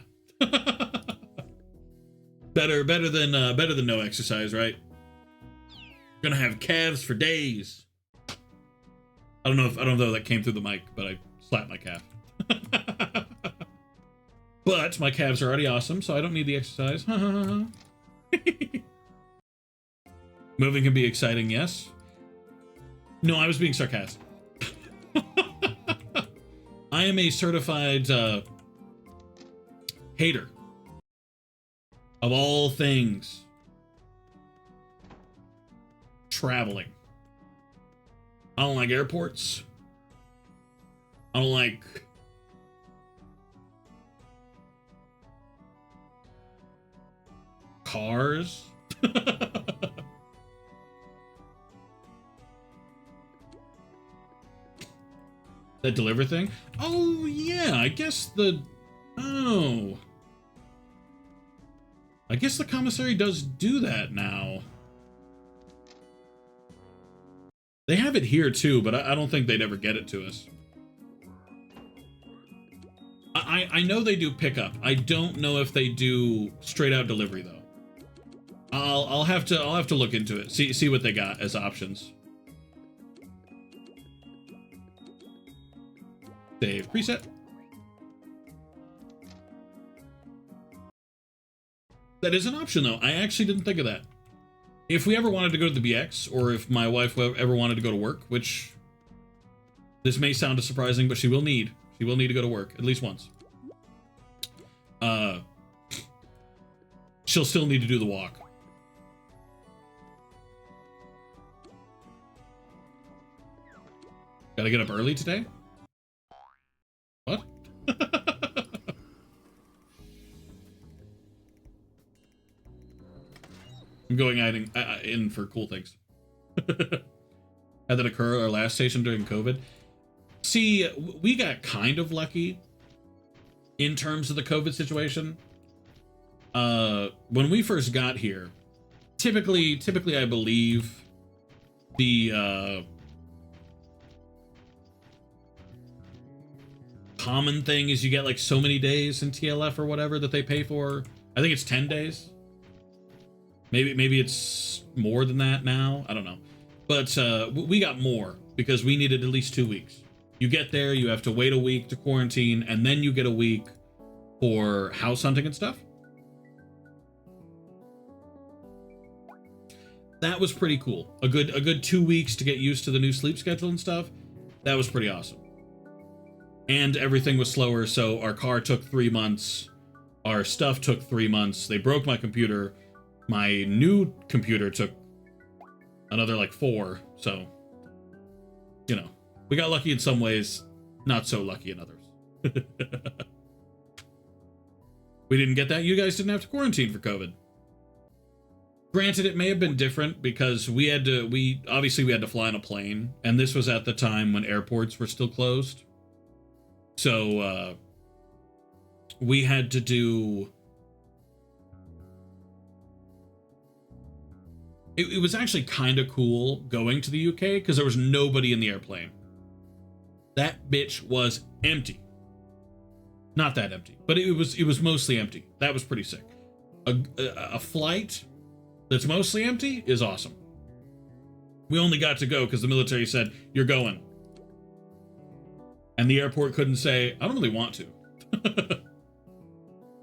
A: better than no exercise, right? Gonna have calves for days. I don't know if that came through the mic, but I slapped my calf. But my calves are already awesome, so I don't need the exercise. Moving can be exciting, yes. No, I was being sarcastic. I am a certified hater of all things traveling. I don't like airports. I don't like cars. That deliver thing? Oh, yeah, I guess the commissary does do that now. They have it here too, but I don't think they'd ever get it to us. I know they do pickup. I don't know if they do straight out delivery though. I'll have to look into it. See what they got as options. Save preset. That is an option though. I actually didn't think of that. If we ever wanted to go to the BX, or if my wife ever wanted to go to work, which this may sound surprising, but she will need to go to work at least once. She'll still need to do the walk. Gotta get up early today? What? I'm going in for cool things. Had that occur at our last station during COVID. See, we got kind of lucky in terms of the COVID situation. When we first got here, typically I believe the common thing is you get like so many days in TLF or whatever that they pay for. I think it's 10 days. Maybe it's more than that now. I don't know. But we got more because we needed at least 2 weeks. You get there, you have to wait a week to quarantine, and then you get a week for house hunting and stuff. That was pretty cool. A good 2 weeks to get used to the new sleep schedule and stuff. That was pretty awesome. And everything was slower, so our car took 3 months. Our stuff took 3 months. They broke my computer. My new computer took another like 4. So, you know, we got lucky in some ways, not so lucky in others. We didn't get that. You guys didn't have to quarantine for COVID. Granted, it may have been different because we obviously had to fly on a plane, and this was at the time when airports were still closed. So, we had to do... It was actually kind of cool going to the UK because there was nobody in the airplane. That bitch was empty. Not that empty, but it was mostly empty. That was pretty sick. A flight that's mostly empty is awesome. We only got to go because the military said, you're going. And the airport couldn't say, I don't really want to.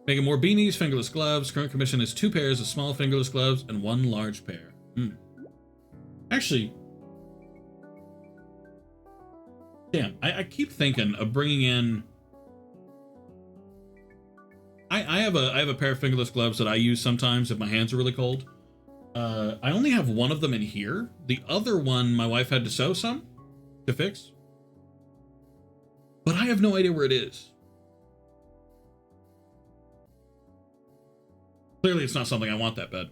A: Making more beanies, fingerless gloves. Current commission is 2 pairs of small fingerless gloves and 1 large pair. Actually, damn, I keep thinking of bringing in... I have a pair of fingerless gloves that I use sometimes if my hands are really cold. I only have one of them in here. The other one, my wife had to sew some to fix. But I have no idea where it is. Clearly, it's not something I want that bad.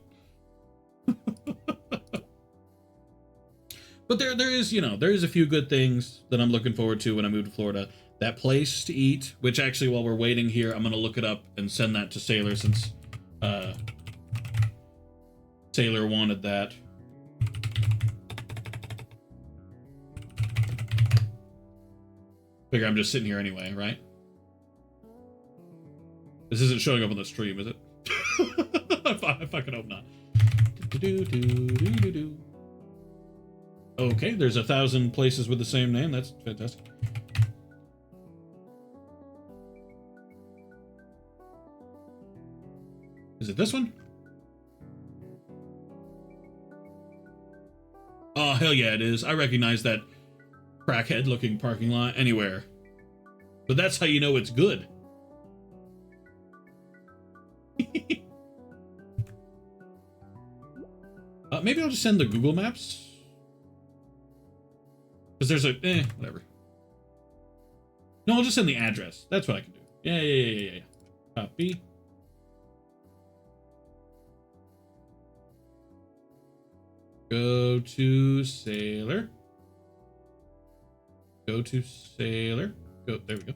A: But there is, you know, there is a few good things that I'm looking forward to when I move to Florida. That place to eat, which actually, while we're waiting here, I'm going to look it up and send that to Sailor since Sailor wanted that. Figure I'm just sitting here anyway, right? This isn't showing up on the stream, is it? I fucking hope not. Okay, there's 1,000 places with the same name. That's fantastic. Is it this one? Oh, hell yeah, it is. I recognize that crackhead-looking parking lot anywhere. But that's how you know it's good. Maybe I'll just send the Google Maps. Because there's a... whatever. No, I'll just send the address. That's what I can do. Yeah. Copy. Go to Sailor. Go to Sailor. Go, there we go.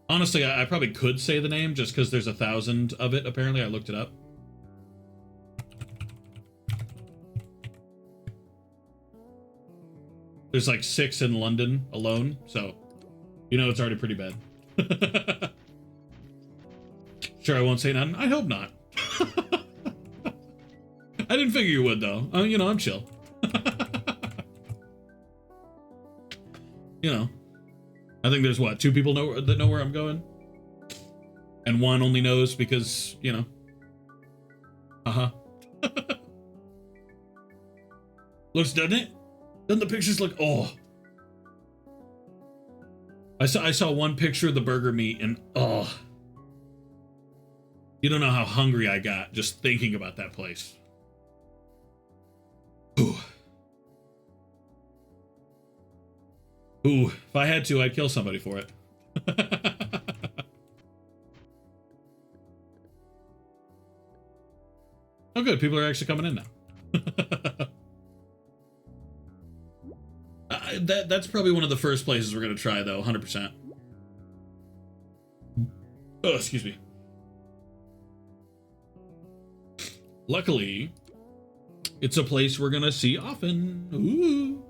A: Honestly, I probably could say the name just because there's 1,000 of it, apparently. I looked it up. There's like 6 in London alone, so you know it's already pretty bad. Sure, I won't say nothing. I hope not. I didn't figure you would, though. You know, I'm chill. You know, I think there's what, 2 people that know where I'm going, and 1 only knows because, you know. Looks, doesn't it? Doesn't the pictures look? Oh, I saw 1 picture of the burger meat, and oh, you don't know how hungry I got just thinking about that place. Ooh. Ooh, if I had to, I'd kill somebody for it. Oh, good. People are actually coming in now. That's probably one of the first places we're going to try, though, 100%. Oh, excuse me. Luckily, it's a place we're going to see often. Ooh.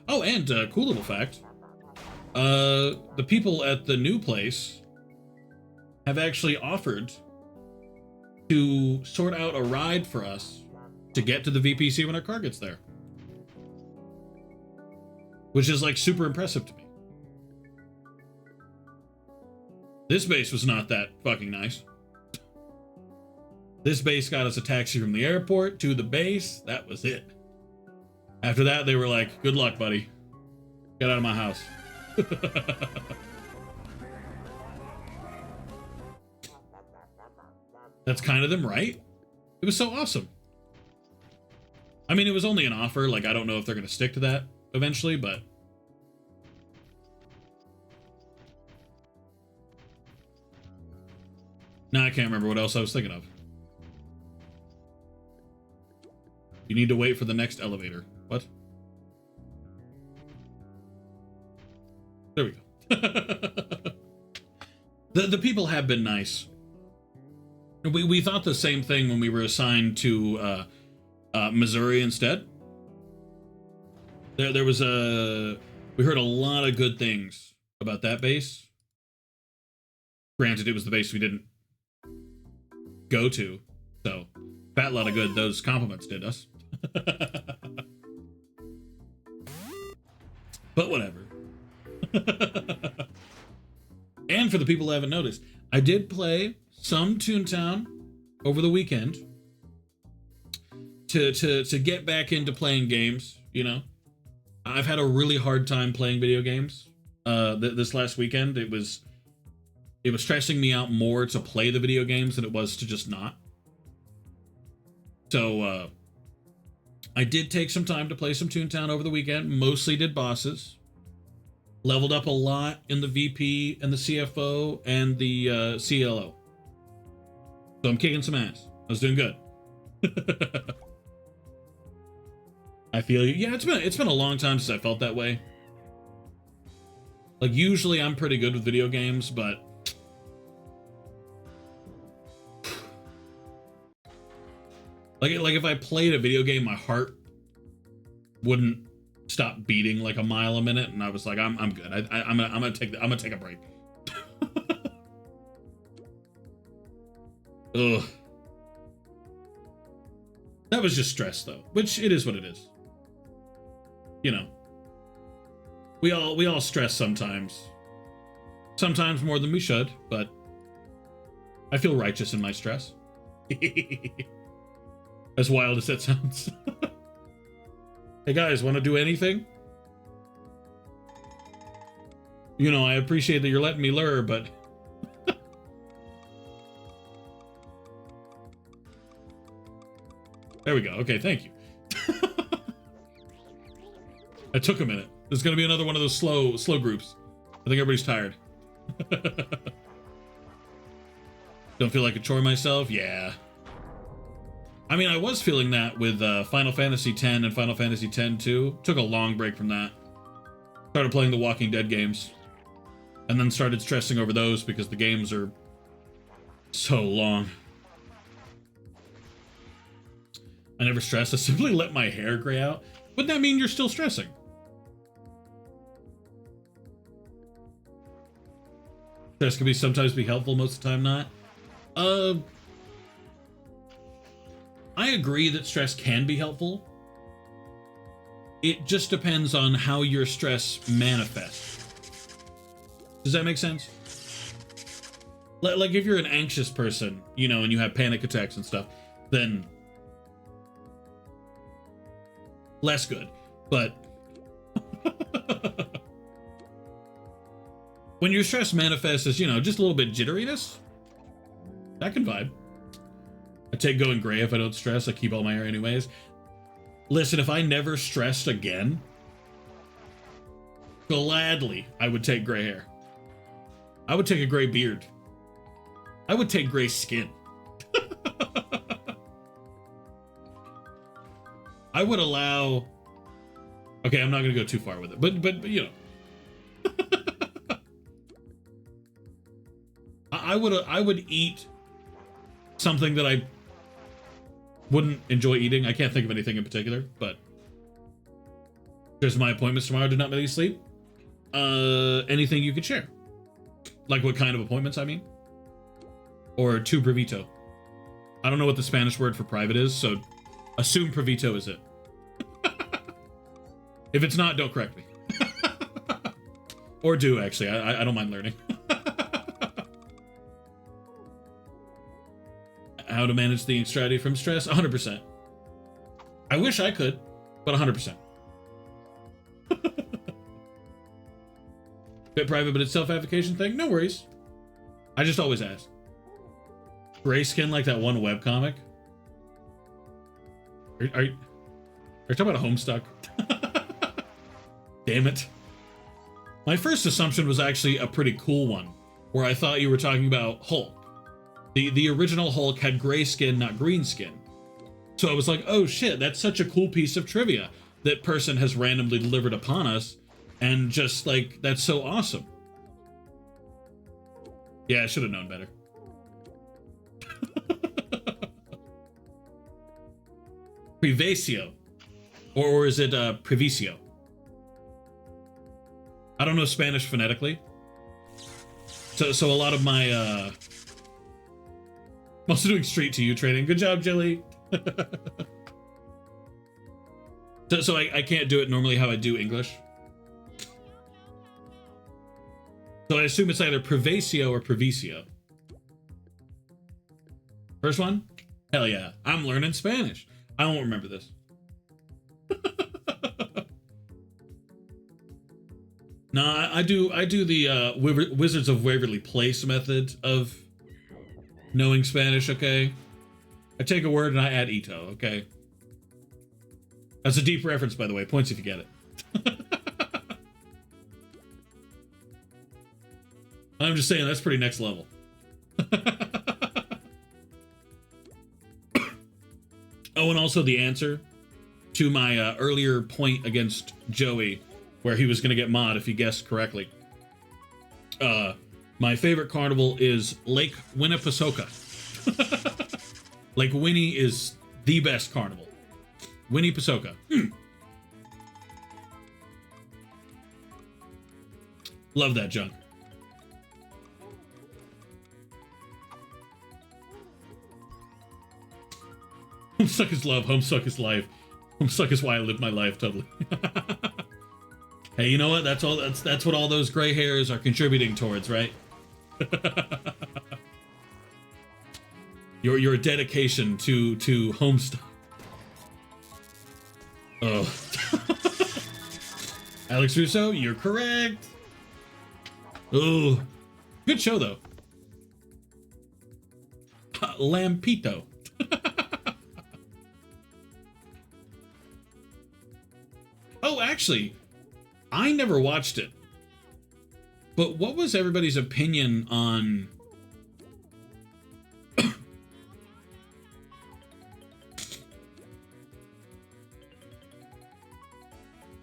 A: Oh, and cool little fact. The people at the new place have actually offered to sort out a ride for us to get to the VPC when our car gets there. Which is, like, super impressive to me. This base was not that fucking nice. This base got us a taxi from the airport to the base. That was it. After that, they were like, good luck, buddy. Get out of my house. That's kind of them, right? It was so awesome. I mean, it was only an offer. Like, I don't know if they're going to stick to that eventually, but... Now I can't remember what else I was thinking of. You need to wait for the next elevator. What? There we go. The people have been nice. We thought the same thing when we were assigned to Missouri instead. There was we heard a lot of good things about that base. Granted, it was the base we didn't go to, so fat lot of good those compliments did us. But whatever. And for the people who haven't noticed, I did play some Toontown over the weekend to get back into playing games. You know, I've had a really hard time playing video games. This last weekend, it was stressing me out more to play the video games than it was to just not. So I did take some time to play some Toontown over the weekend. Mostly did bosses. Leveled up a lot in the VP and the CFO and the CLO. So I'm kicking some ass. I was doing good. I feel you. Yeah, it's been a long time since I felt that way. Like, usually I'm pretty good with video games, but like if I played a video game, my heart wouldn't stop beating like a mile a minute, and I was like, I'm good. I'm gonna take a break. Ugh. That was just stress, though, which it is what it is. You know, we all stress sometimes. Sometimes more than we should, but I feel righteous in my stress. As wild as that sounds. Hey guys, want to do anything? You know, I appreciate that you're letting me lure, but... There we go. Okay, thank you. I took a minute. There's going to be another one of those slow groups. I think everybody's tired. Don't feel like a chore myself? Yeah. I mean, I was feeling that with Final Fantasy X and Final Fantasy X-2. Took a long break from that. Started playing the Walking Dead games. And then started stressing over those because the games are so long. I never stress. I simply let my hair gray out. Wouldn't that mean you're still stressing? Stress can sometimes be helpful, most of the time not. I agree that stress can be helpful. It just depends on how your stress manifests. Does that make sense? Like if you're an anxious person, you know, and you have panic attacks and stuff, then less good. But when your stress manifests as, you know, just a little bit jitteriness, that can vibe. I take going gray if I don't stress. I keep all my hair anyways. Listen, if I never stressed again, gladly I would take gray hair. I would take a gray beard. I would take gray skin. I would allow... Okay, I'm not going to go too far with it, but you know. I would eat something that I wouldn't enjoy eating. I can't think of anything in particular, but there's my appointments tomorrow. Do not let you sleep. Anything you could share. Like what kind of appointments, I mean? Or tu brevito. I don't know what the Spanish word for private is, so assume previto is it. If it's not, don't correct me. Or do, actually. I don't mind learning. How to manage the anxiety from stress? 100%. I wish I could, but 100%. Bit private, but it's self-advocation thing? No worries. I just always ask. Gray skin like that one webcomic? Are you talking about a Homestuck? Damn it. My first assumption was actually a pretty cool one, where I thought you were talking about Hulk. The original Hulk had gray skin, not green skin. So I was like, oh shit, that's such a cool piece of trivia that person has randomly delivered upon us, and just like, that's so awesome. Yeah, I should have known better. Privacio. Or is it Privicio? I don't know Spanish phonetically. So a lot of my I'm also doing straight to you training. Good job, Jilly. so I can't do it normally how I do English. So I assume it's either Privacio or Privicio. First one? Hell yeah. I'm learning Spanish. I won't remember this. No, I do the Wizards of Waverly Place method of knowing Spanish, okay? I take a word and I add ito, okay? That's a deep reference, by the way. Points if you get it. I'm just saying, that's pretty next level. Oh, and also the answer to my earlier point against Joey, where he was going to get mod if he guessed correctly. My favorite carnival is Lake Winnipesaukee. Lake Winnie is the best carnival. Winnipesaukee. Love that junk. Homestuck is love, Homestuck is life. Homestuck is why I live my life, totally. Hey, you know what? That's what all those gray hairs are contributing towards, right? Your dedication to Homestuck. Oh. Alex Russo, you're correct. Oh, good show though. Lampito. Oh, actually, I never watched it. But what was everybody's opinion on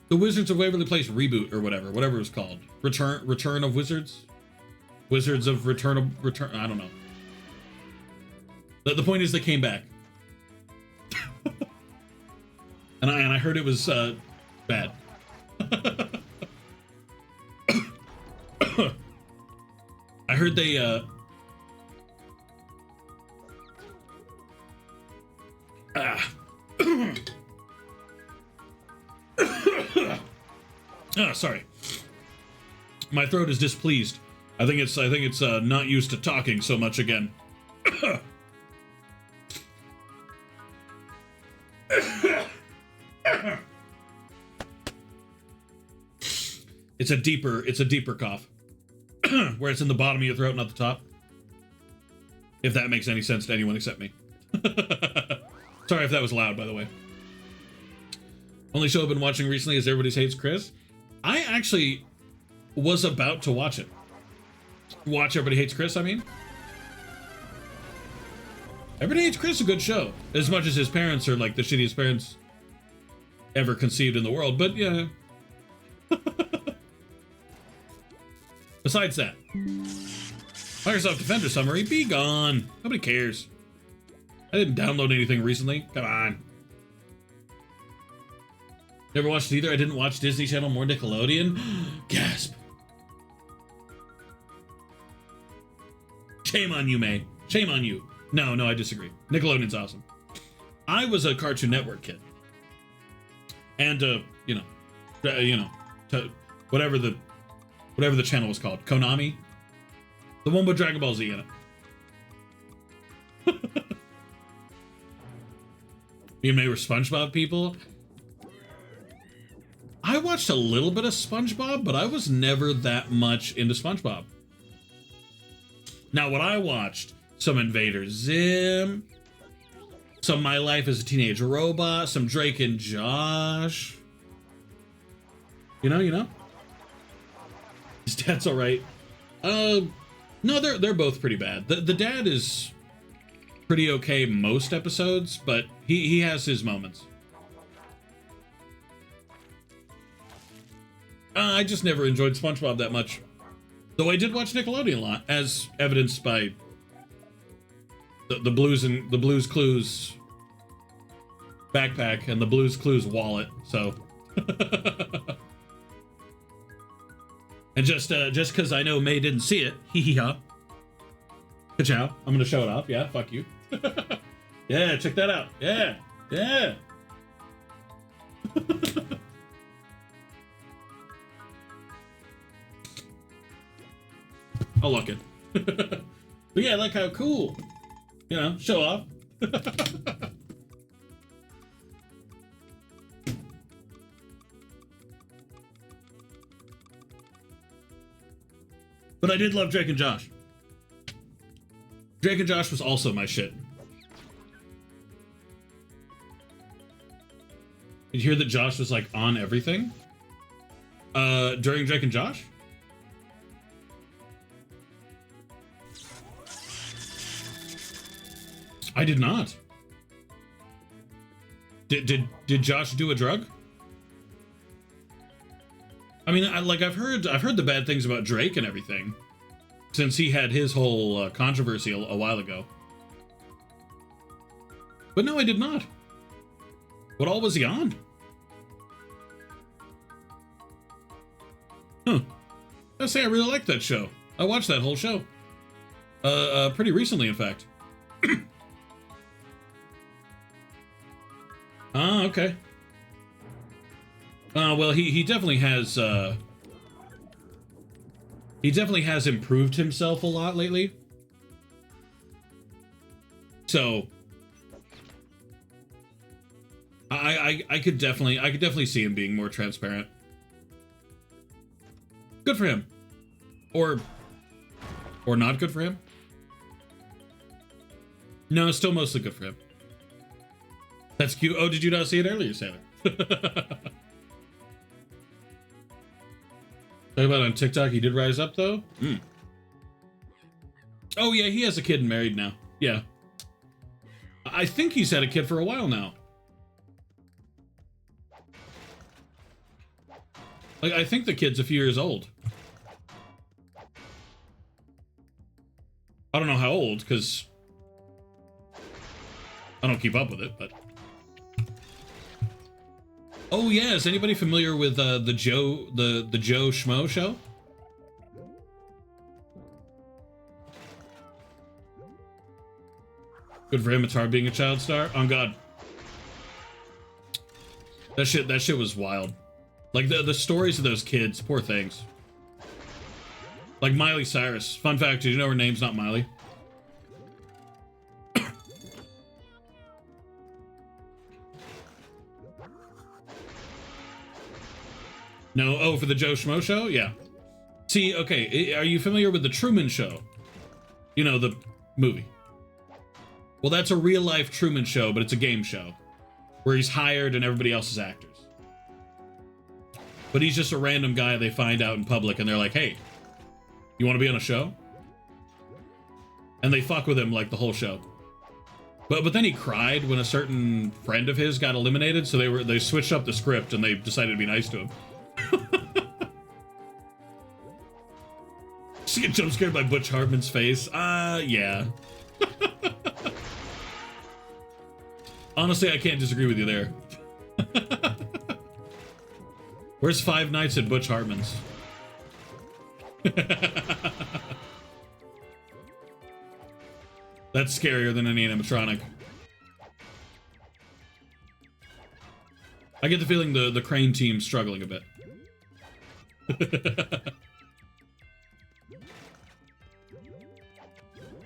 A: the Wizards of Waverly Place reboot or whatever it was called? Return of Wizards? Wizards of Return, I don't know. The point is they came back. and I heard it was bad. I heard they sorry. My throat is displeased. I think it's not used to talking so much again. It's a deeper cough. Where it's in the bottom of your throat, not the top. If that makes any sense to anyone except me. Sorry if that was loud, by the way. Only show I've been watching recently is Everybody Hates Chris. I actually was about to watch it. Watch Everybody Hates Chris, I mean. Everybody Hates Chris is a good show. As much as his parents are like the shittiest parents ever conceived in the world, but yeah. Besides that, Microsoft Defender summary, be gone. Nobody cares. I didn't download anything recently. Come on. Never watched it either. I didn't watch Disney Channel, more Nickelodeon. Gasp. Shame on you, May. Shame on you. No, I disagree. Nickelodeon's awesome. I was a Cartoon Network kid. And, whatever the channel was called. Konami. The one with Dragon Ball Z in it. Me and May were SpongeBob people. I watched a little bit of SpongeBob, but I was never that much into SpongeBob. Now, what I watched, some Invader Zim, some My Life as a Teenage Robot, some Drake and Josh. You know? His dad's alright. No, they're both pretty bad. The dad is pretty okay most episodes, but he has his moments. I just never enjoyed SpongeBob that much. Though I did watch Nickelodeon a lot, as evidenced by the Blues Clues backpack and the Blues Clues wallet. So, and just because I know May didn't see it, hee hee ha. Ka-chow. I'm gonna show it off. Yeah, fuck you. Yeah, check that out. Yeah. I'll look it. But yeah, I like how cool. Show off. But I did love Drake and Josh. Drake and Josh was also my shit. Did you hear that Josh was like on everything? During Drake and Josh? I did not. Did Josh do a drug? I mean, I've heard the bad things about Drake and everything, since he had his whole controversy a while ago. But no, I did not. What all was he on? Huh. I say I really liked that show. I watched that whole show. Pretty recently, in fact. Ah, okay. Well, he definitely has, he definitely has improved himself a lot lately. So, I could definitely see him being more transparent. Good for him. Or not good for him? No, still mostly good for him. That's cute. Oh, did you not see it earlier, Sailor? Talk about on TikTok, he did rise up, though? Mm. Oh, yeah, he has a kid and married now. Yeah. I think he's had a kid for a while now. Like, I think the kid's a few years old. I don't know how old, because I don't keep up with it, but... Oh yeah, is anybody familiar with the Joe Schmo show? Good for him. It's hard being a child star. On God, that shit was wild. Like the stories of those kids, poor things. Like Miley Cyrus. Fun fact: did you know her name's not Miley? No, oh, for the Joe Schmo show? Yeah. See, okay, are you familiar with the Truman Show? You know, the movie. Well, that's a real-life Truman Show, but it's a game show. Where he's hired and everybody else is actors. But he's just a random guy they find out in public, and they're like, hey, you want to be on a show? And they fuck with him, like, the whole show. But then he cried when a certain friend of his got eliminated, so they switched up the script and they decided to be nice to him. Just get jump scared by Butch Hartman's face. Yeah. Honestly, I can't disagree with you there. Where's Five Nights at Butch Hartman's? That's scarier than any animatronic. I get the feeling the Crane team's struggling a bit.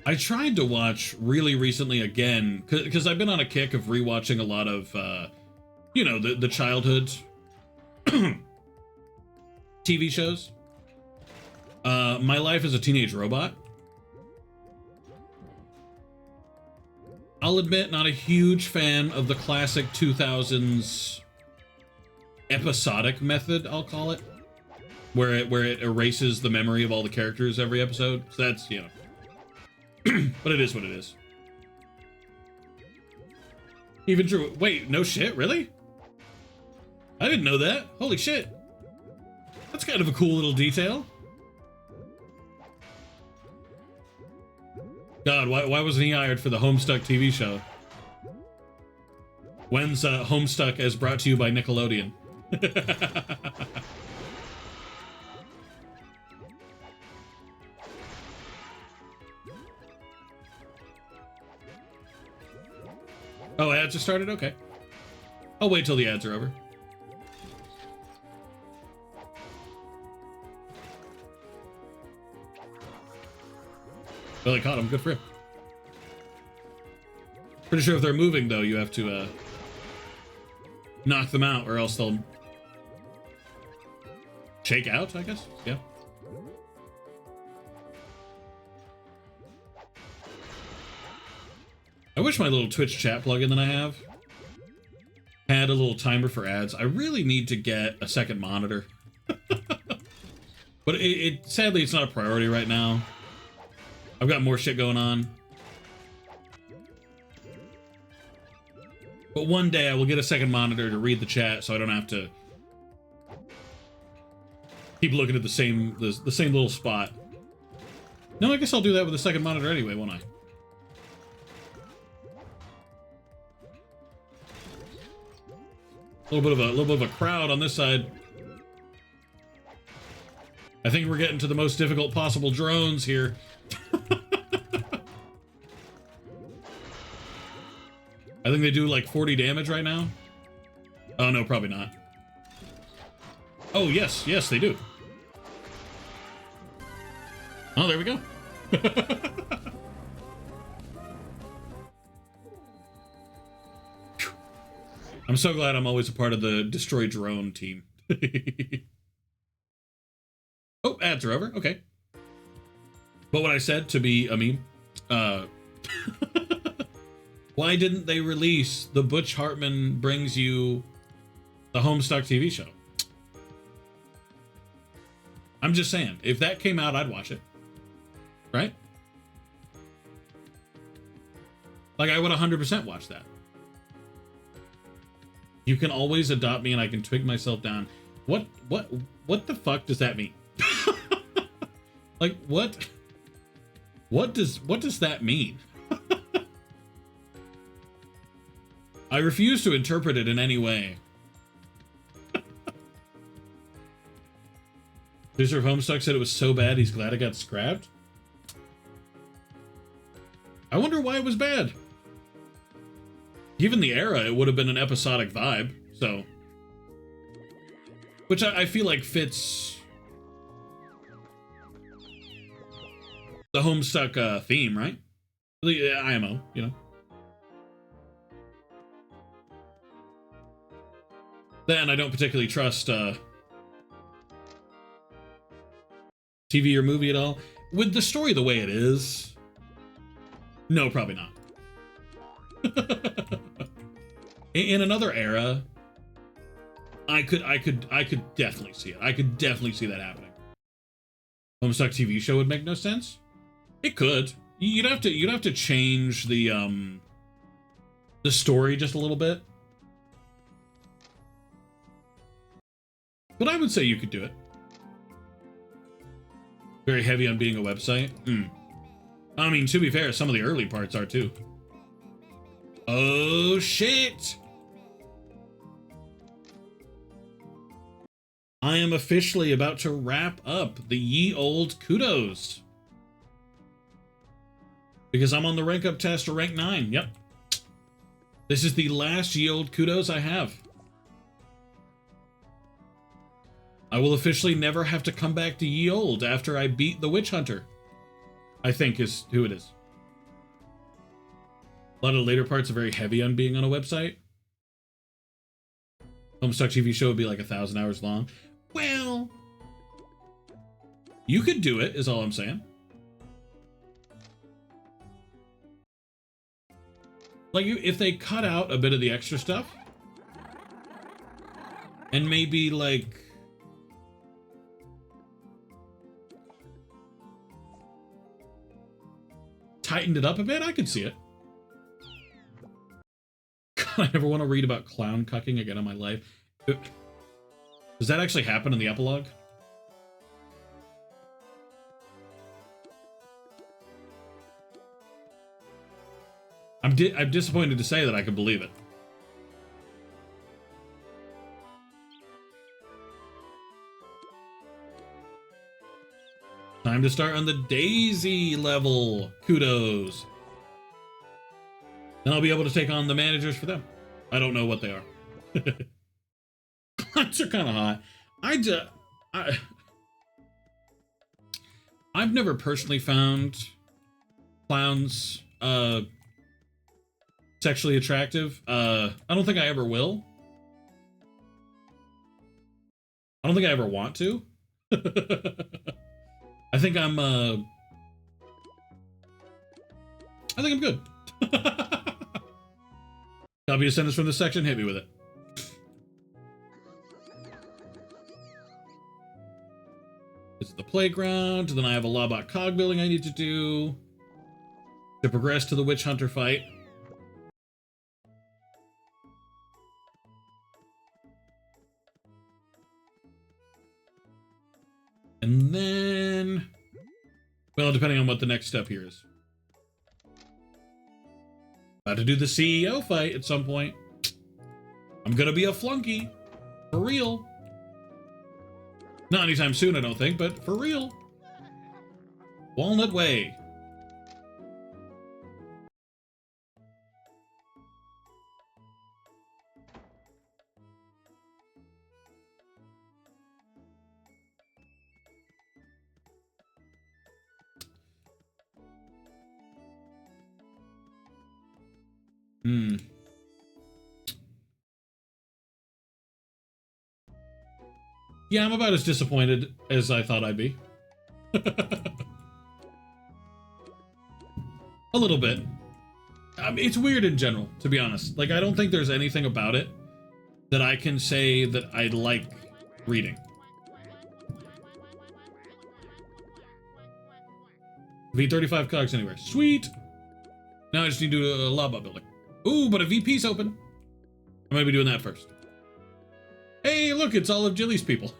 A: I tried to watch really recently again, because I've been on a kick of rewatching a lot of, you know, the childhood TV shows. My Life as a Teenage Robot. I'll admit, not a huge fan of the classic 2000s episodic method, I'll call it, where it erases the memory of all the characters every episode. So that's, you know. But it is what it is. Even true. Wait, no shit? Really? I didn't know that. Holy shit. That's kind of a cool little detail. God, why wasn't he hired for the Homestuck TV show? When's Homestuck as brought to you by Nickelodeon? Oh, ads just started? Okay. I'll wait till the ads are over. Well, they caught him. Good for him. Pretty sure if they're moving, though, you have to knock them out, or else they'll shake out, I guess? Yeah. I wish my little Twitch chat plugin that I have had a little timer for ads. I really need to get a second monitor. But sadly, it's not a priority right now. I've got more shit going on. But one day I will get a second monitor to read the chat so I don't have to keep looking at the same little spot. No, I guess I'll do that with a second monitor anyway, won't I? A little bit of a crowd on this side. I think we're getting to the most difficult possible drones here. I think they do like 40 damage right now. Oh no, probably not. Oh yes, yes they do. Oh, there we go. I'm so glad I'm always a part of the Destroy Drone team. Oh, ads are over. Okay. But what I said to be a meme, why didn't they release the Butch Hartman brings you the Homestuck TV show? I'm just saying, if that came out, I'd watch it. Right? Like, I would 100% watch that. You can always adopt me and I can twig myself down. What the fuck does that mean? Like, what does that mean? I refuse to interpret it in any way. Producer of Homestuck said it was so bad he's glad it got scrapped. I wonder why it was bad. Given the era, it would have been an episodic vibe, so. Which I feel like fits the Homestuck theme, right? The IMO, you know. Then I don't particularly trust TV or movie at all. With the story the way it is, no, probably not. In another era, I could definitely see it. I could definitely see that happening. Homestuck TV show would make no sense. It could. You'd have to change the the story just a little bit. But I would say you could do it. Very heavy on being a website. I mean, to be fair, some of the early parts are too. Oh, shit! I am officially about to wrap up the ye old kudos. Because I'm on the rank up test to rank 9. Yep. This is the last ye old kudos I have. I will officially never have to come back to ye old after I beat the witch hunter. I think is who it is. A lot of the later parts are very heavy on being on a website. Homestuck TV show would be like 1,000 hours long. Well, you could do it, is all I'm saying. Like, if they cut out a bit of the extra stuff, and maybe, like, tightened it up a bit, I could see it. God, I never want to read about clown cucking again in my life. Does that actually happen in the epilogue? I'm disappointed to say that I could believe it. Time to start on the Daisy level. Kudos. Then I'll be able to take on the managers for them. I don't know what they are. Clowns are kind of hot. I've never personally found clowns sexually attractive. I don't think I ever will. I don't think I ever want to. I think I'm good. Copy a sentence from this section, hit me with it. This is the playground, then I have a Lawbot cog building I need to do to progress to the witch hunter fight. And then, well, depending on what the next step here is. About to do the CEO fight at some point. I'm gonna be a flunky. For real. Not anytime soon, I don't think, but for real. Walnut Way. Yeah, I'm about as disappointed as I thought I'd be. A little bit. I mean, it's weird in general, to be honest. Like, I don't think there's anything about it that I can say that I like reading. V35 cogs anywhere. Sweet! Now I just need to do a Lawbot building. Ooh, but a VP's open. I might be doing that first. Hey, look, it's all of Jilly's people.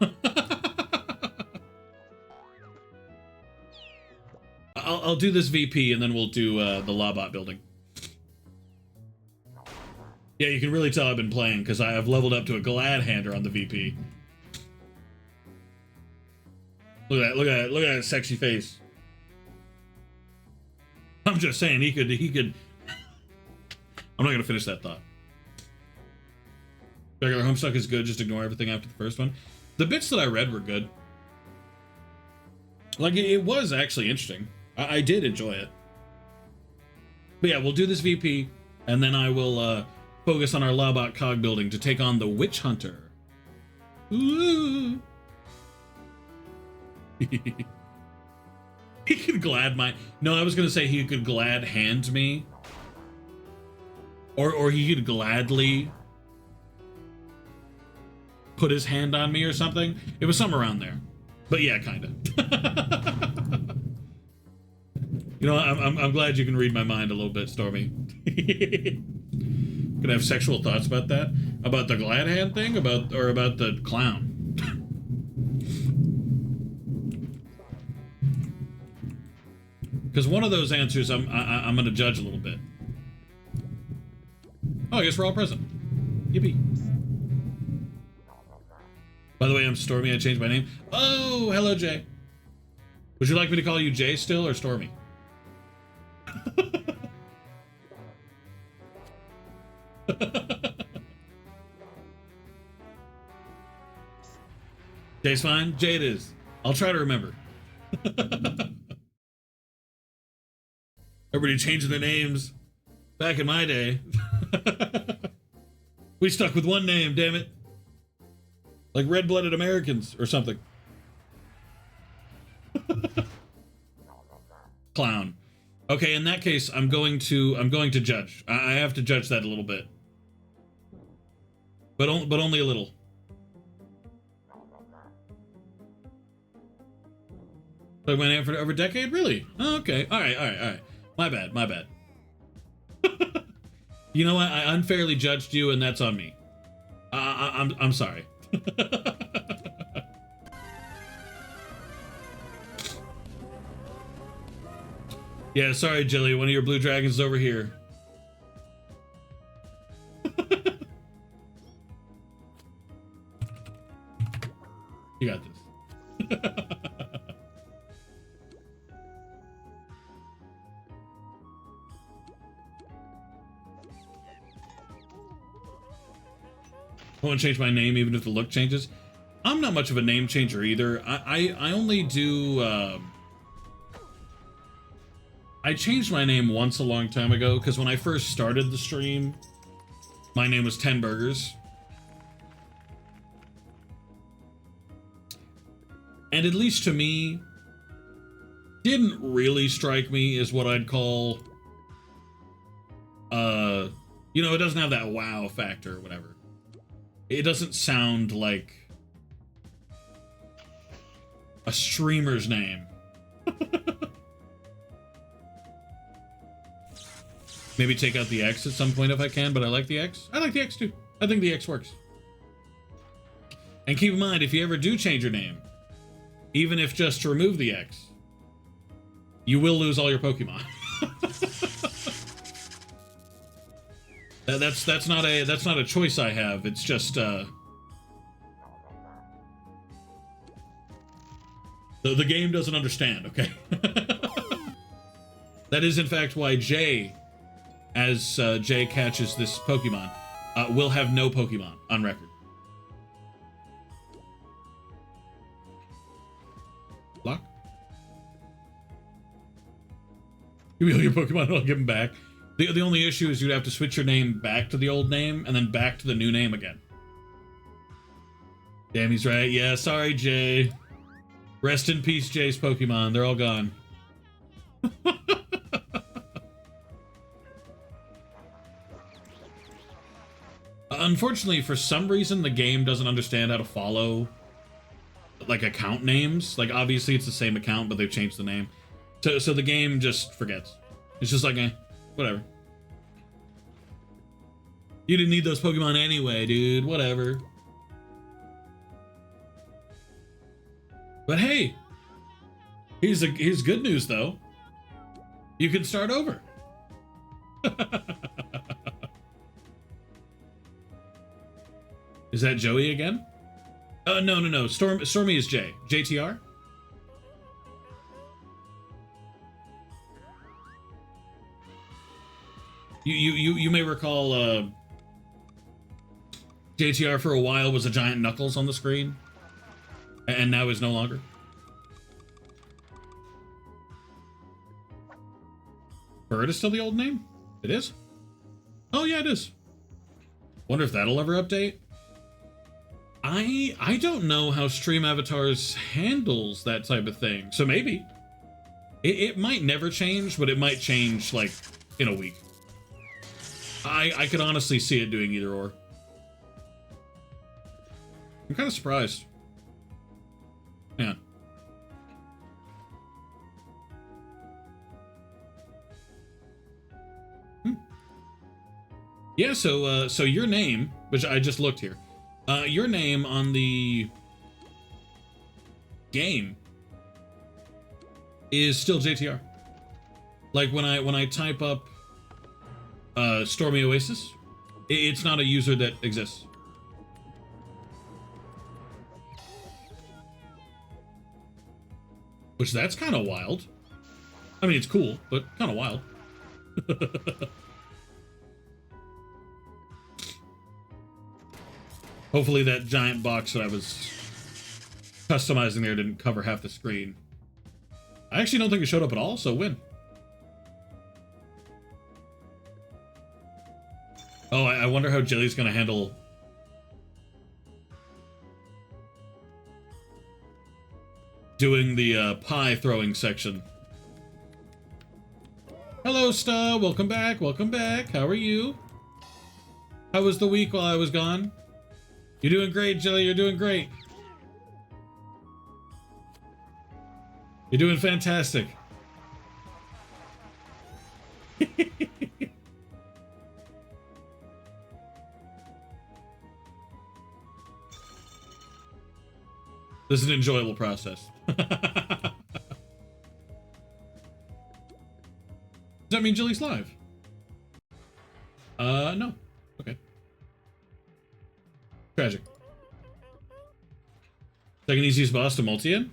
A: I'll do this VP and then we'll do the Lawbot building. Yeah, you can really tell I've been playing because I have leveled up to a glad hander on the VP. Look at that, look at that, look at that sexy face. I'm just saying he could. I'm not gonna finish that thought. Regular Homestuck is good, just ignore everything after the first one. The bits that I read were good. Like, it was actually interesting. I did enjoy it. But yeah, we'll do this VP, and then I will focus on our Lawbot cog building to take on the Witch Hunter. Ooh. He could glad my... No, I was going to say he could glad hand me. Or he could gladly put his hand on me or something. It was somewhere around there. But yeah, kind of. You know, I'm glad you can read my mind a little bit, Stormy. Gonna have sexual thoughts about that? About the glad hand thing? Or about the clown? Because one of those answers I'm gonna judge a little bit. Oh, I guess we're all present. Yippee. By the way, I'm Stormy. I changed my name. Oh, hello, Jay. Would you like me to call you Jay still or Stormy? Jay's fine. Jay it is. I'll try to remember. Everybody changing their names. Back in my day. We stuck with one name, damn it. Like red-blooded Americans or something. Clown. Okay, in that case, I'm going to judge. I have to judge that a little bit. But only a little. So I went out for over a decade? Really? Oh, okay. All right. My bad. You know what? I unfairly judged you, and that's on me. I'm sorry. Yeah, sorry, Jilly. One of your blue dragons is over here. You got this. I won't change my name even if the look changes. I'm not much of a name changer either. I only do... I changed my name once a long time ago, because when I first started the stream, my name was 10 Burgers. And at least to me, didn't really strike me as what I'd call... you know, it doesn't have that wow factor or whatever. It doesn't sound like a streamer's name. Maybe take out the X at some point if I can, but I like the X. I like the X too. I think the X works. And keep in mind, if you ever do change your name, even if just to remove the X, you will lose all your Pokemon. That's not a choice I have. It's just the game doesn't understand, okay? That is in fact why Jay, as Jay catches this Pokemon, will have no Pokemon on record. Lock? Give me all your Pokemon and I'll give them back. The only issue is you'd have to switch your name back to the old name and then back to the new name again. Damn, he's right. Yeah, sorry, Jay. Rest in peace, Jay's Pokemon. They're all gone. Unfortunately, for some reason, the game doesn't understand how to follow, like, account names. Like, obviously, it's the same account, but they've changed the name. So the game just forgets. It's just like, whatever. You didn't need those Pokemon anyway, dude. Whatever. But hey, here's good news, though. You can start over. Is that Joey again? No. Stormy is Jay. JTR? You may recall JTR for a while was a giant Knuckles on the screen, and now is no longer. Bird is still the old name? It is? Oh yeah, it is. Wonder if that'll ever update. I don't know how Stream Avatars handles that type of thing, so maybe. It might never change, but it might change, like, in a week. I could honestly see it doing either or. I'm kind of surprised. Yeah. Yeah, Yeah, so your name, which I just looked here, your name on the game is still JTR. Like when I type up Stormy Oasis, it's not a user that exists. Which that's kind of wild. I mean, it's cool, but kind of wild. Hopefully that giant box that I was customizing there didn't cover half the screen. I actually don't think it showed up at all, so win. Oh, I wonder how Jelly's gonna handle doing the pie throwing section. Hello, Sta. Welcome back. Welcome back. How are you? How was the week while I was gone? You're doing great, Jelly. You're doing great. You're doing fantastic. This is an enjoyable process. Does that mean Jelly's live? No. Okay. Tragic. Second easiest boss to multi in?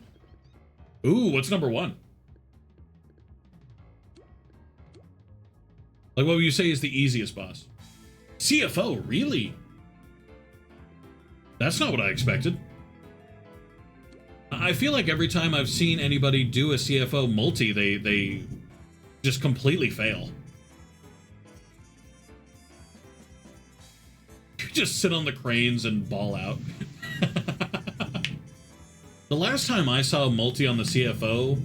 A: Ooh, what's number one? Like, what would you say is the easiest boss? CFO, really? That's not what I expected. I feel like every time I've seen anybody do a CFO multi, they just completely fail. Just sit on the cranes and ball out. The last time I saw a multi on the CFO,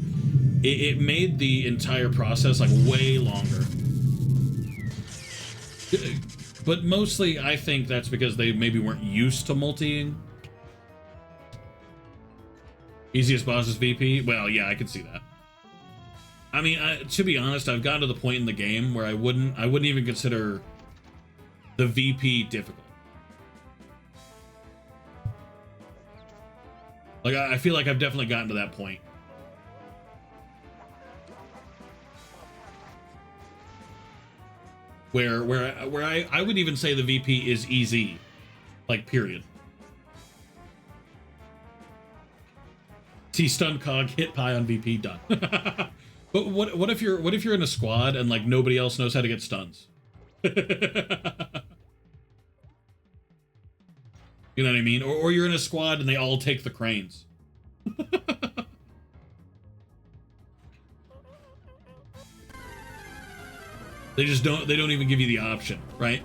A: it made the entire process like way longer. But mostly I think that's because they maybe weren't used to multiing. Easiest boss is VP? Well, yeah, I can see that. I mean, to be honest, I've gotten to the point in the game where I wouldn't even consider the VP difficult. Like, I feel like I've definitely gotten to that point. Where I would even say the VP is easy. Like, period. See stun cog, hit pie on VP, done. But what if you're in a squad and like nobody else knows how to get stuns? You know what I mean? Or you're in a squad and they all take the cranes. They don't even give you the option, right?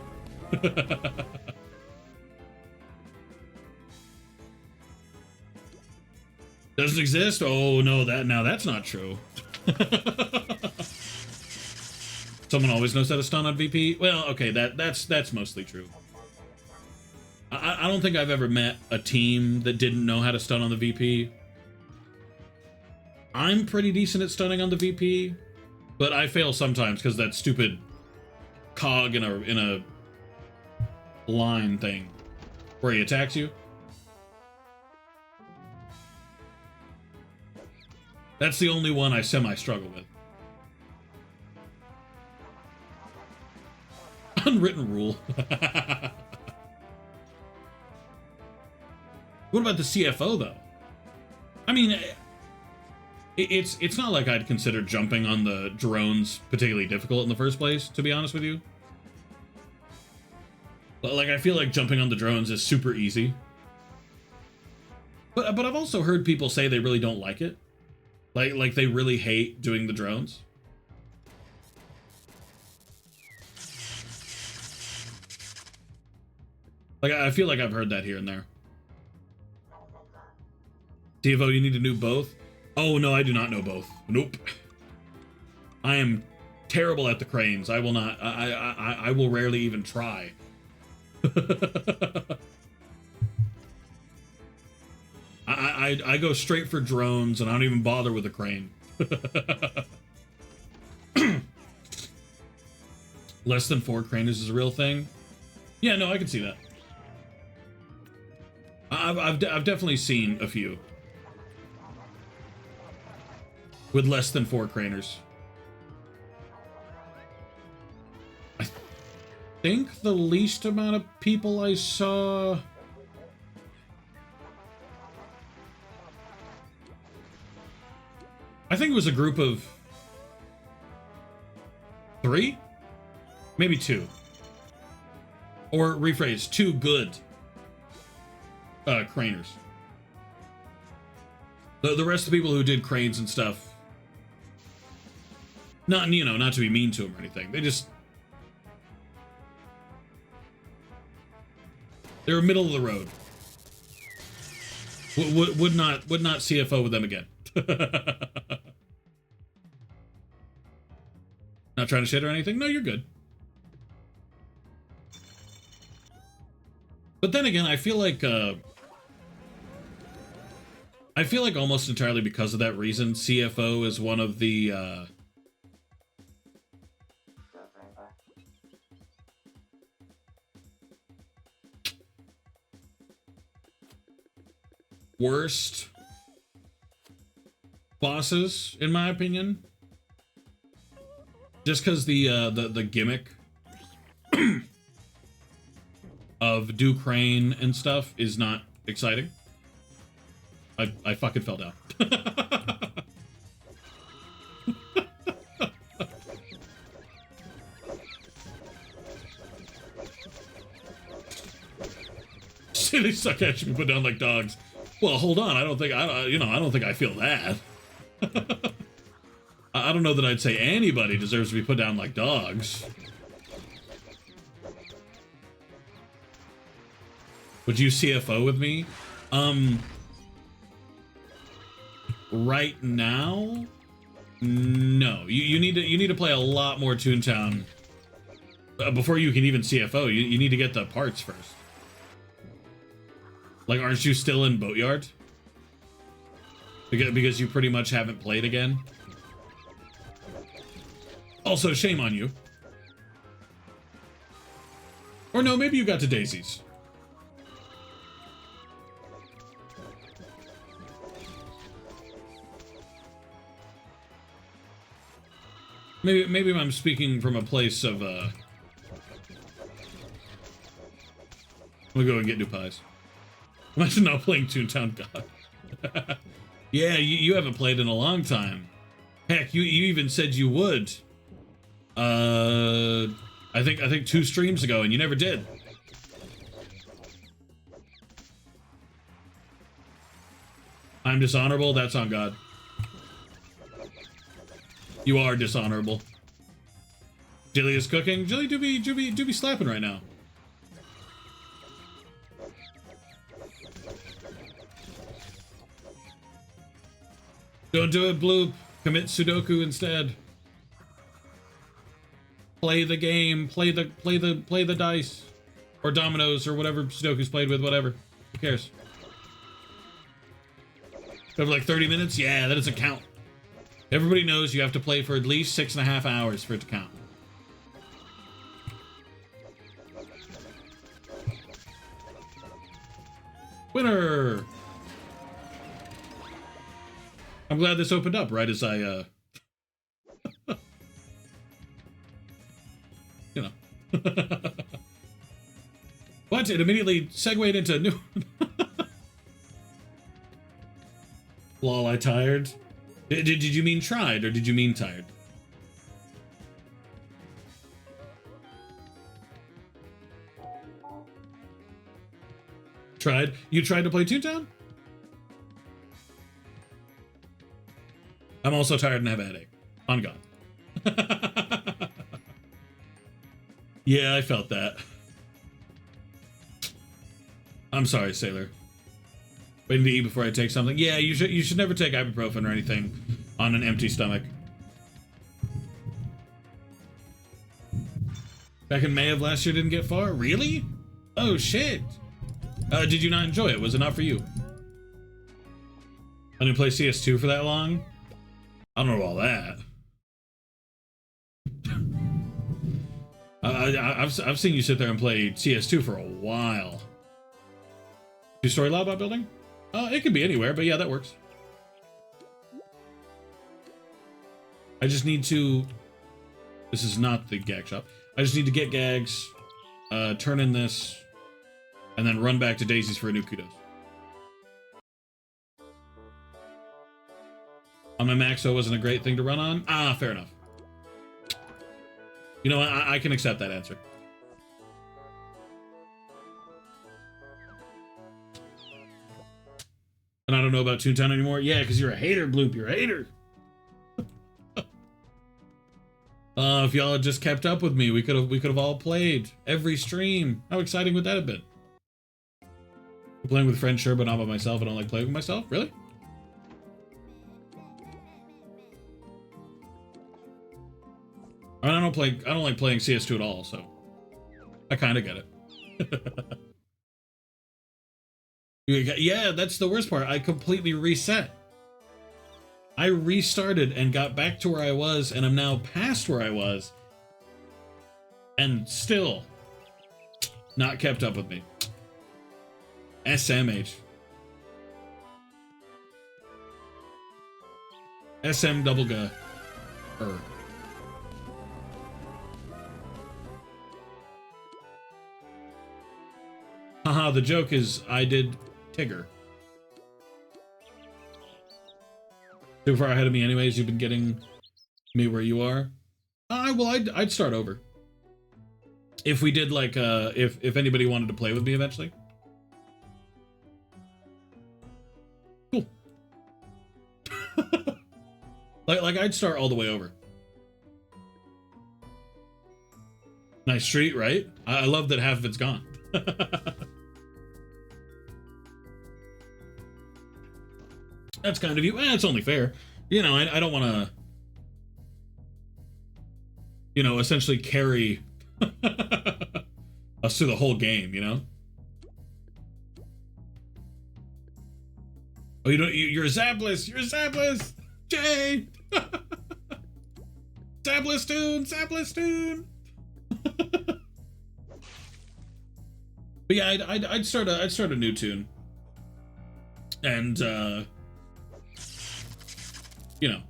A: Doesn't exist? Oh no, that's not true. Someone always knows how to stun on VP? Well, okay, that's mostly true. I don't think I've ever met a team that didn't know how to stun on the VP. I'm pretty decent at stunning on the VP, but I fail sometimes because that stupid cog in a line thing where he attacks you. That's the only one I semi-struggle with. Unwritten rule. What about the CFO, though? I mean, it's not like I'd consider jumping on the drones particularly difficult in the first place, to be honest with you. But, like, I feel like jumping on the drones is super easy. But I've also heard people say they really don't like it. Like they really hate doing the drones. Like, I feel like I've heard that here and there. TFO, you need to know both? Oh, no, I do not know both. Nope. I am terrible at the cranes. I will not... I will rarely even try. I go straight for drones, and I don't even bother with a crane. Less than 4 cranes is a real thing. Yeah, no, I can see that. I've definitely seen a few with less than 4 craners. I think the least amount of people I saw... I think it was a group of 3? Maybe 2. Or rephrase, 2 good craners. The rest of the people who did cranes and stuff, not, you know, not to be mean to them or anything, they were middle of the road. Would not CFO with them again. Not trying to shit or anything. No, you're good. But then again, I feel like almost entirely because of that reason, CFO is one of the worst bosses, in my opinion. Just because the gimmick of do crane and stuff is not exciting. I fucking fell down. They suck at you and put down like dogs. Well, hold on. I don't think I feel that. I don't know that I'd say anybody deserves to be put down like dogs. Would you CFO with me? Right now, no. You need to play a lot more Toontown before you can even CFO. You need to get the parts first. Like, aren't you still in Boatyard? Because you pretty much haven't played again. Also, shame on you. Or no, maybe you got to Daisy's. Maybe I'm speaking from a place of, I'm gonna go and get new pies. Imagine not playing Toontown God. Yeah, you haven't played in a long time. Heck, you even said you would. I think 2 streams ago, and you never did. I'm dishonorable. That's on God. You are dishonorable. Jilly is cooking. Jilly do be slapping right now. Don't do it, Bloop. Commit Sudoku instead. Play the game. Play the dice, or dominoes, or whatever Sudoku's played with. Whatever. Who cares? Over like 30 minutes. Yeah, that doesn't count. Everybody knows you have to play for at least 6.5 hours for it to count. Winner! I'm glad this opened up right as I, you know. What? It immediately segued into new... Lol, I tired. Did you mean tried, or did you mean tired? Tried? You tried to play Toontown? I'm also tired and have a headache. On God. Yeah, I felt that. I'm sorry, Sailor. Waiting to eat before I take something. Yeah, you should never take ibuprofen or anything on an empty stomach. Back in May of last year, didn't get far? Really? Oh shit. Did you not enjoy it? Was it not for you? I didn't play CS2 for that long? I don't know all that. I've seen you sit there and play CS2 for a while. Two-story lava building? It could be anywhere, but yeah, that works. I just need to... This is not the gag shop. I just need to get gags, turn in this, and then run back to Daisy's for a new kudos. On my Mac, so it wasn't a great thing to run on? Ah, fair enough. You know what? I can accept that answer. And I don't know about Toontown anymore. Yeah, because you're a hater, Bloop. You're a hater. If y'all had just kept up with me, we could have all played every stream. How exciting would that have been? Playing with friends, sure, but not by myself. I don't like playing with myself. Really? I don't like playing CS2 at all, so I kind of get it. Yeah, that's the worst part. I completely reset. I restarted and got back to where I was, and I'm now past where I was, and still not kept up with me. SMH. SM double G. Haha, the joke is I did Tigger. Too far ahead of me anyways, you've been getting me where you are. Well, I'd start over. If we did like, if anybody wanted to play with me eventually. Cool. like I'd start all the way over. Nice street, right? I love that half of it's gone. That's kind of you. It's only fair. You know, I don't want to, you know, essentially carry us through the whole game, you know? Oh, you're Zabless! You're Zabless! Jay! Zabless Toon! Zabless Toon! But yeah, I'd start a new tune. And, you know,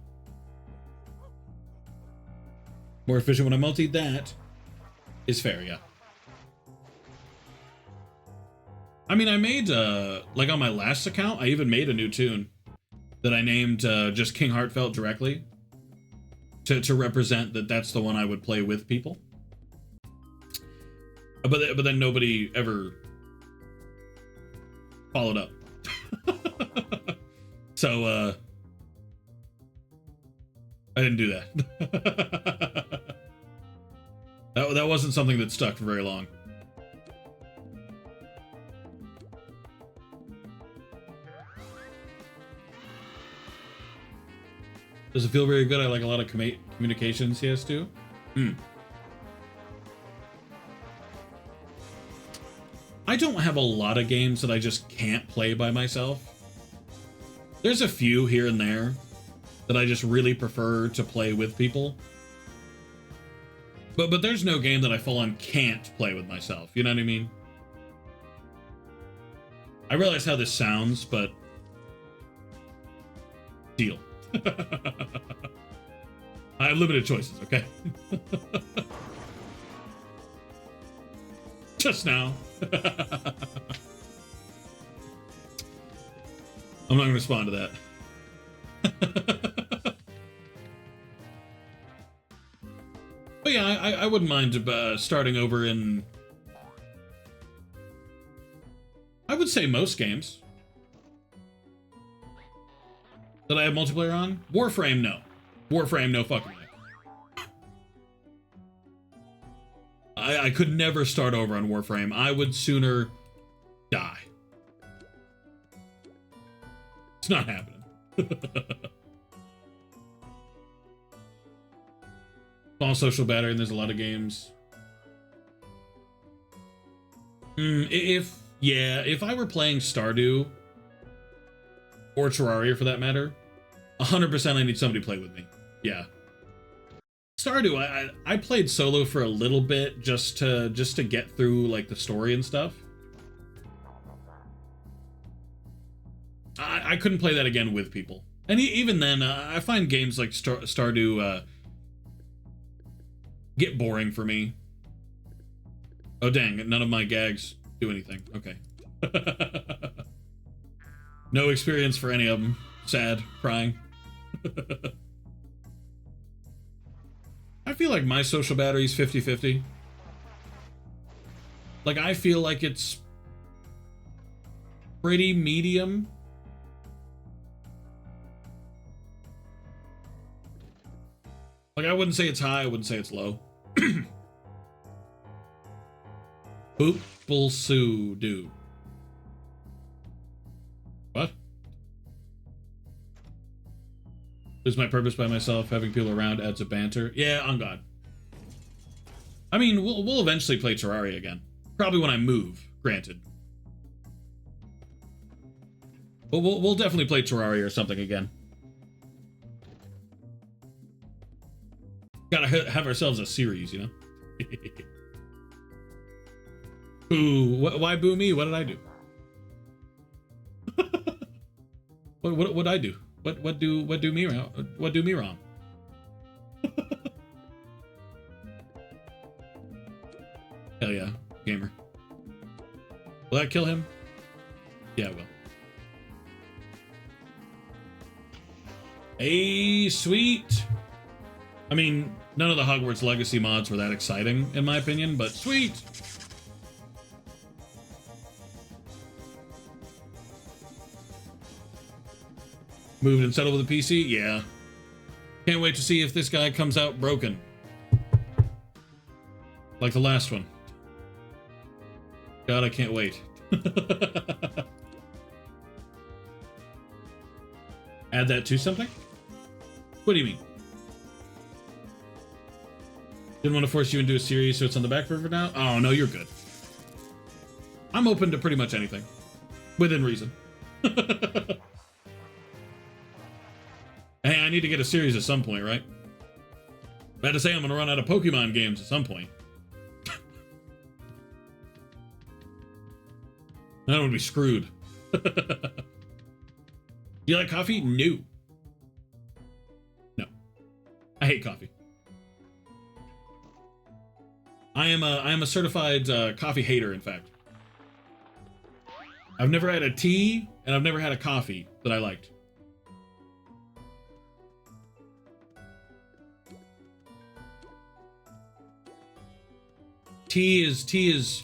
A: more efficient when I multi. That is fair, yeah. I mean, I made, like on my last account, I even made a new tune that I named just KingHeartFelt directly to represent that that's the one I would play with people. But then nobody ever followed up. So, I didn't do that. that wasn't something that stuck for very long. Does it feel very good? I like a lot of communication CS2. I don't have a lot of games that I just can't play by myself. There's a few here and there that I just really prefer to play with people. But there's no game that I full on can't play with myself. You know what I mean? I realize how this sounds, but deal. I have limited choices, okay? Just now. I'm not going to respond to that. But yeah, I wouldn't mind starting over in, I would say, most games that I have multiplayer on. Warframe, no. Warframe, no fucking way. I could never start over on Warframe. I would sooner die. It's not happening. Small social battery, and there's a lot of games. If I were playing Stardew or Terraria for that matter, 100% I need somebody to play with me. Yeah. Stardew, I played solo for a little bit just to get through like the story and stuff. I couldn't play that again with people, and even then, I find games like Stardew get boring for me. Oh dang! None of my gags do anything. Okay. No experience for any of them. Sad, crying. I feel like my social battery's 50-50. Like, I feel like it's pretty medium. Like, I wouldn't say it's high, I wouldn't say it's low. Boopple-soo-doo. What? Lose my purpose by myself, having people around adds a banter. Yeah, on God. I mean, we'll eventually play Terraria again. Probably when I move, granted. But we'll definitely play Terraria or something again. Gotta have ourselves a series, you know? Boo. Why boo me? What did I do? What I do? What do me wrong? What do me wrong? Hell yeah, gamer. Will that kill him? Yeah, it will. Hey, sweet. I mean, none of the Hogwarts Legacy mods were that exciting, in my opinion, but sweet. Moved and settled with a PC? Yeah. Can't wait to see if this guy comes out broken. Like the last one. God, I can't wait. Add that to something? What do you mean? Didn't want to force you into a series, so it's on the back burner now? Oh, no, you're good. I'm open to pretty much anything. Within reason. Hey, I need to get a series at some point, right? I had to say I'm going to run out of Pokemon games at some point. Then I would be screwed. Do you like coffee? No. No. I hate coffee. I am a certified coffee hater, in fact. I've never had a tea, and I've never had a coffee that I liked. Tea is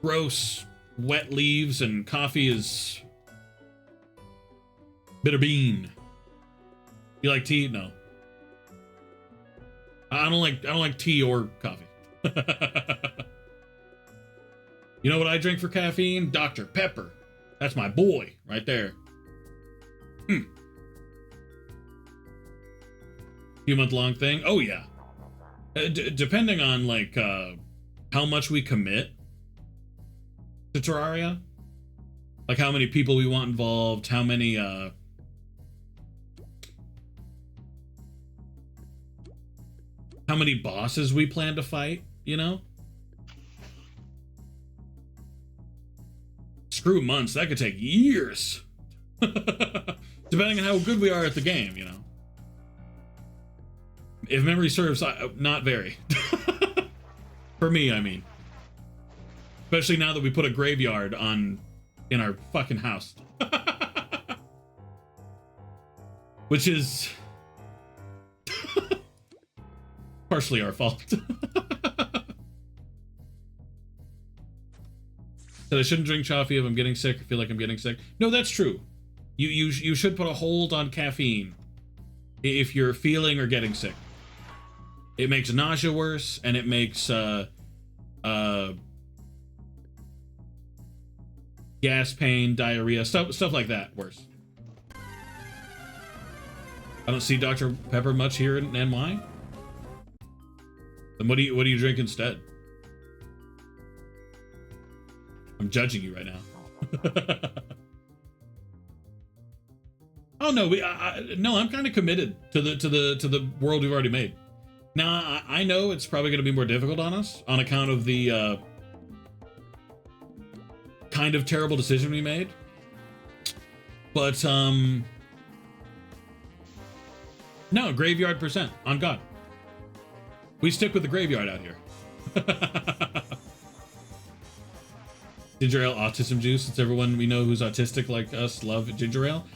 A: gross, wet leaves, and coffee is bitter bean. You like tea? No. I don't like tea or coffee. You know what I drink for caffeine? Dr. Pepper. That's my boy right there. Few month long thing. Oh yeah. Depending on like how much we commit to Terraria, like how many people we want involved, how many bosses we plan to fight, you know? Screw months, that could take years. Depending on how good we are at the game, you know? If memory serves, not very. For me, I mean. Especially now that we put a graveyard in our fucking house. Which is partially our fault. Said I shouldn't drink coffee if I'm getting sick. I feel like I'm getting sick. No, that's true. You should put a hold on caffeine if you're feeling or getting sick. It makes nausea worse, and it makes gas, pain, diarrhea, stuff like that worse. I don't see Dr. Pepper much here in NY. Then what do you drink instead? I'm judging you right now. Oh no, no, I'm kind of committed to the world we've already made. Now, I know it's probably going to be more difficult on us on account of the kind of terrible decision we made. But, no, graveyard percent, on God. We stick with the graveyard out here. Ginger ale autism juice. It's everyone we know who's autistic like us love ginger ale.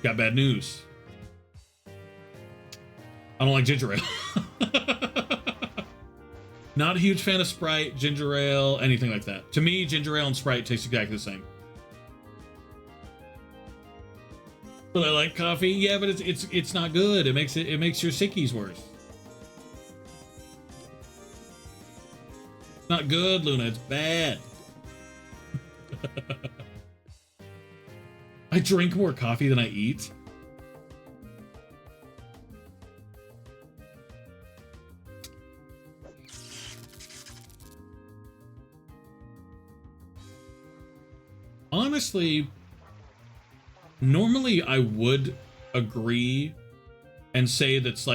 A: Got bad news. I don't like ginger ale. Not a huge fan of Sprite, ginger ale, anything like that. To me, ginger ale and Sprite taste exactly the same. But I like coffee. Yeah, but it's not good. It makes your sickies worse. It's not good, Luna. It's bad. I drink more coffee than I eat. Honestly, normally I would agree and say that's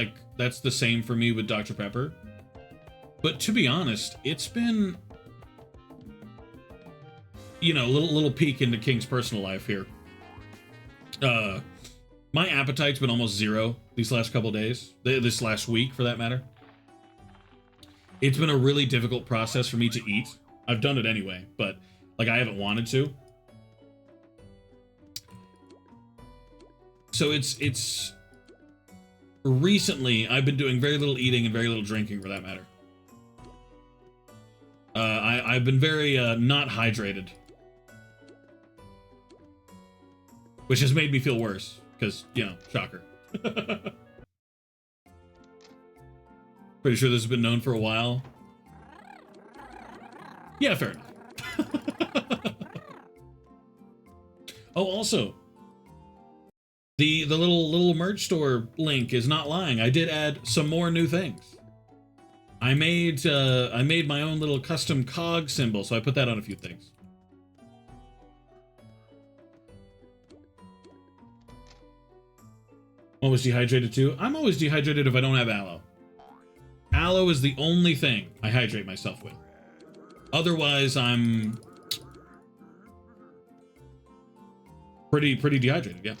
A: the same for me with Dr. Pepper. But to be honest, it's been, you know, a little peek into King's personal life here. My appetite's been almost zero these last couple days, this last week for that matter. It's been a really difficult process for me to eat. I've done it anyway, but like I haven't wanted to. So it's recently I've been doing very little eating and very little drinking for that matter. I've been very not hydrated, which has made me feel worse because, you know, shocker. Pretty sure this has been known for a while. Yeah, fair enough. Oh, also, the little merch store link is not lying. I did add some more new things. I made my own little custom cog symbol, so I put that on a few things. Always dehydrated too. I'm always dehydrated if I don't have aloe. Aloe is the only thing I hydrate myself with. Otherwise, I'm pretty dehydrated, yeah.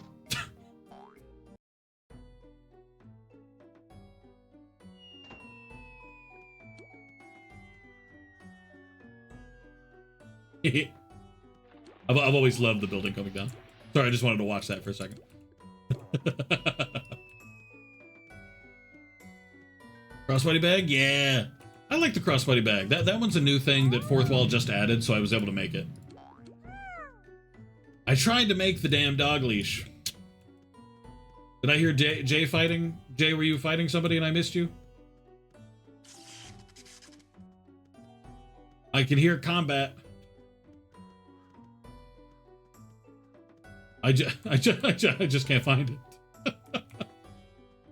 A: I've always loved the building coming down. Sorry, I just wanted to watch that for a second. Crossbody bag? Yeah. I like the crossbody bag. That one's a new thing that Fourth Wall just added, so I was able to make it. I tried to make the damn dog leash. Did I hear Jay fighting? Jay, were you fighting somebody and I missed you? I can hear combat. I just can't find it.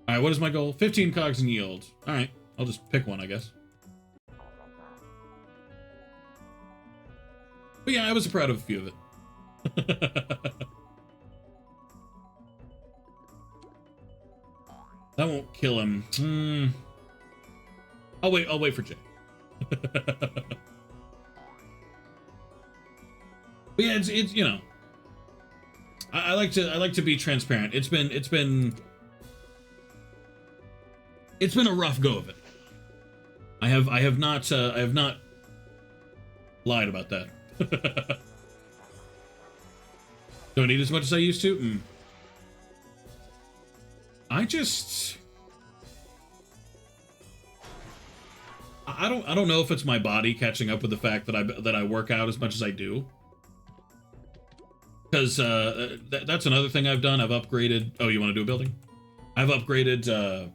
A: Alright, what is my goal? 15 cogs in yield. Alright, I'll just pick one, I guess. But yeah, I was proud of a few of it. That won't kill him. I'll wait for Jay. But yeah, it's you know, I like to be transparent. It's been a rough go of it. I have not lied about that. Don't eat as much as I used to. I don't know if it's my body catching up with the fact that I work out as much as I do. Because that's another thing I've done. I've upgraded. Oh, you want to do a building? I've upgraded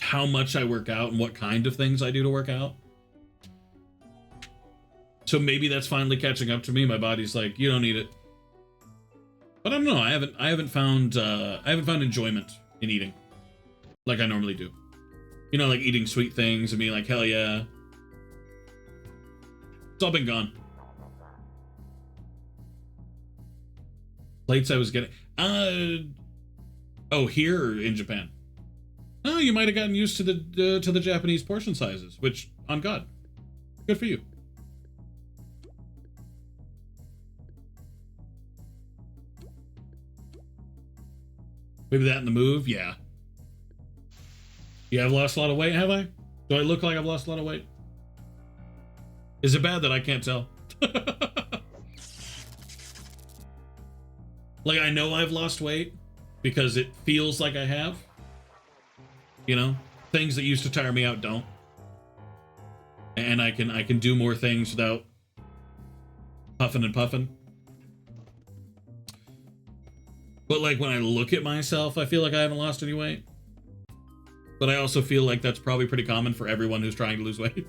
A: how much I work out and what kind of things I do to work out. So maybe that's finally catching up to me. My body's like, you don't need it. But I don't know. I haven't found enjoyment in eating like I normally do. You know, like eating sweet things and being like, hell yeah. It's all been gone. Plates I was getting. Oh, here or in Japan? Oh, you might have gotten used to the Japanese portion sizes, which, on God, good for you. Maybe that in the move, yeah. Yeah, I've lost a lot of weight, have I? Do I look like I've lost a lot of weight? Is it bad that I can't tell? Like, I know I've lost weight because it feels like I have. You know, things that used to tire me out don't. And I can do more things without puffing and puffing. But like when I look at myself, I feel like I haven't lost any weight. But I also feel like that's probably pretty common for everyone who's trying to lose weight.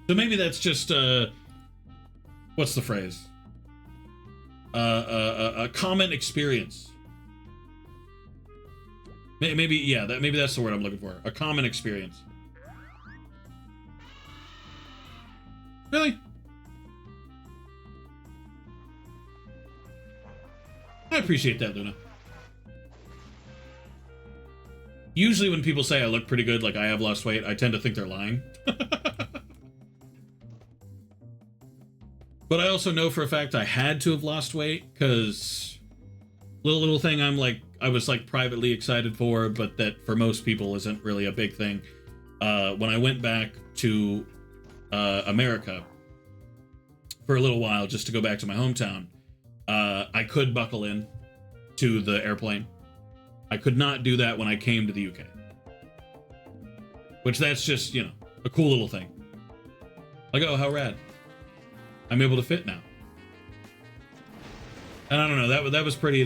A: So maybe that's just what's the phrase? A common experience. Maybe, yeah, maybe that's the word I'm looking for. A common experience. Really? I appreciate that, Luna. Usually when people say I look pretty good, like I have lost weight, I tend to think they're lying. But I also know for a fact I had to have lost weight, because little thing I was like privately excited for, but that for most people isn't really a big thing. When I went back to America for a little while, just to go back to my hometown, I could buckle in to the airplane. I could not do that when I came to the UK. Which that's just, you know, a cool little thing. Like, oh, how rad. I'm able to fit now. And I don't know, that was pretty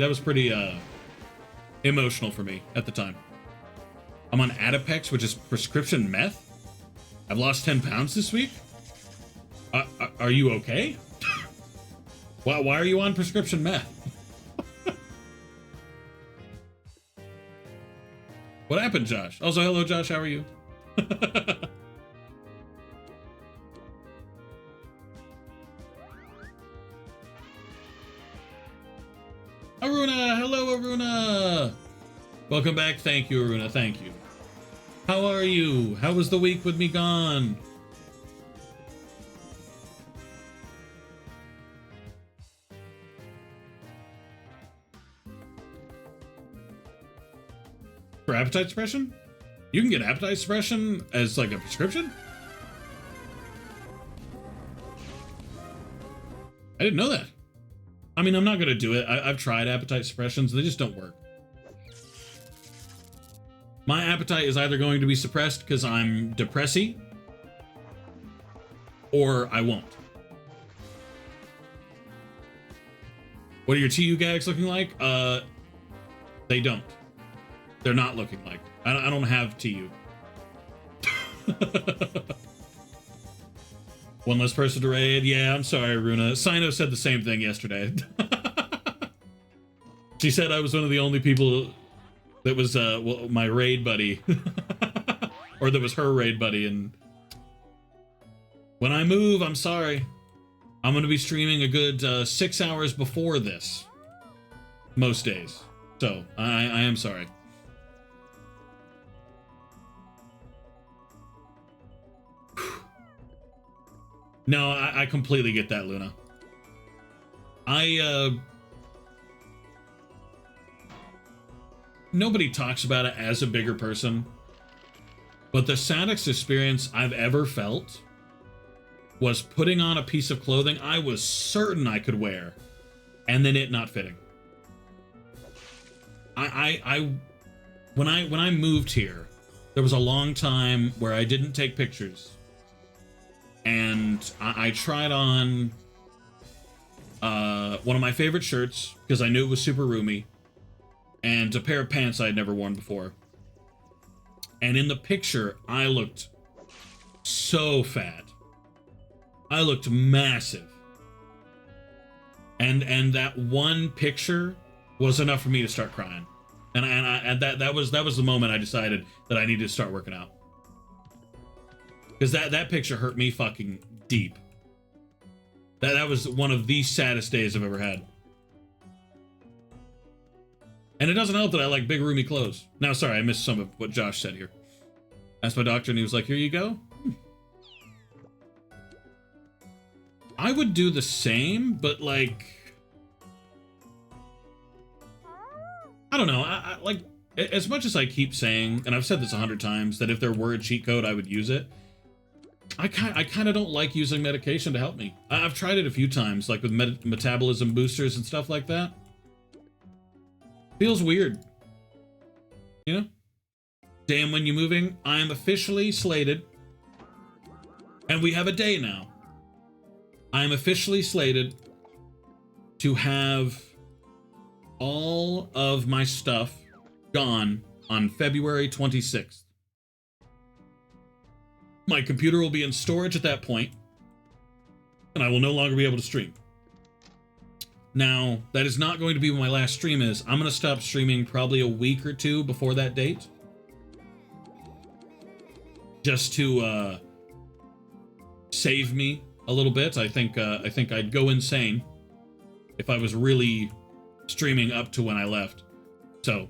A: emotional for me at the time. I'm on Adipex, which is prescription meth. I've lost 10 pounds this week. Are you okay? Why are you on prescription meth? What happened, Josh? Also, hello, Josh. How are you? Aruna, hello, Aruna. Welcome back. Thank you, Aruna. Thank you. How are you? How was the week with me gone? For appetite suppression? You can get appetite suppression as like a prescription? I didn't know that. I mean, I'm not gonna do it. I've tried appetite suppressions, they just don't work. My appetite is either going to be suppressed because I'm depressy, or I won't. What are your TU gags looking like? They don't. They're not looking like. I don't have TU. One less person to raid. Yeah, I'm sorry, Runa. Sino said the same thing yesterday. She said I was one of the only people that was well, my raid buddy. Or that was her raid buddy. And when I move, I'm sorry. I'm going to be streaming a good 6 hours before this. Most days. So, I am sorry. No, I completely get that, Luna. Nobody talks about it as a bigger person, but the saddest experience I've ever felt was putting on a piece of clothing I was certain I could wear, and then it not fitting. When I moved here, there was a long time where I didn't take pictures. And I tried on one of my favorite shirts because I knew it was super roomy, and a pair of pants I had never worn before. And in the picture, I looked so fat. I looked massive. And that one picture was enough for me to start crying. And that was the moment I decided that I needed to start working out. Because that picture hurt me fucking deep. That was one of the saddest days I've ever had. And it doesn't help that I like big roomy clothes. Now, sorry, I missed some of what Josh said here. Asked my doctor and he was like, here you go. I would do the same, but like, I don't know. I like, as much as I keep saying, and I've said this 100 times, that if there were a cheat code, I would use it. I kind of don't like using medication to help me. I've tried it a few times, like with metabolism boosters and stuff like that. Feels weird. You know? Damn, when you moving, I am officially slated. And we have a day now. I am officially slated to have all of my stuff gone on February 26th. My computer will be in storage at that point, and I will no longer be able to stream. Now, that is not going to be what my last stream is. I'm going to stop streaming probably a week or two before that date. Just to save me a little bit. I think I'd go insane if I was really streaming up to when I left. So,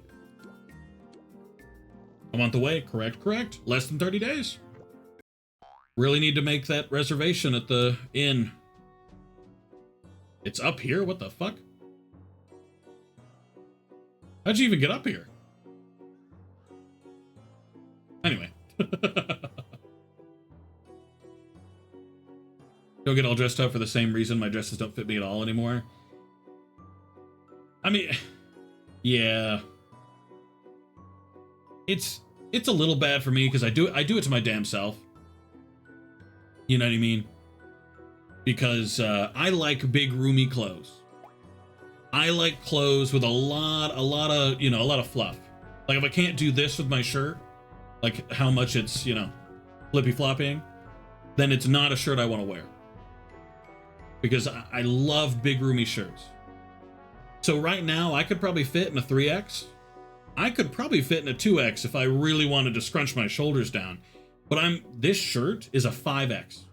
A: I'm on the way. Correct. Less than 30 days. Really need to make that reservation at the inn. It's up here? What the fuck? How'd you even get up here? Anyway. Don't get all dressed up for the same reason my dresses don't fit me at all anymore. I mean, yeah. It's a little bad for me because I do it to my damn self. You know what I mean? Because I like big roomy clothes. I like clothes with a lot of fluff. Like if I can't do this with my shirt, like how much it's, flippy flopping, then it's not a shirt I want to wear. Because I love big roomy shirts. So right now I could probably fit in a 3X. I could probably fit in a 2X if I really wanted to scrunch my shoulders down. But this shirt is a 5X.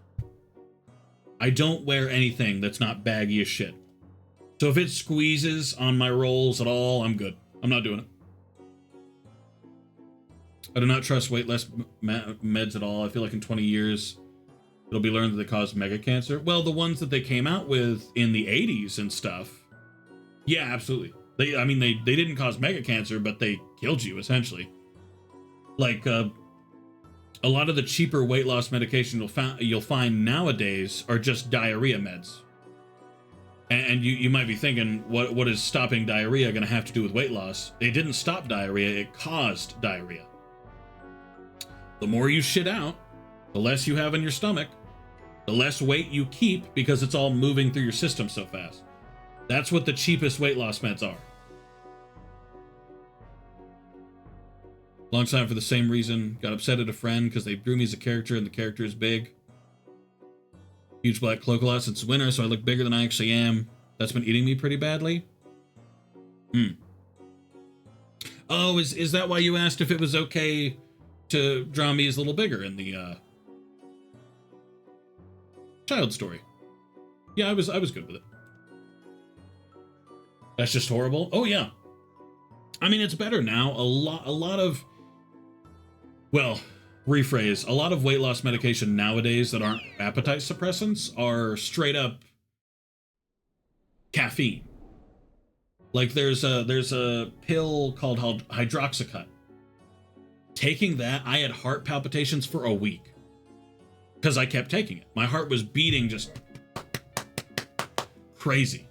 A: I don't wear anything that's not baggy as shit. So if it squeezes on my rolls at all, I'm good. I'm not doing it. I do not trust weight loss meds at all. I feel like in 20 years, it'll be learned that they cause mega cancer. Well, the ones that they came out with in the 80s and stuff. Yeah, absolutely. They didn't cause mega cancer, but they killed you, essentially. Like, a lot of the cheaper weight loss medication you'll find nowadays are just diarrhea meds. And you might be thinking, what is stopping diarrhea going to have to do with weight loss? It didn't stop diarrhea, it caused diarrhea. The more you shit out, the less you have in your stomach, the less weight you keep because it's all moving through your system so fast. That's what the cheapest weight loss meds are. Long time for the same reason. Got upset at a friend because they drew me as a character and the character is big. Huge black cloak a lot since winter, so I look bigger than I actually am. That's been eating me pretty badly. Oh, is that why you asked if it was okay to draw me as a little bigger in the child story? Yeah, I was good with it. That's just horrible. Oh yeah. I mean, it's better now. A lot of, well, rephrase, a lot of weight loss medication nowadays that aren't appetite suppressants are straight up caffeine. Like there's a pill called hydroxycut. Taking that, I had heart palpitations for a week because I kept taking it. My heart was beating just crazy.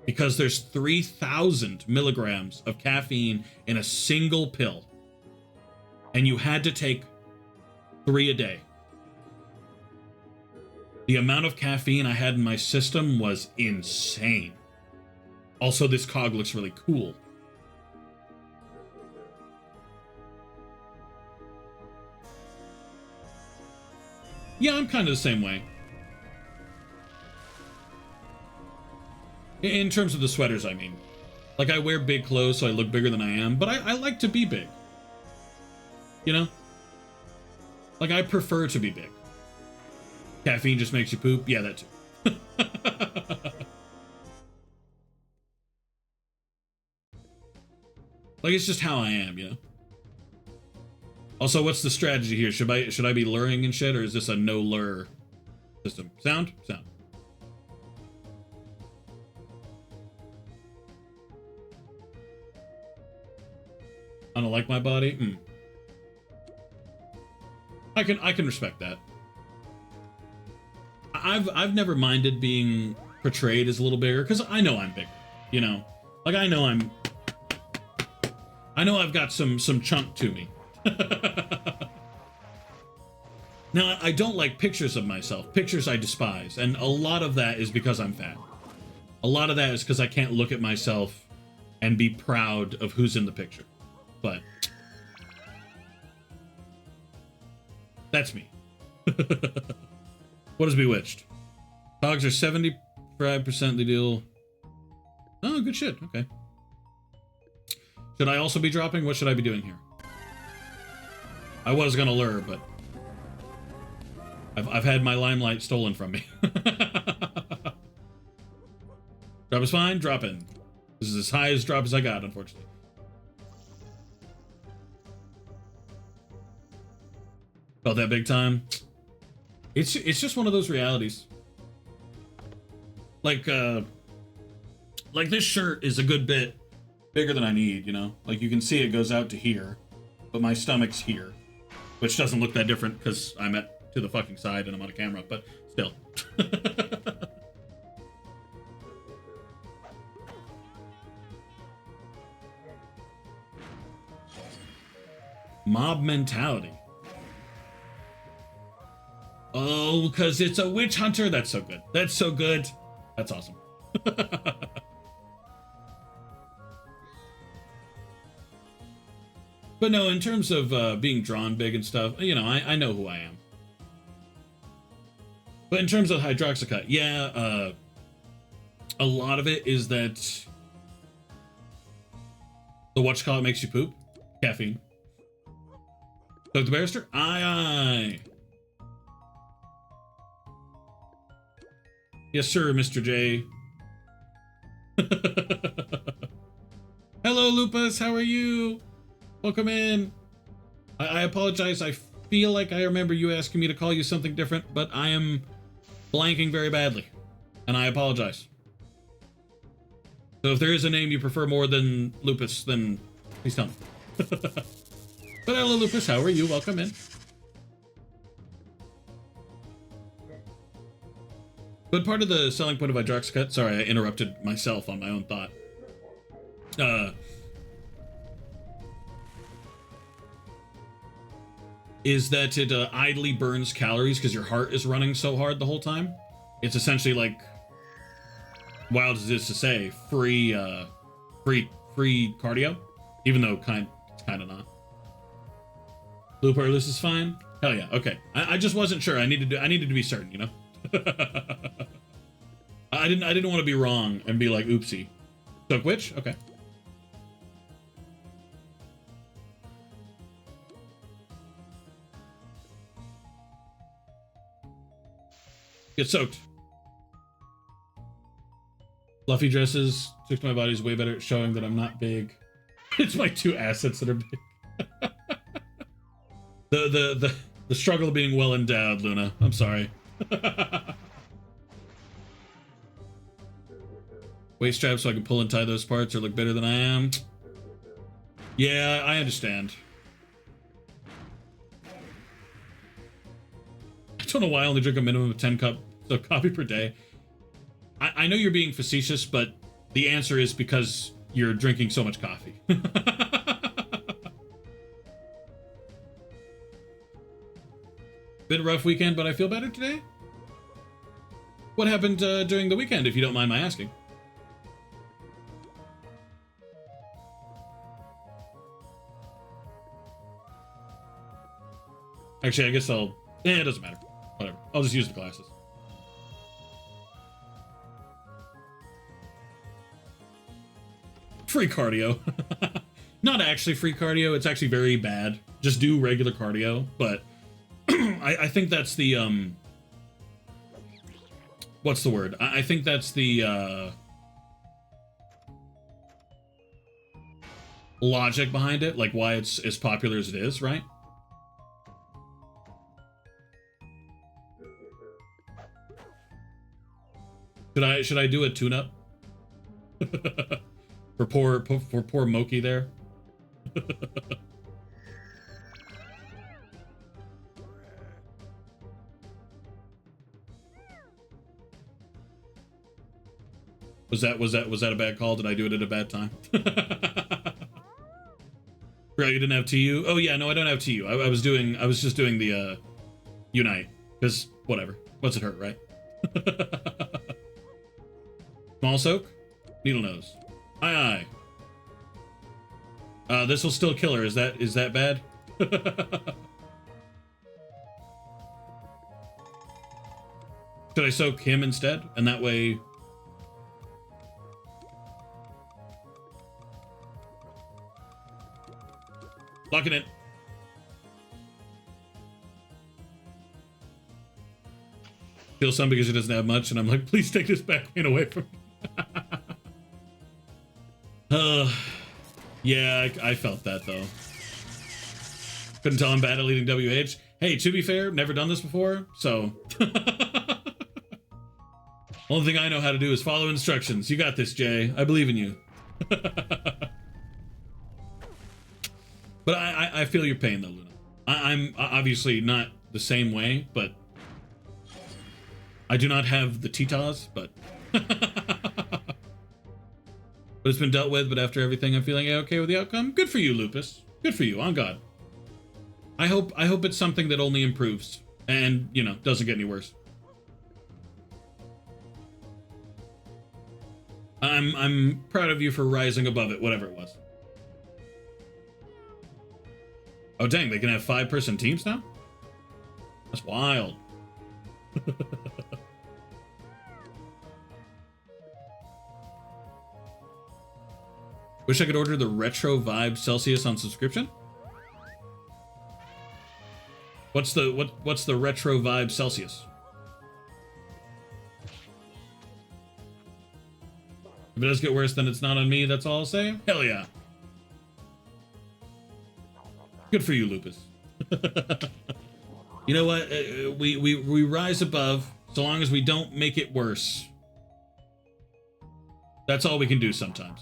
A: Because there's 3,000 milligrams of caffeine in a single pill. And you had to take 3 a day. The amount of caffeine I had in my system was insane. Also, this cog looks really cool. Yeah, I'm kind of the same way. In terms of the sweaters, I mean. Like, I wear big clothes, so I look bigger than I am, but I like to be big. You know? Like, I prefer to be big. Caffeine just makes you poop? Yeah, that too. Like, it's just how I am, you know? Also, what's the strategy here? Should I be luring and shit, or is this a no lure system? Sound? Sound. I don't like my body? I can respect that. I've never minded being portrayed as a little bigger, because I know I'm bigger, you know? Like, I know I've got some chunk to me. Now, I don't like pictures of myself. Pictures I despise, and a lot of that is because I'm fat. A lot of that is because I can't look at myself and be proud of who's in the picture. But that's me. What is Bewitched? Dogs are 75% the deal. Oh, good shit. Okay. Should I also be dropping? What should I be doing here? I was gonna lure, but I've had my limelight stolen from me. Drop is fine. Drop in. This is as high as drop as I got, unfortunately. Felt that big time. It's just one of those realities. Like this shirt is a good bit bigger than I need, you know? Like, you can see it goes out to here, but my stomach's here, which doesn't look that different because I'm to the fucking side and I'm on a camera, but still. Mob mentality. Oh, because it's a witch hunter. That's so good. That's so good. That's awesome. But no, in terms of being drawn big and stuff, you know, I know who I am. But in terms of hydroxycut, yeah, a lot of it is that the whatchamacallit makes you poop. Caffeine. Doug the Barrister? Aye, aye. Yes, sir, Mr. J. Hello, Lupus. How are you? Welcome in. I apologize. I feel like I remember you asking me to call you something different, but I am blanking very badly, and I apologize. So if there is a name you prefer more than Lupus, then please tell me. But hello, Lupus. How are you? Welcome in. But part of the selling point of hydroxycut, sorry, I interrupted myself on my own thought. Is that it idly burns calories because your heart is running so hard the whole time. It's essentially like, wild as it is to say, free cardio, even though it's kind of not. Blue Pearless is fine. Hell yeah. Okay. I just wasn't sure. I needed to be certain, you know. I didn't want to be wrong and be like, oopsie. Took which? Okay. Get soaked. Fluffy dresses took to my body is way better at showing that I'm not big. It's my two assets that are big. The struggle of being well endowed, Luna. I'm sorry. Waist straps so I can pull and tie those parts or look better than I am. Yeah, I understand. I don't know why I only drink a minimum of 10 cups of coffee per day. I know you're being facetious, but the answer is because you're drinking so much coffee. Bit rough weekend, but I feel better today. What happened during the weekend, if you don't mind my asking? Actually, I guess it doesn't matter. Whatever. I'll just use the glasses. Free cardio. Not actually free cardio. It's actually very bad. Just do regular cardio. But I think that's the what's the word? I think that's the logic behind it, like why it's as popular as it is, right? Should I do a tune-up for poor Moki there? Was that a bad call? Did I do it at a bad time? Bro, you didn't have TU? Oh yeah, no, I don't have TU. I was just doing the Unite. Because whatever. What's it hurt, right? Small soak? Needle nose. Aye aye. This will still kill her. Is that bad? Should I soak him instead? And that way... Locking it. Kill some because he doesn't have much, and I'm like, please take this back pain away from me. Yeah, I felt that though. Couldn't tell I'm bad at leading WH. Hey, to be fair, never done this before, so only thing I know how to do is follow instructions. You got this, Jay. I believe in you. But I feel your pain though, Luna. I'm obviously not the same way, but I do not have the Titas, but but it's been dealt with. But after everything, I'm feeling okay with the outcome. Good for you, Lupus. Good for you. On God. I hope it's something that only improves and, you know, doesn't get any worse. I'm proud of you for rising above it, whatever it was. Oh dang, they can have 5-person teams now? That's wild. Wish I could order the Retro Vibe Celsius on subscription? What's the Retro Vibe Celsius? If it does get worse, then it's not on me, that's all I'll say. Hell yeah. Good for you, Lupus. You know what? We rise above, so long as we don't make it worse. That's all we can do sometimes.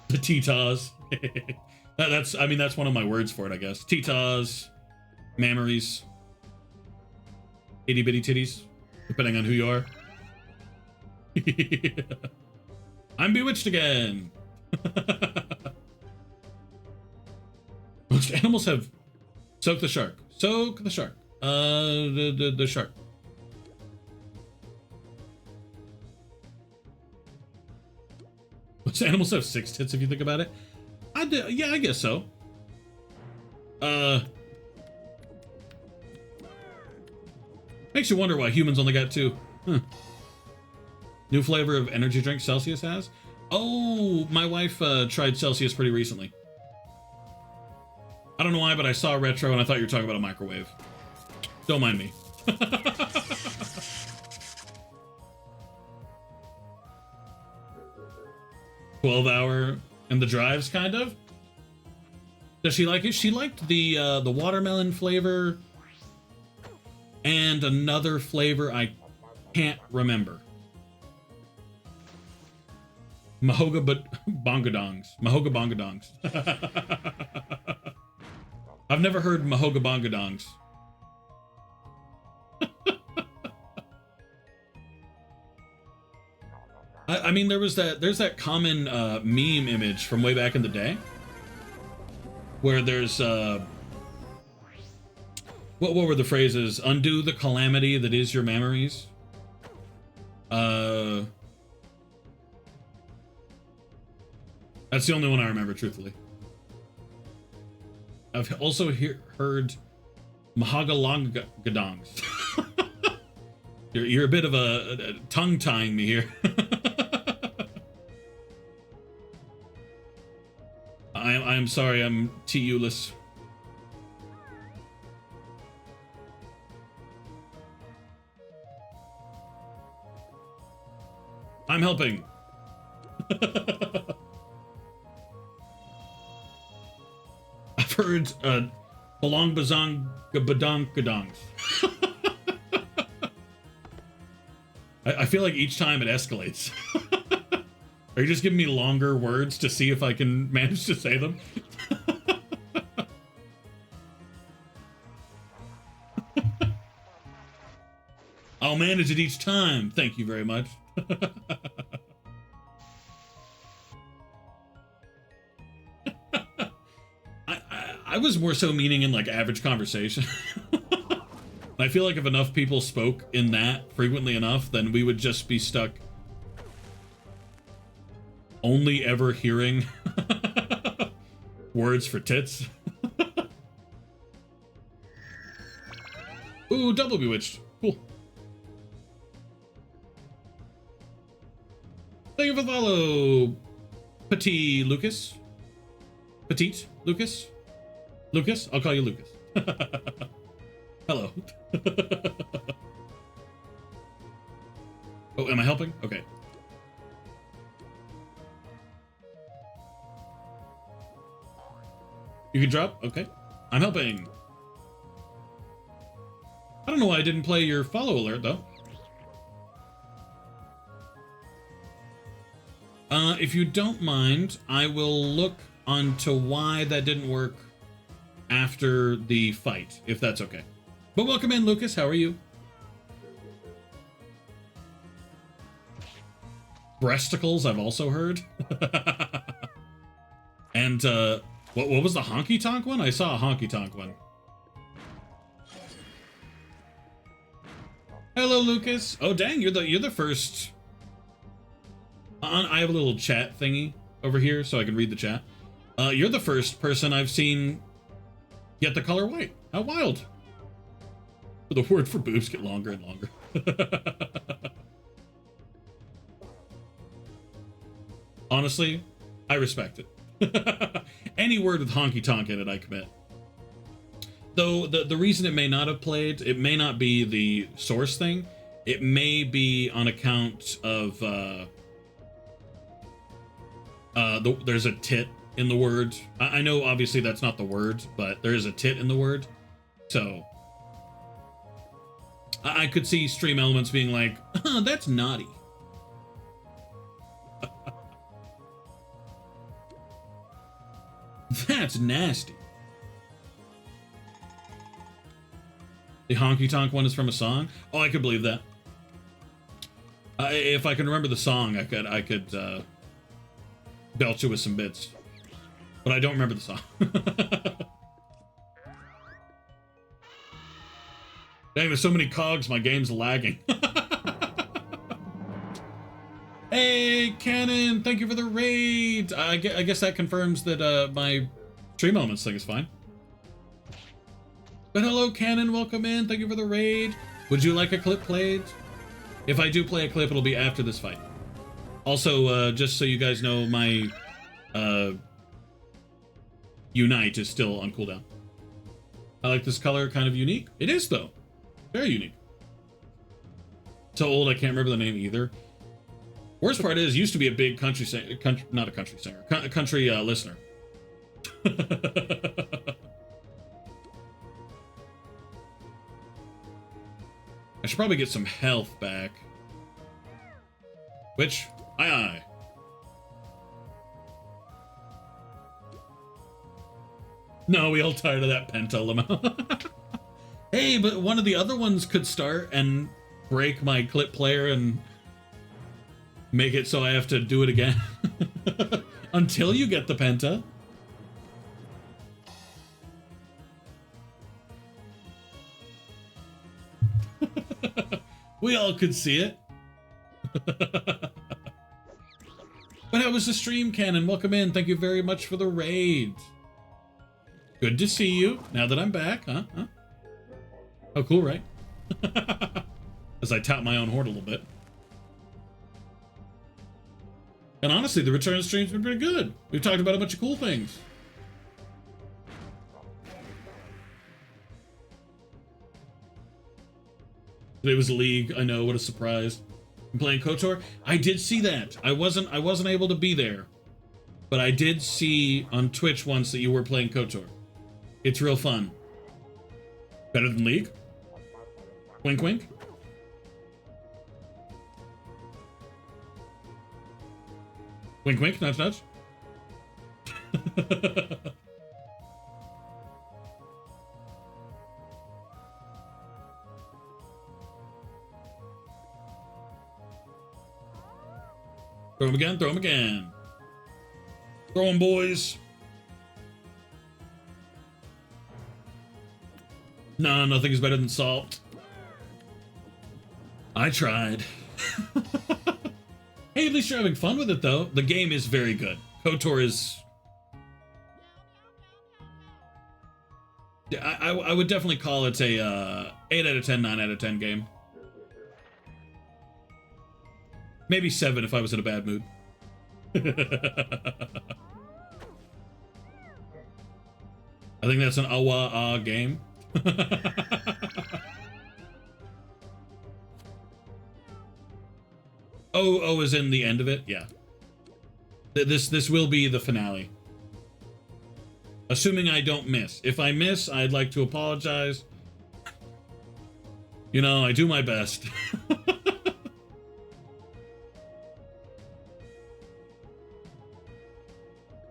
A: The Titas. That's one of my words for it, I guess. Titas, mammaries, itty bitty titties, depending on who you are. I'm bewitched again. Most animals have soak the shark. Soak the shark. The shark. Most animals have 6 tits if you think about it. Yeah, I guess so. Makes you wonder why humans only got 2. Huh. New flavor of energy drink Celsius has? Oh, my wife tried Celsius pretty recently. I don't know why, but I saw retro and I thought you were talking about a microwave. Don't mind me. 12-hour and the drives, kind of. Does she like it? She liked the watermelon flavor and another flavor I can't remember. Mahoga bongadongs. Mahoga bongadongs. I've never heard Mahoga bongadongs. I mean, there's that common meme image from way back in the day where there's what were the phrases? Undo the calamity that is your memories. That's the only one I remember, truthfully. I've also heard Mahagalongadongs. You're a bit of a tongue-tying me here. I'm sorry, I'm TU-less. I'm helping. I've heard belong bazong badonk gadongs. I feel like each time it escalates. Are you just giving me longer words to see if I can manage to say them? I'll manage it each time. Thank you very much. I was more so meaning in like average conversation. I feel like if enough people spoke in that frequently enough, then we would just be stuck only ever hearing words for tits. Ooh, double bewitched. Cool. Thank you for the follow, Petit Lucas. Petite Lucas? Lucas? I'll call you Lucas. Hello. Oh, am I helping? Okay. You can drop? Okay. I'm helping. I don't know why I didn't play your follow alert, though. If you don't mind, I will look onto why that didn't work after the fight, if that's okay. But welcome in, Lucas. How are you? Breasticles, I've also heard. And, what was the honky tonk one? I saw a honky tonk one. Hello, Lucas. Oh, dang, you're the first. I have a little chat thingy over here so I can read the chat. You're the first person I've seen get the color white. How wild. The word for boobs get longer and longer. Honestly, I respect it. Any word with honky tonk in it, I commit. Though the reason it may not have played, it may not be the source thing. It may be on account of there's a tit in the word. I know obviously that's not the word, but there is a tit in the word. So I could see stream elements being like, oh, that's naughty. That's nasty. The honky tonk one is from a song? Oh, I could believe that. If I can remember the song, I could belch you with some bits. But I don't remember the song. Dang, there's so many cogs, my game's lagging. Hey, Cannon, thank you for the raid. I guess that confirms that my stream elements thing is fine. But hello, Cannon, welcome in. Thank you for the raid. Would you like a clip played? If I do play a clip, it'll be after this fight. Also, just so you guys know, my Unite is still on cooldown. I like this color, kind of unique. It is, though. Very unique. So old, I can't remember the name either. Worst part is, used to be a big country singer, not a country singer, country listener. I should probably get some health back. Which, aye. No, we all tired of that penta limo. Hey, but one of the other ones could start and break my clip player and make it so I have to do it again. Until you get the penta. We all could see it. But how was the stream, Cannon? Welcome in. Thank you very much for the raid. Good to see you, now that I'm back, huh? Oh, cool, right? As I tout my own horde a little bit. And honestly, the return stream's been pretty good. We've talked about a bunch of cool things. Today was League. I know, what a surprise. I'm playing KOTOR. I did see that. I wasn't able to be there, but I did see on Twitch once that you were playing KOTOR. It's real fun. Better than League? Wink, wink. Wink, wink, nudge, nudge. Throw him again, throw him again. Throw him, boys. No, nothing is better than salt. I tried. Hey, at least you're having fun with it, though. The game is very good. KOTOR is... I would definitely call it a 8 out of 10, 9 out of 10 game. Maybe 7 if I was in a bad mood. I think that's an awa-ah game. Oh, is in the end of it? Yeah. This will be the finale. Assuming I don't miss. If I miss, I'd like to apologize. You know, I do my best.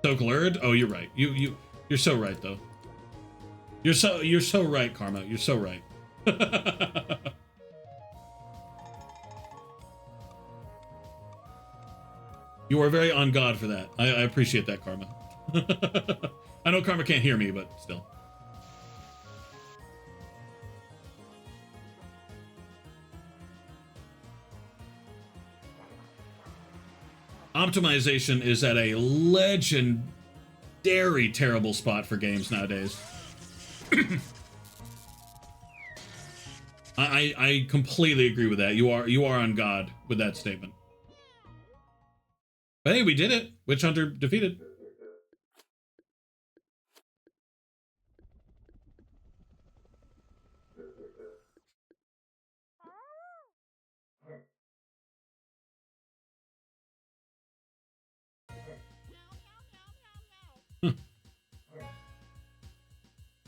A: So lured? Oh, you're right. You're so right though. You're so right, Karma. You're so right. You are very on God for that. I appreciate that, Karma. I know Karma can't hear me, but still. Optimization is at a legendary terrible spot for games nowadays. I completely agree with that. You are on God with that statement. But hey, we did it. Witch Hunter defeated.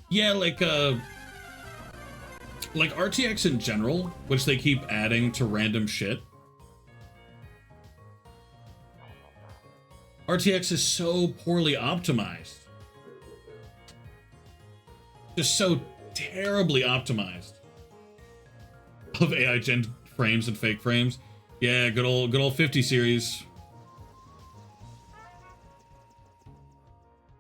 A: Yeah, like RTX in general, which they keep adding to random shit. RTX is so poorly optimized. Just so terribly optimized. Of AI gen frames and fake frames. Yeah, good old 50 series.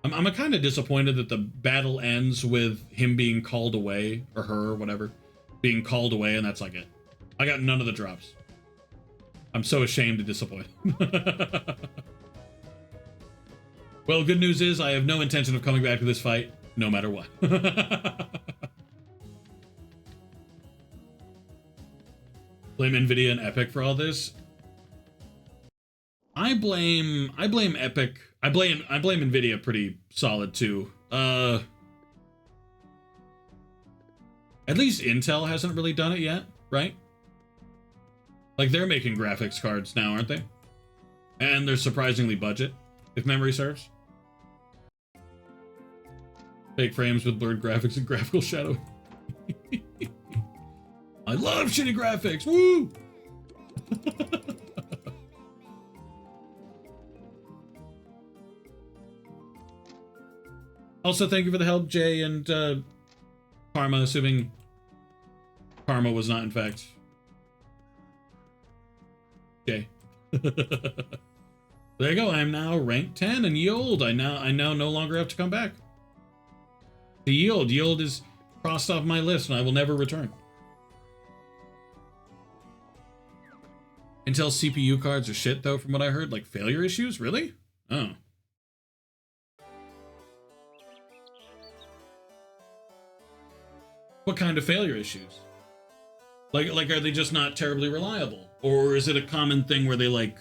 A: I'm kind of disappointed that the battle ends with him being called away, or her, or whatever, being called away, and that's like it. I got none of the drops. I'm so ashamed and disappointed. Well, good news is I have no intention of coming back to this fight, no matter what. Blame Nvidia and Epic for all this. I blame Epic. I blame Nvidia pretty solid too. At least Intel hasn't really done it yet, right? Like they're making graphics cards now, aren't they? And they're surprisingly budget, if memory serves. Fake frames with blurred graphics and graphical shadow. I love shitty graphics. Woo! Also, thank you for the help, Jay and Karma, assuming Karma was not, in fact, Jay. There you go. I am now rank 10 and yield. I now no longer have to come back. The yield is crossed off my list, and I will never return. Intel CPU cards are shit, though, from what I heard. Like failure issues, really? Oh. What kind of failure issues? Like are they just not terribly reliable? Or is it a common thing where they, like,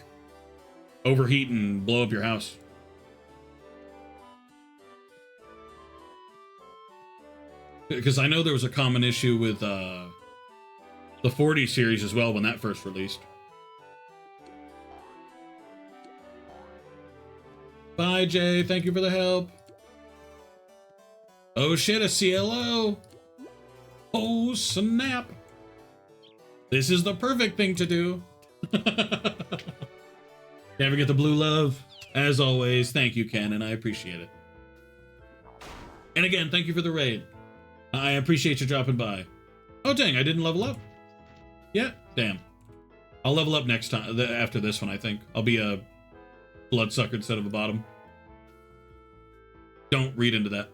A: overheat and blow up your house? Because I know there was a common issue with the 40 series as well when that first released. Bye, Jay. Thank you for the help. Oh shit, a CLO. Oh snap. This is the perfect thing to do. Never get the blue love. As always, thank you, Ken, and I appreciate it. And again, thank you for the raid. I appreciate you dropping by. Oh dang, I didn't level up. Yeah, damn. I'll level up next time, after this one, I think. I'll be a bloodsucker instead of a bottom. Don't read into that.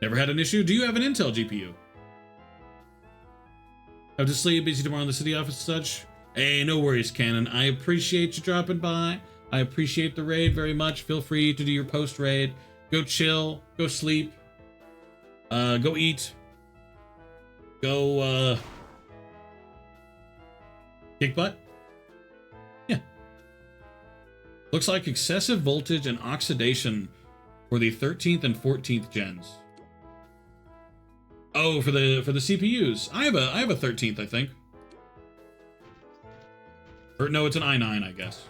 A: Never had an issue? Do you have an Intel GPU? Have to sleep, busy tomorrow in the city office and such? Hey, no worries, Cannon. I appreciate you dropping by. I appreciate the raid very much. Feel free to do your post-raid. Go chill. Go sleep. Go eat. Go, kick butt? Yeah. Looks like excessive voltage and oxidation for the 13th and 14th gens. Oh, for the CPUs. I have a 13th, I think. Or no, it's an i9, I guess.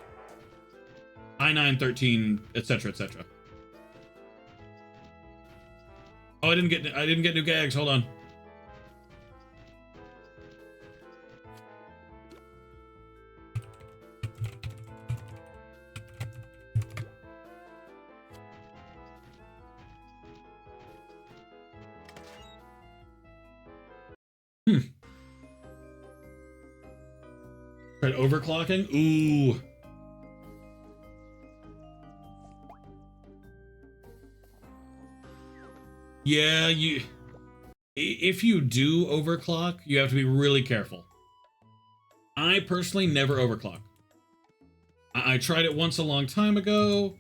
A: i9, 13, etc., etc. Oh, I didn't get new gags. Hold on. Tried overclocking? Ooh. Yeah, if you do overclock, you have to be really careful. I personally never overclock. I tried it once a long time ago.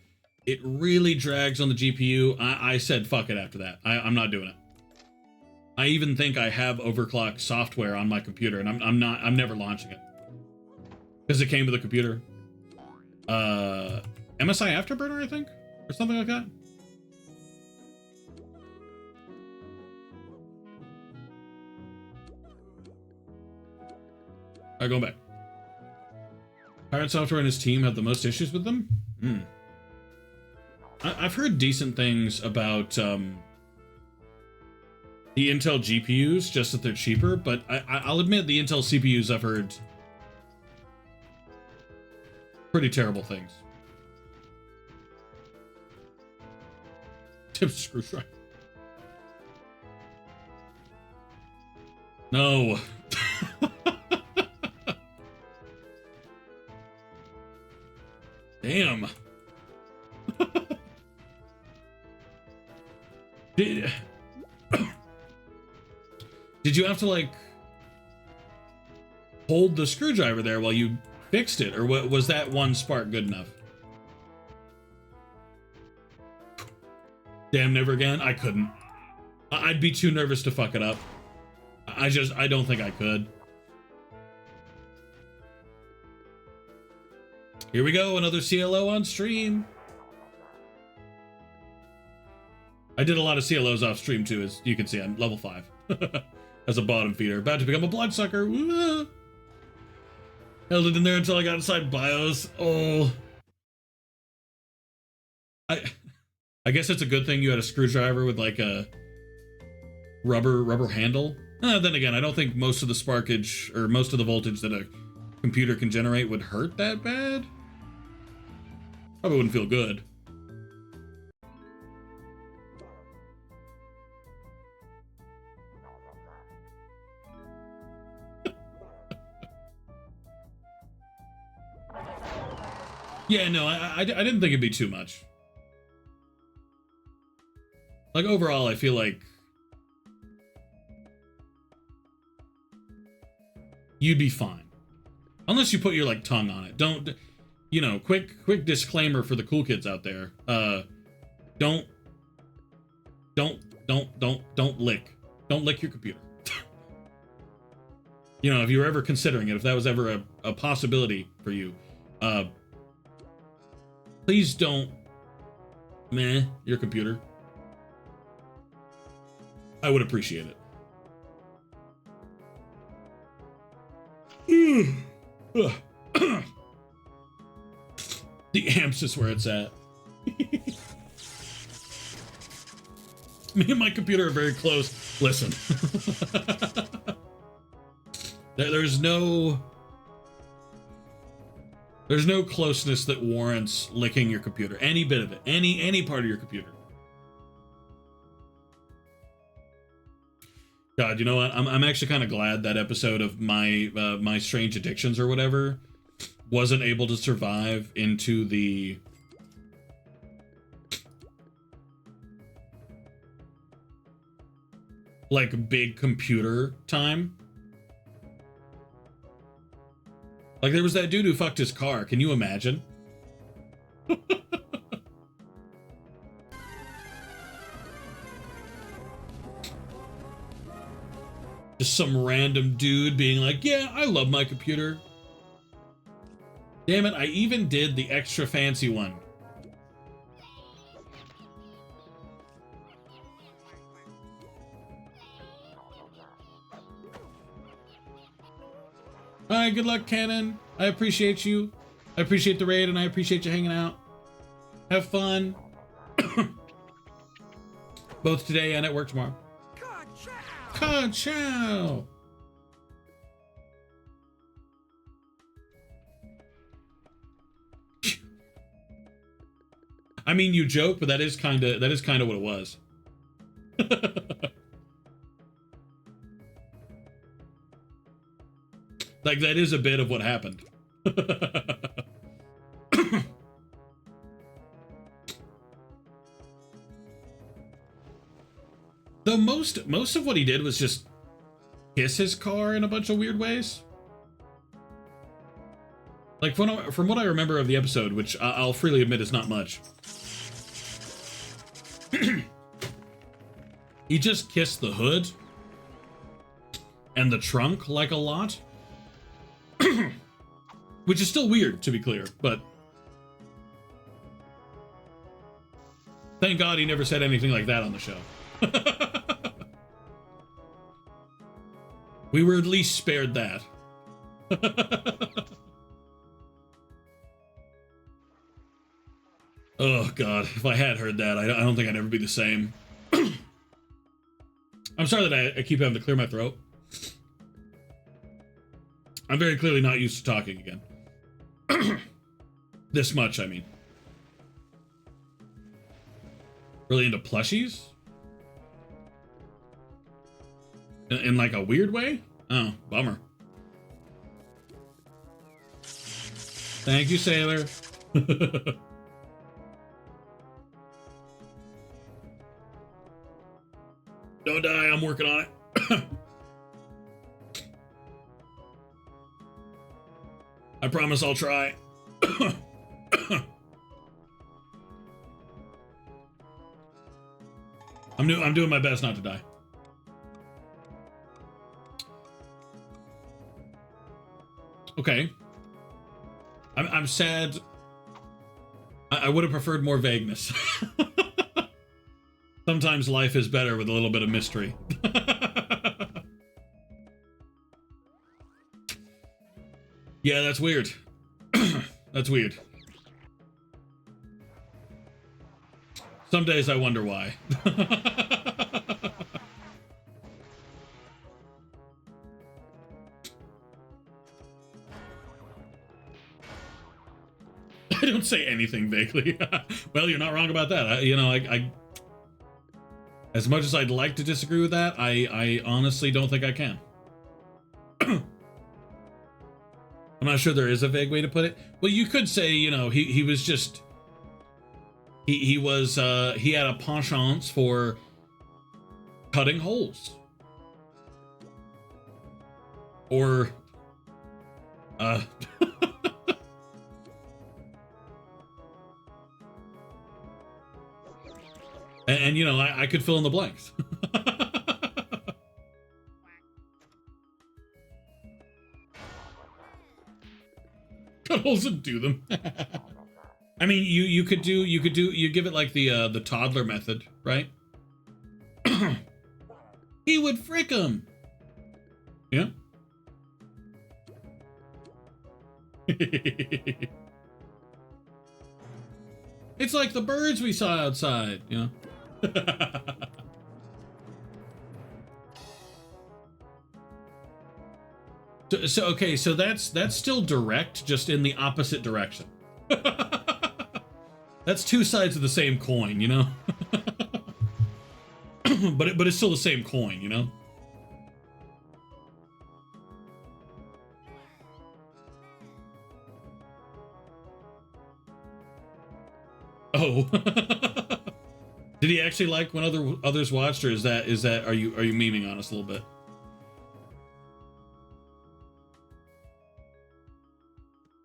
A: It really drags on the GPU. I said fuck it after that. I'm not doing it. I even think I have overclock software on my computer, and I'm never launching it. Because it came with the computer. MSI Afterburner, I think? Or something like that? Alright, going back. Pirate Software and his team have the most issues with them? I've heard decent things about the Intel GPUs, just that they're cheaper, but I'll admit the Intel CPUs I've heard pretty terrible things. Tip screwdriver. No. Damn. Did you have to, like, hold the screwdriver there while you fixed it, or was that one spark good enough? Damn, never again? I couldn't. I'd be too nervous to fuck it up. I don't think I could. Here we go, another CLO on stream. I did a lot of CLOs off stream too, as you can see. I'm level 5 as a bottom feeder, about to become a bloodsucker. Woo! Held it in there until I got inside BIOS. Oh, I guess it's a good thing you had a screwdriver with like a rubber handle. Then again, I don't think most of the sparkage or most of the voltage that a computer can generate would hurt that bad. Probably wouldn't feel good. Yeah, no, I didn't think it'd be too much. Like, overall, I feel like you'd be fine. Unless you put your, like, tongue on it. Don't, you know, quick disclaimer for the cool kids out there. Don't lick. Don't lick your computer. You know, if you were ever considering it, if that was ever a possibility for you, please don't meh your computer. I would appreciate it. The amps is where it's at. Me and my computer are very close. Listen. There's no closeness that warrants licking your computer. Any bit of it. Any part of your computer. God, you know what? I'm actually kind of glad that episode of my strange addictions or whatever wasn't able to survive into the like big computer time. Like there was that dude who fucked his car. Can you imagine? Just some random dude being like, yeah, I love my computer. Damn it, I even did the extra fancy one. Alright, good luck, Cannon. I appreciate you. I appreciate the raid, and I appreciate you hanging out. Have fun. Both today and at work tomorrow. Ka-chow! I mean, you joke, but that is kind of what it was. Like that is a bit of what happened. Though most of what he did was just kiss his car in a bunch of weird ways. Like from what I remember of the episode, which I'll freely admit is not much. He just kissed the hood and the trunk like a lot. Which is still weird, to be clear, but thank God he never said anything like that on the show. We were at least spared that. Oh God, if I had heard that, I don't think I'd ever be the same. I'm sorry that I keep having to clear my throat. I'm very clearly not used to talking again. This much, I mean. Really into plushies? In like a weird way? Oh, bummer. Thank you, Sailor. Don't die, I'm working on it. I promise I'll try. I'm doing my best not to die. Okay. I'm sad. I would have preferred more vagueness. Sometimes life is better with a little bit of mystery. Yeah, that's weird. That's weird. Some days I wonder why. I don't say anything vaguely. Well, you're not wrong about that. I as much as I'd like to disagree with that, I honestly don't think I can. I'm not sure there is a vague way to put it. Well, you could say, he was just... He had a penchant for cutting holes. Or... and I could fill in the blanks. Cut holes and do them. I mean, you give it like the toddler method, right? He would frick him. Yeah. It's like the birds we saw outside, So okay, so that's still direct, just in the opposite direction. That's two sides of the same coin, you know? but it's still the same coin, you know? Oh. Did he actually like when others watched, or is that are you memeing on us a little bit?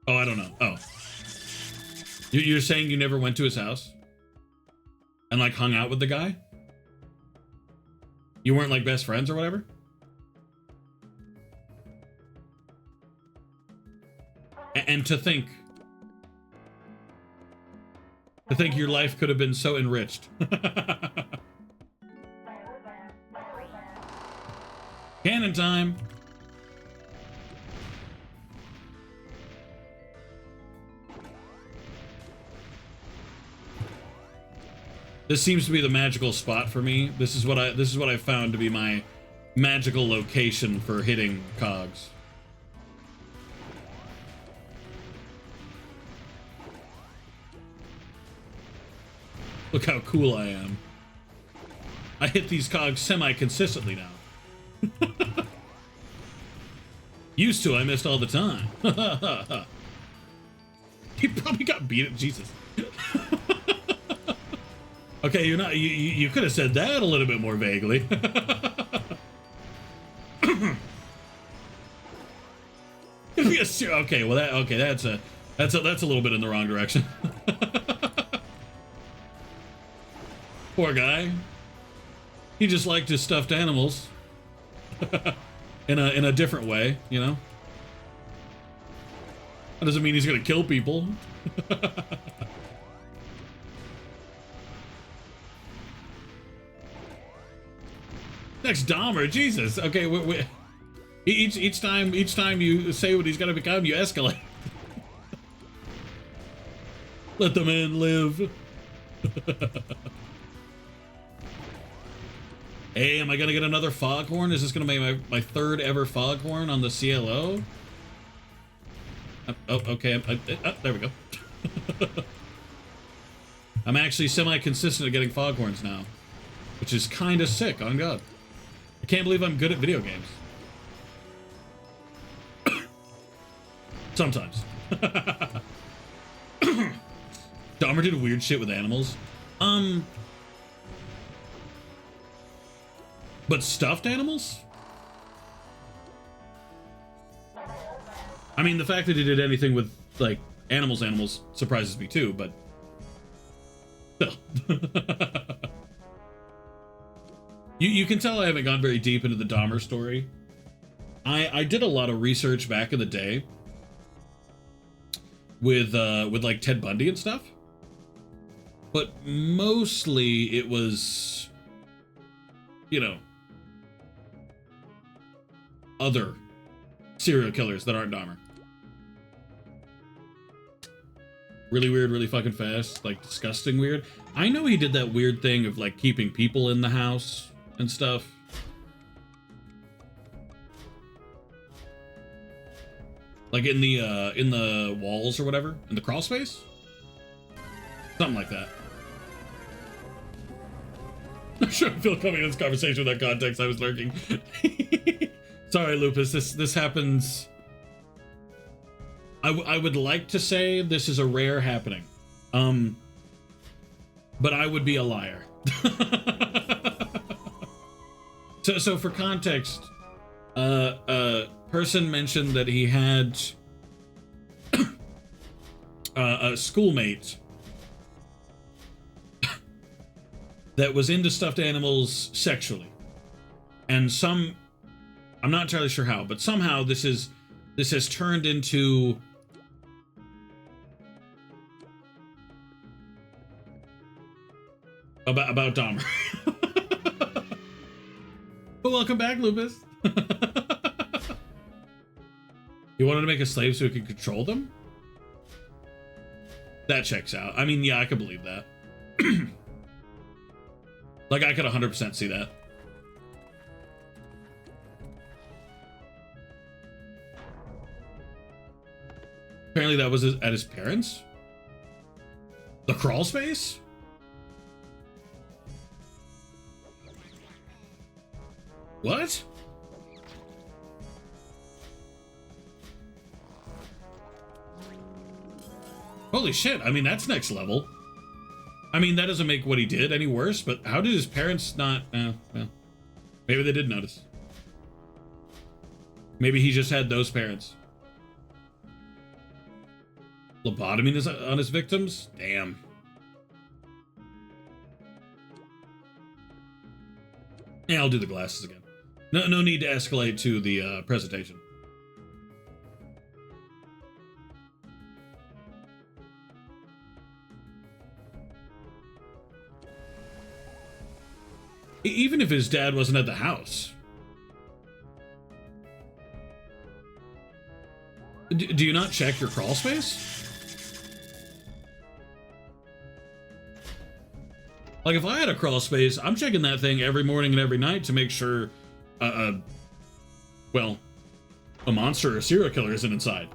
A: Oh, I don't know. Oh. You're saying you never went to his house? And like hung out with the guy? You weren't like best friends or whatever? And to think your life could have been so enriched. Cannon time. This seems to be the magical spot for me. This is what I found to be my magical location for hitting cogs. Look how cool I am. I hit these cogs semi-consistently now. Used to, I missed all the time. He probably got beat at Jesus. Okay, you could have said that a little bit more vaguely. Okay, well that's a little bit in the wrong direction. Poor guy. He just liked his stuffed animals. in a different way, you know? That doesn't mean he's gonna kill people. Next Dahmer, Jesus. Okay, each time you say what he's gonna become, you escalate. Let the man live. Hey, am I gonna get another foghorn? Is this gonna be my third ever foghorn on the CLO? Oh, okay. There we go. I'm actually semi-consistent at getting foghorns now, which is kind of sick, on God. I can't believe I'm good at video games. Sometimes. Dahmer did weird shit with animals. But stuffed animals? I mean, the fact that he did anything with, like, animals surprises me too, but still. You can tell I haven't gone very deep into the Dahmer story. I did a lot of research back in the day with like Ted Bundy and stuff, but mostly it was, you know, other serial killers that aren't Dahmer. Really weird, really fucking fast, like disgusting weird. I know he did that weird thing of like keeping people in the house and stuff. Like in the walls or whatever, in the crawl space? Something like that. I'm sure I feel coming in this conversation with that context. I was lurking. Sorry, Lupus. This happens. I would like to say this is a rare happening, but I would be a liar. So for context, a person mentioned that he had a schoolmate that was into stuffed animals sexually, and I'm not entirely sure how, but somehow this has turned into about Dahmer. But welcome back, Lupus. He wanted to make a slave so he could control them? That checks out. I mean, yeah, I could believe that. Like, I could 100% see that. Apparently that was at his parents'. The crawl space? What? Holy shit, I mean, that's next level. I mean, that doesn't make what he did any worse, but how did his parents not... well, maybe they did notice. Maybe he just had those parents. Lobotomy on his victims? Damn. Yeah, I'll do the glasses again. No need to escalate to the presentation. Even if his dad wasn't at the house. Do you not check your crawl space? Like, if I had a crawl space, I'm checking that thing every morning and every night to make sure, well, a monster or a serial killer isn't inside.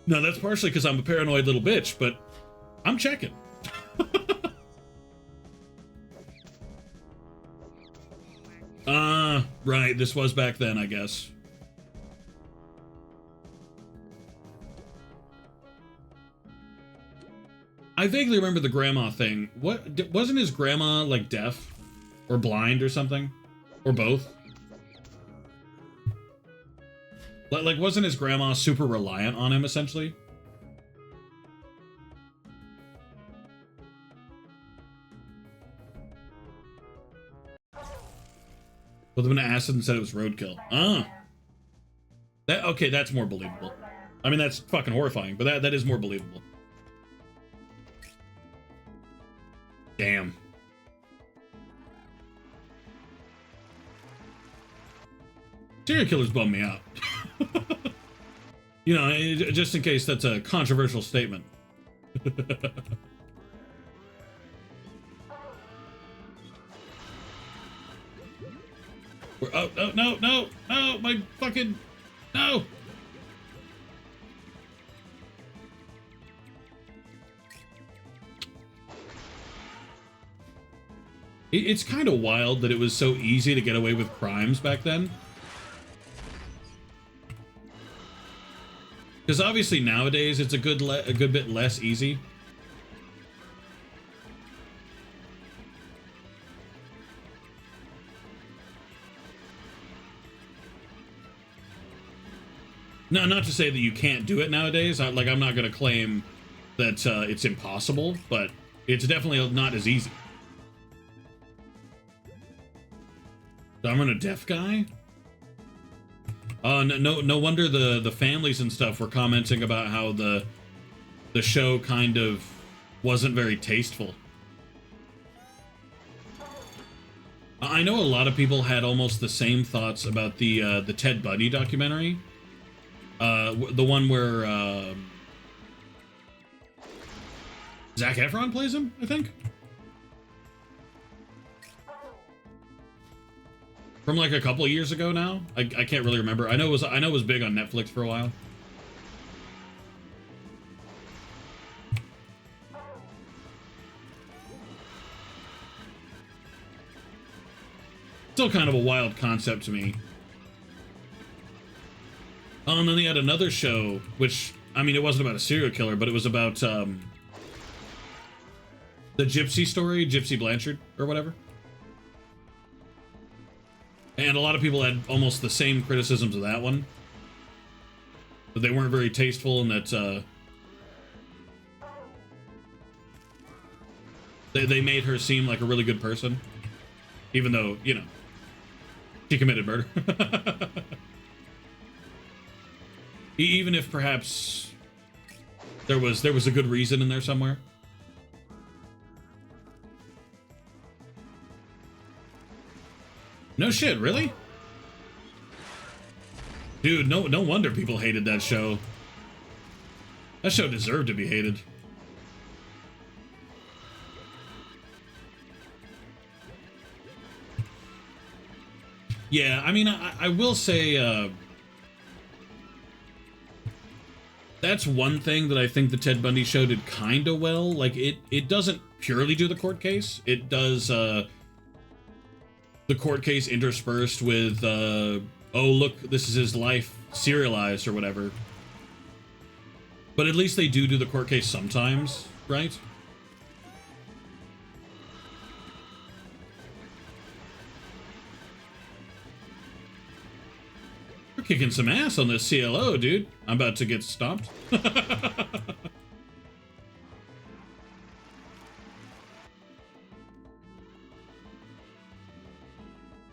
A: No, that's partially because I'm a paranoid little bitch, but I'm checking. Right, this was back then, I guess. I vaguely remember the grandma thing. What, wasn't his grandma, like, deaf? Or blind or something? Or both? Like, wasn't his grandma super reliant on him, essentially? Put them in acid and said it was roadkill. Ah. Okay, that's more believable. I mean, that's fucking horrifying, but that is more believable. Damn. Serial killers bum me out. You know, just in case that's a controversial statement. Oh, no, my fucking, no. It's kind of wild that it was so easy to get away with crimes back then. Because obviously nowadays it's a good bit less easy. No, not to say that you can't do it nowadays. I'm not going to claim that it's impossible, but it's definitely not as easy. Summon a deaf guy? No wonder the families and stuff were commenting about how the show kind of wasn't very tasteful. I know a lot of people had almost the same thoughts about the Ted Bundy documentary. The one where Zac Efron plays him, I think. From like a couple of years ago now. I can't really remember. I know it was big on Netflix for a while. Still kind of a wild concept to me. Oh, and then they had another show, which, I mean, it wasn't about a serial killer, but it was about the Gypsy story, Gypsy Blanchard, or whatever. And a lot of people had almost the same criticisms of that one. That they weren't very tasteful and that they made her seem like a really good person. Even though, you know, she committed murder. Even if perhaps there was a good reason in there somewhere. No shit, really? Dude, no wonder people hated that show. That show deserved to be hated. Yeah, I mean, I will say, That's one thing that I think the Ted Bundy show did kind of well. Like, it doesn't purely do the court case. It does the court case interspersed with, oh, look, this is his life serialized or whatever. But at least they do the court case sometimes, right? We're kicking some ass on this CLO, dude. I'm about to get stomped.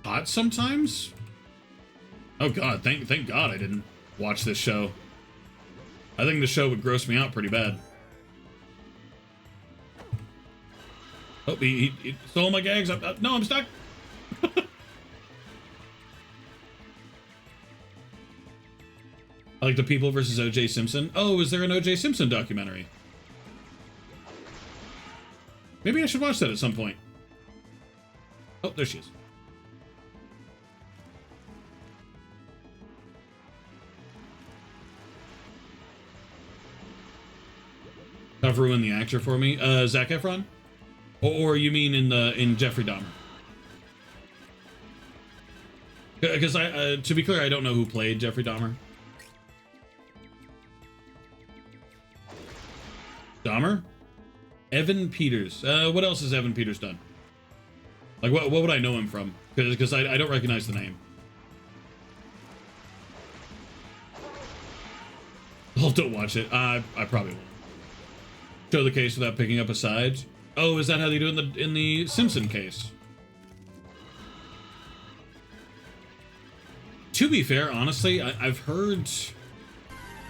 A: Hot sometimes? Oh god, thank god I didn't watch this show. I think the show would gross me out pretty bad. Oh, he stole my gags. No, I'm stuck. I like The People versus O.J. Simpson. Oh, is there an O.J. Simpson documentary? Maybe I should watch that at some point. Oh, there she is. I've ruined the actor for me. Zac Efron? Or you mean in Jeffrey Dahmer? Because to be clear, I don't know who played Jeffrey Dahmer. Dahmer? Evan Peters. What else has Evan Peters done? Like, what would I know him from? Because I don't recognize the name. Oh, don't watch it. I probably won't. Show the case without picking up a side. Oh, is that how they do it in the Simpson case? To be fair, honestly, I've heard,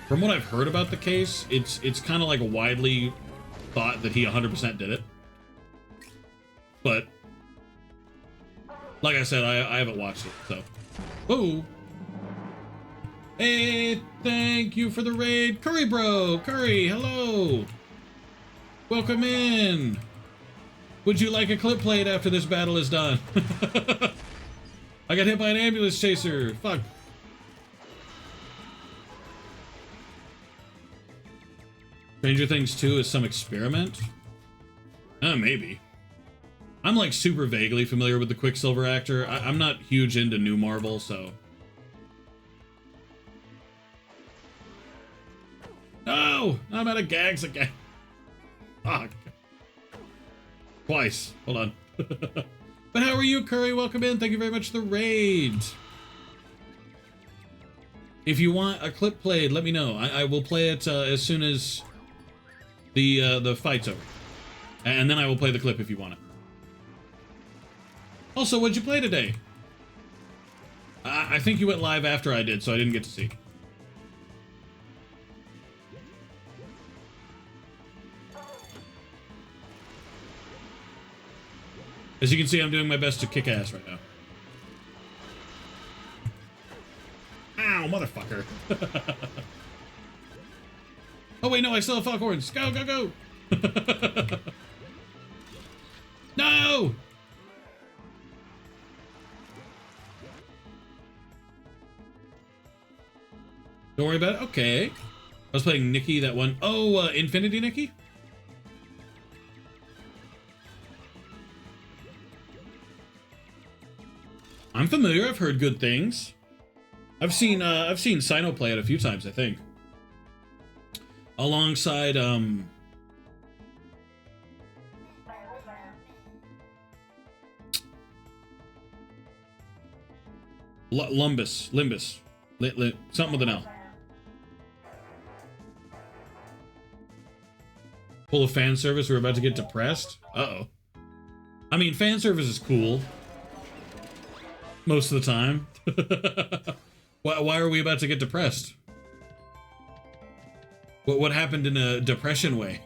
A: from what I've heard about the case, it's kind of like widely thought that he 100% did it. But like I said, I haven't watched it, so. Whoa. Hey, thank you for the raid, Curry Bro. Curry, hello. Welcome in. Would you like a clip played after this battle is done? I got hit by an ambulance chaser. Fuck. Stranger Things 2 is some experiment? Maybe. I'm like super vaguely familiar with the Quicksilver actor. I'm not huge into new Marvel, so. No! I'm out of gags again. Fuck. Twice. Hold on. But how are you, Curry? Welcome in. Thank you very much for the raid. If you want a clip played, let me know. I will play it as soon as the fight's over. And then I will play the clip if you want it. Also, what'd you play today? I think you went live after I did, so I didn't get to see. As you can see, I'm doing my best to kick ass right now. Ow, motherfucker. Oh, wait, no, I still have Foghorns. Go, go, go. No! Don't worry about it. Okay. I was playing Nikki that one. Oh, Infinity Nikki? I'm familiar. I've heard good things. I've seen Sino play it a few times, I think. Alongside Limbus, something with an L. Full of fan service. We're about to get depressed. Uh-oh. I mean, fan service is cool. Most of the time. Why are we about to get depressed? What happened in a depression way?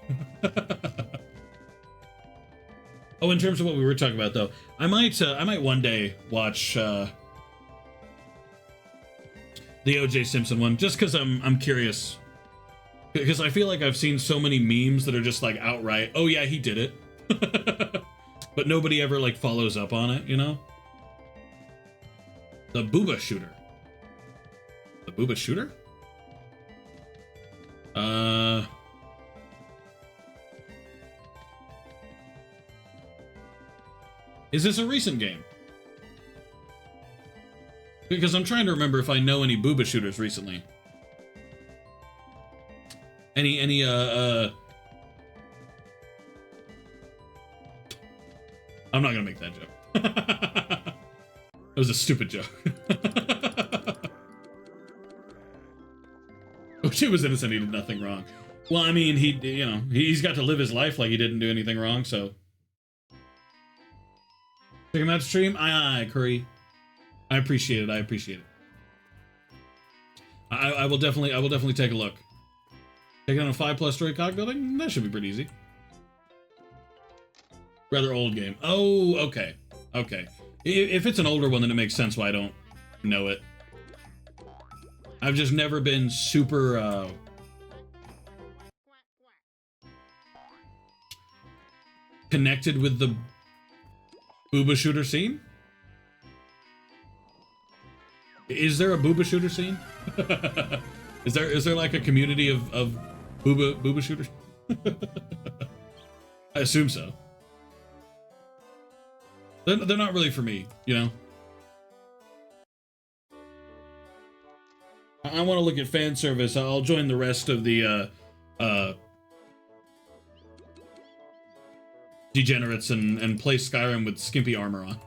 A: Oh, in terms of what we were talking about, though, I might one day watch the O.J. Simpson one, just because I'm curious. Because I feel like I've seen so many memes that are just like outright, oh yeah, he did it. But nobody ever like follows up on it, you know? The Booba Shooter. The Booba Shooter? Uh, is this a recent game? Because I'm trying to remember if I know any booba shooters recently. Any I'm not gonna make that joke. That was a stupid joke. She was innocent, he did nothing wrong. Well, I mean, he's got to live his life like he didn't do anything wrong, so. Check him out stream? Aye, Curry. I appreciate it, I appreciate it. I will definitely take a look. Taking on a 5+ story cock building? That should be pretty easy. Rather old game. Oh, okay. Okay. If it's an older one, then it makes sense why I don't know it. I've just never been super, connected with the booba shooter scene? Is there a booba shooter scene? is there like a community of booba shooters? I assume so. They're not really for me, you know? I want to look at fan service. I'll join the rest of the degenerates and play Skyrim with skimpy armor on.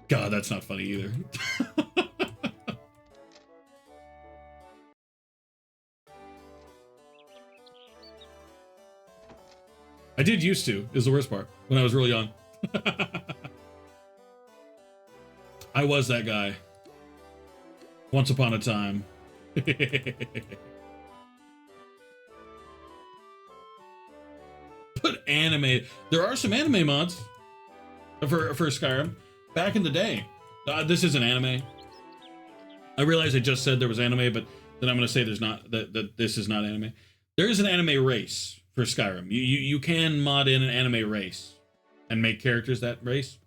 A: God, that's not funny either. I did used to, is the worst part, when I was real young. I was that guy. Once upon a time. Put anime. There are some anime mods for Skyrim. Back in the day. This isn't anime. I realize I just said there was anime, but then I'm going to say there's not, that this is not anime. There is an anime race for Skyrim. You can mod in an anime race and make characters that race.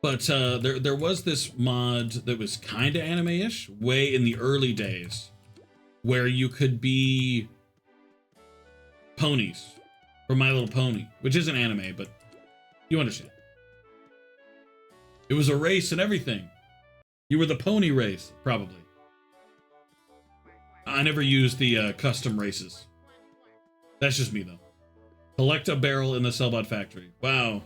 A: But there was this mod that was kind of anime-ish way in the early days where you could be ponies from My Little Pony, which isn't anime, but you understand. It was a race and everything. You were the pony race, probably. I never used the custom races. That's just me, though. Collect a barrel in the Sellbot factory. Wow.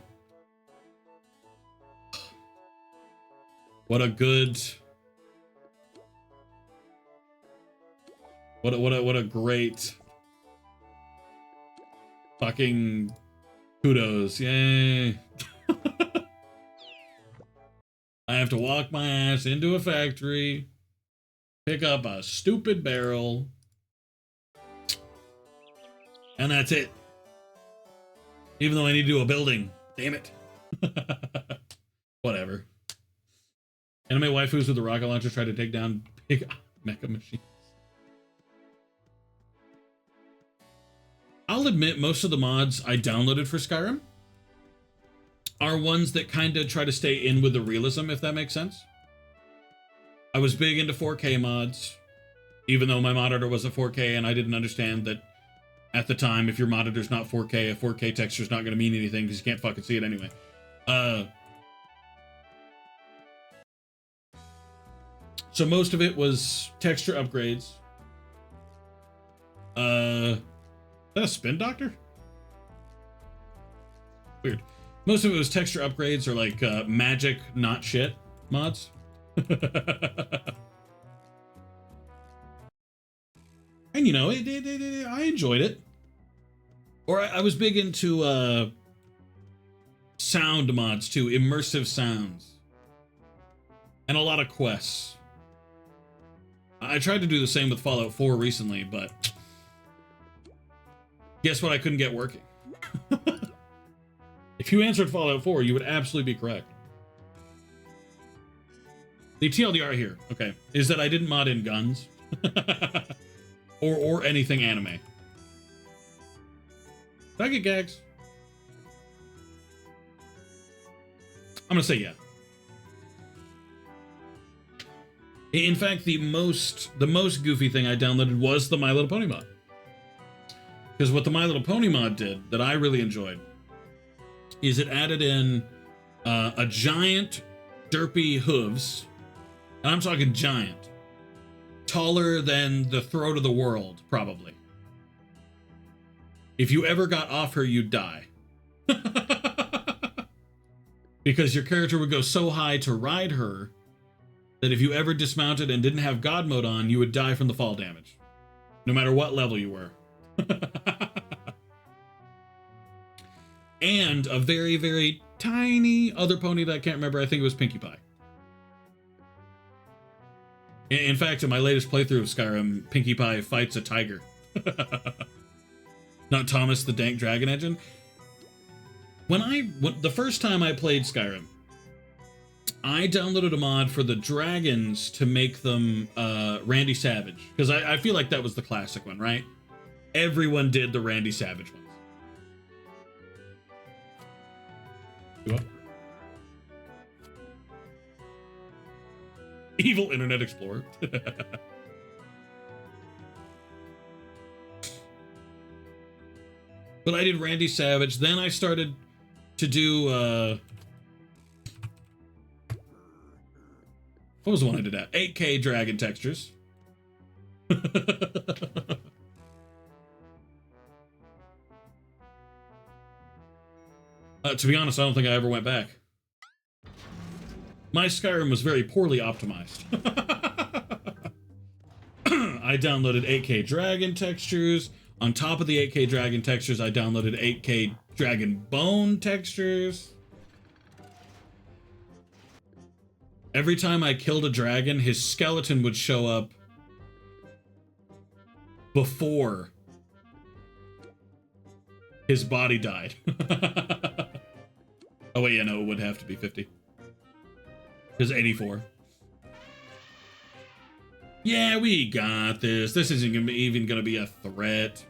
A: What a good... What a great... Fucking... Kudos. Yay. I have to walk my ass into a factory, pick up a stupid barrel, and that's it. Even though I need to do a building. Damn it. Whatever. Anime waifus with the rocket launcher try to take down big mecha machines. I'll admit most of the mods I downloaded for Skyrim are ones that kind of try to stay in with the realism, if that makes sense. I was big into 4K mods, even though my monitor wasn't 4K, and I didn't understand that at the time, if your monitor's not 4K, a 4K texture's not going to mean anything because you can't fucking see it anyway. So most of it was texture upgrades. Is that a spin doctor? Weird. Most of it was texture upgrades or like magic, not shit mods. And you know, I enjoyed it. Or I was big into sound mods too, immersive sounds. And a lot of quests. I tried to do the same with Fallout 4 recently, but guess what I couldn't get working? If you answered Fallout 4, you would absolutely be correct. The TLDR here, okay, is that I didn't mod in guns. or anything anime. Did I get gags? I'm gonna say yeah. In fact, the most goofy thing I downloaded was the My Little Pony mod. Because what the My Little Pony mod did that I really enjoyed is it added in a giant derpy hooves, and I'm talking giant, taller than the throat of the world, probably. If you ever got off her, you'd die. Because your character would go so high to ride her that if you ever dismounted and didn't have God mode on, you would die from the fall damage, no matter what level you were. And a very, very tiny other pony that I can't remember. I think it was Pinkie Pie. In fact, in my latest playthrough of Skyrim, Pinkie Pie fights a tiger. Not Thomas the Dank Dragon Engine. The first time I played Skyrim, I downloaded a mod for the dragons to make them Randy Savage. Because I feel like that was the classic one, right? Everyone did the Randy Savage ones. What? Evil Internet Explorer. But I did Randy Savage. Then I started to do what was the one I did at? 8K dragon textures. To be honest, I don't think I ever went back. My Skyrim was very poorly optimized. I downloaded 8K dragon textures. On top of the 8K dragon textures, I downloaded 8K dragon bone textures. Every time I killed a dragon, his skeleton would show up before his body died. Oh wait, yeah, no, it would have to be 50. Because 84. Yeah, we got this. This isn't even gonna be a threat.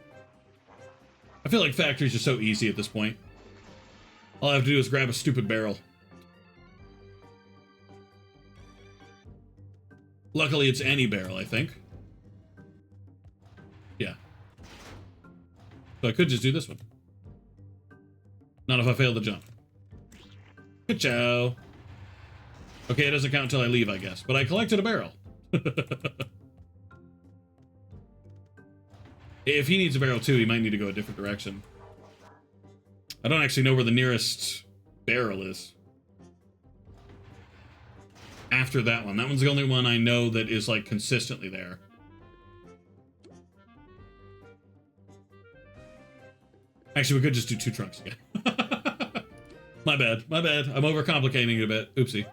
A: I feel like factories are so easy at this point. All I have to do is grab a stupid barrel. Luckily, it's any barrel, I think. Yeah. So I could just do this one. Not if I fail the jump. Good job. Okay, it doesn't count until I leave, I guess. But I collected a barrel. If he needs a barrel too, he might need to go a different direction. I don't actually know where the nearest barrel is. After that one. That one's the only one I know that is, like, consistently there. Actually, we could just do 2 trunks again. My bad. My bad. I'm overcomplicating it a bit. Oopsie.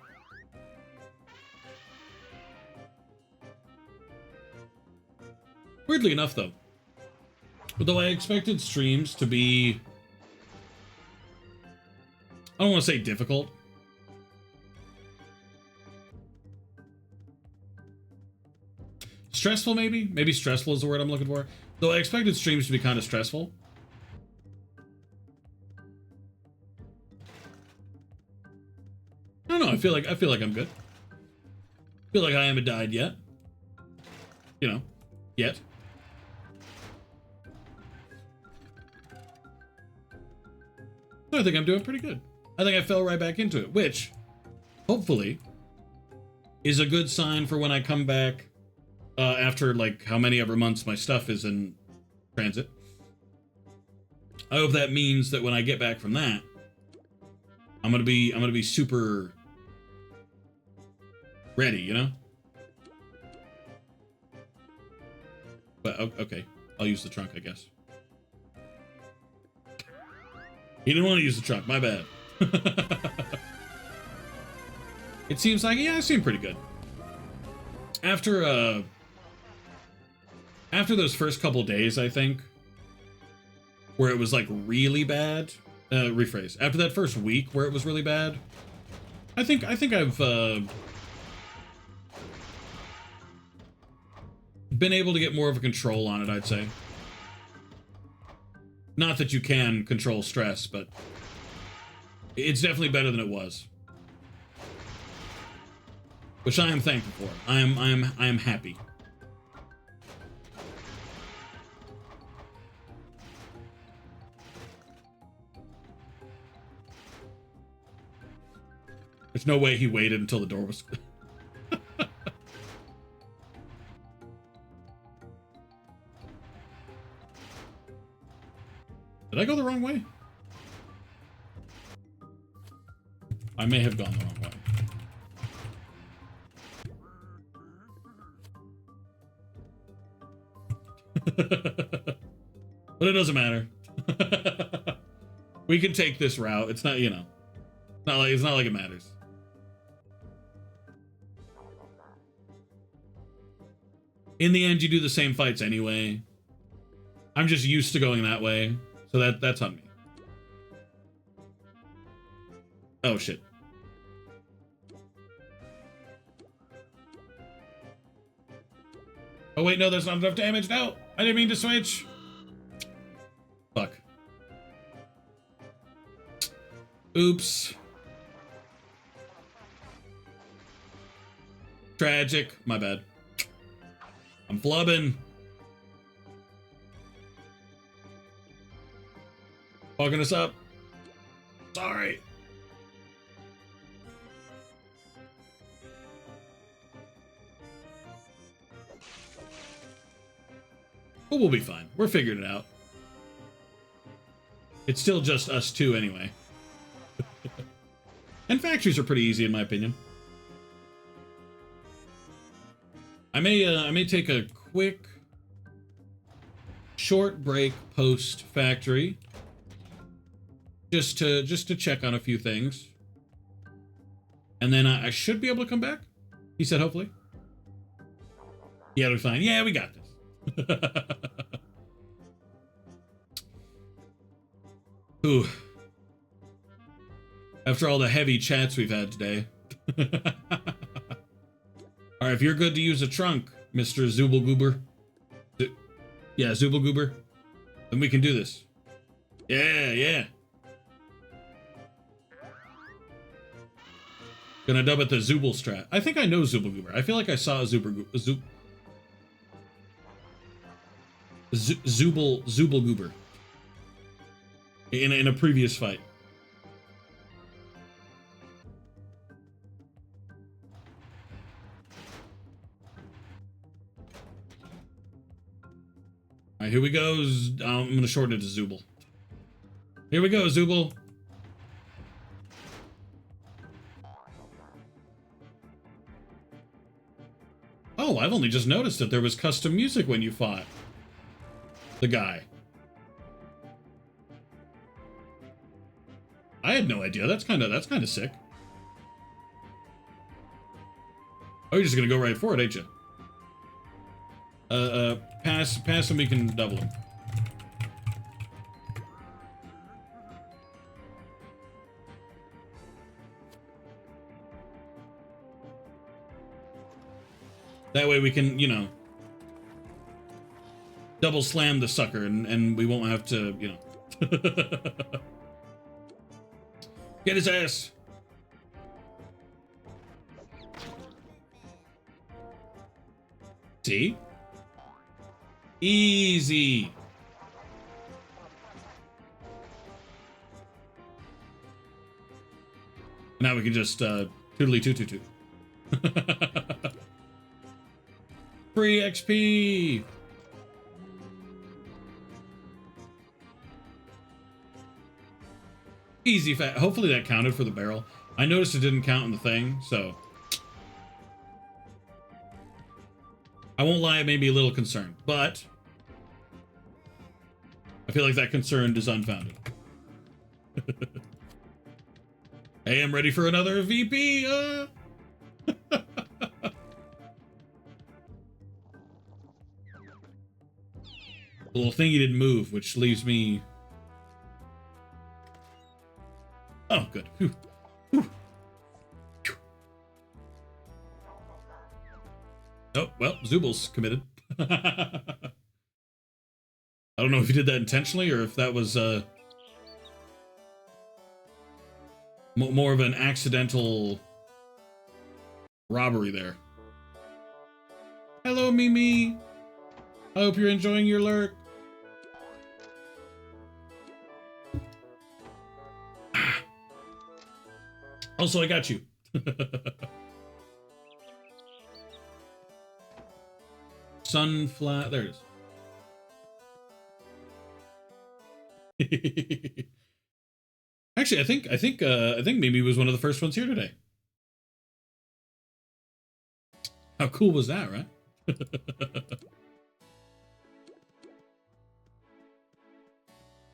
A: Weirdly enough, though, although I expected streams to be, I don't want to say difficult. Stressful, maybe? Maybe stressful is the word I'm looking for. Though I expected streams to be kind of stressful. I don't know, I feel like I'm good. I feel like I haven't died yet. You know, yet. So I think I'm doing pretty good. I think I fell right back into it, which, hopefully, is a good sign for when I come back after, like, how many ever months my stuff is in transit. I hope that means that when I get back from that, I'm gonna be super ready, you know? But, okay. I'll use the trunk, I guess. He didn't want to use the trunk. My bad. It seems like, yeah, I seem pretty good. After those first couple days, I think, where it was, like, really bad. Rephrase. After that first week where it was really bad, I think I've been able to get more of a control on it, I'd say. Not that you can control stress, but it's definitely better than it was. which I am thankful for. I am happy. There's no way he waited until the door was... Did I go the wrong way? I may have gone the wrong way. But it doesn't matter. We can take this route. It's not, you know, it's not like it matters. In the end, you do the same fights anyway. I'm just used to going that way, so that's on me. Oh shit. Oh wait, no, there's not enough damage. No, I didn't mean to switch. Fuck. Oops. Tragic. My bad. I'm flubbing. Fucking us up. Sorry. But we'll be fine. We're figuring it out. It's still just us two anyway. And factories are pretty easy in my opinion. I may take a quick short break post factory just to check on a few things. And then I should be able to come back. He said hopefully. Yeah, we're fine. Yeah, we got this. Ooh. After all the heavy chats we've had today. Alright, if you're good to use a trunk, Mr. Zooble yeah, Zooble then we can do this. Yeah, yeah. Gonna dub it the Zooble strat. I think I know Zooble. I feel like I saw a Zooble in a previous fight. All right, here we go. I'm gonna shorten it to Zooble. Here we go, Zooble. Oh, I've only just noticed that there was custom music when you fought the guy. I had no idea. That's kind of sick. Oh, you're just gonna go right for it, ain't you? Pass and we can double him. That way we can, you know, double slam the sucker and we won't have to, you know. Get his ass. See? Easy. Now we can just tootly toot toot toot. Free XP. Easy fat. Hopefully that counted for the barrel. I noticed it didn't count in the thing, so I won't lie, it made me a little concerned, but I feel like that concern is unfounded. Hey, I'm ready for another VP. The little thingy didn't move, which leaves me... Oh, good. Whew. Whew. Oh, well, Zooble's committed. I don't know if he did that intentionally or if that was more of an accidental robbery there. Hello, Mimi. I hope you're enjoying your lurk. Also, I got you. Sunflower. There it is. Actually, I think Mimi was one of the first ones here today. How cool was that, right?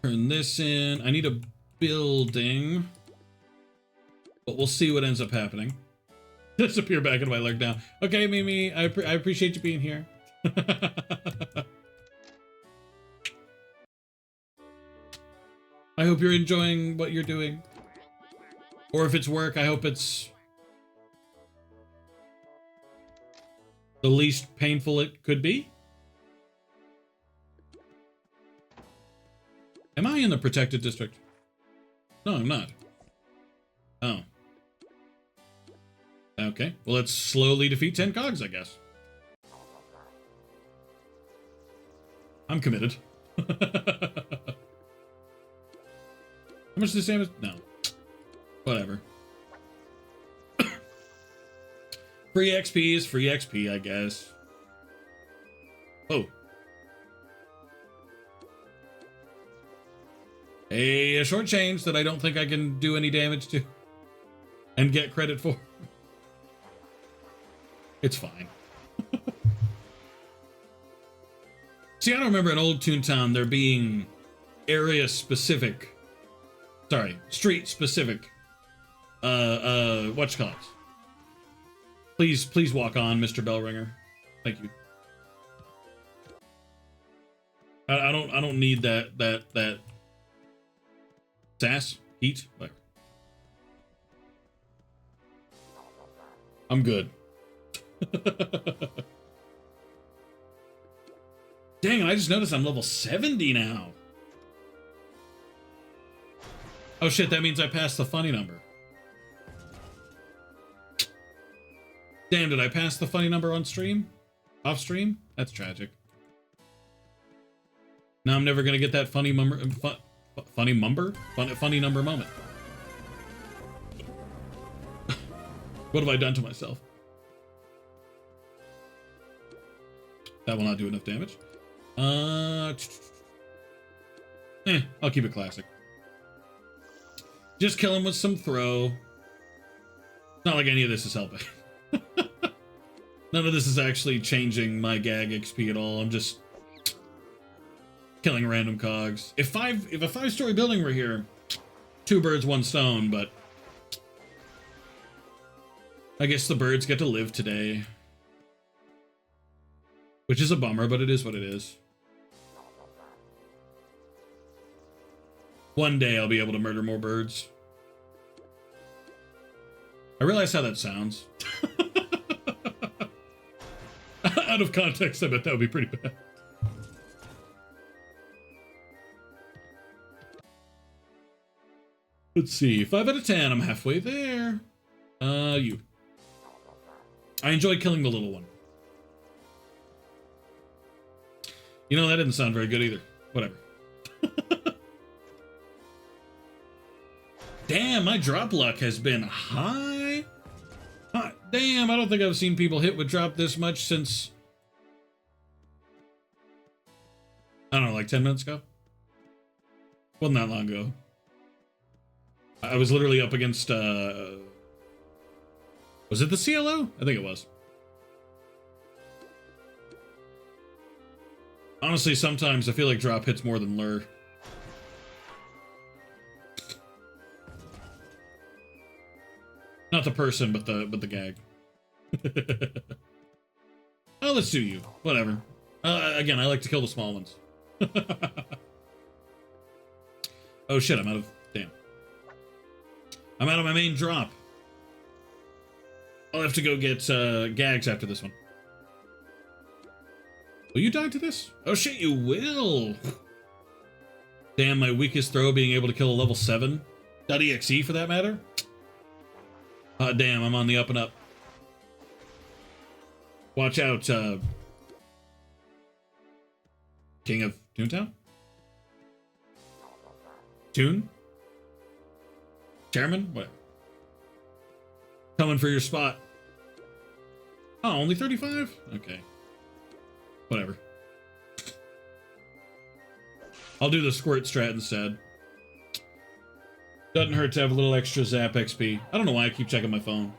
A: Turn this in. I need a building, but we'll see what ends up happening. Disappear back into my lurk now. Okay, Mimi, I appreciate you being here. I hope you're enjoying what you're doing. Or if it's work, I hope it's the least painful it could be. Am I in the protected district? No, I'm not. Oh. Okay, well, let's slowly defeat 10 cogs, I guess. I'm committed. How much this damage? No. Whatever. Free XP is free XP, I guess. Oh. A short change that I don't think I can do any damage to and get credit for. It's fine. See, I don't remember in old Toontown there being area-specific, sorry, street-specific, whatchamacallit. Please walk on, Mr. Bellringer. Thank you. I don't need that sass, heat, whatever. I'm good. Dang it, I just noticed I'm level 70 now. Oh shit, that means I passed the funny number. Damn, did I pass the funny number on stream? Off stream? That's tragic. Now I'm never gonna get that funny number moment. What have I done to myself? That will not do enough damage. I'll keep it classic. Just kill him with some throw. It's not like any of this is helping. None of this is actually changing my gag XP at all. I'm just killing random cogs. If a 5-story building were here, 2 birds, 1 stone, but I guess the birds get to live today. Which is a bummer, but it is what it is. One day I'll be able to murder more birds. I realize how that sounds. Out of context, I bet that would be pretty bad. Let's see, 5 out of 10, I'm halfway there. You. I enjoy killing the little one. You know, that didn't sound very good either. Whatever. Damn, my drop luck has been high. Damn, I don't think I've seen people hit with drop this much since, I don't know, like 10 minutes ago? Wasn't that long ago. I was literally up against, was it the CLO? I think it was. Honestly, sometimes I feel like drop hits more than lure. Not the person, but the gag. Oh, let's do you. Whatever. Again, I like to kill the small ones. Oh shit, I'm out of... Damn. I'm out of my main drop. I'll have to go get gags after this one. Will you die to this? Oh shit, you will! Damn, my weakest throw being able to kill a level 7. .exe for that matter? Damn, I'm on the up and up. Watch out, King of Toontown? Toon? Chairman? What? Coming for your spot. Oh, only 35? Okay. Whatever. I'll do the squirt strat instead. Doesn't hurt to have a little extra zap XP. I don't know why I keep checking my phone.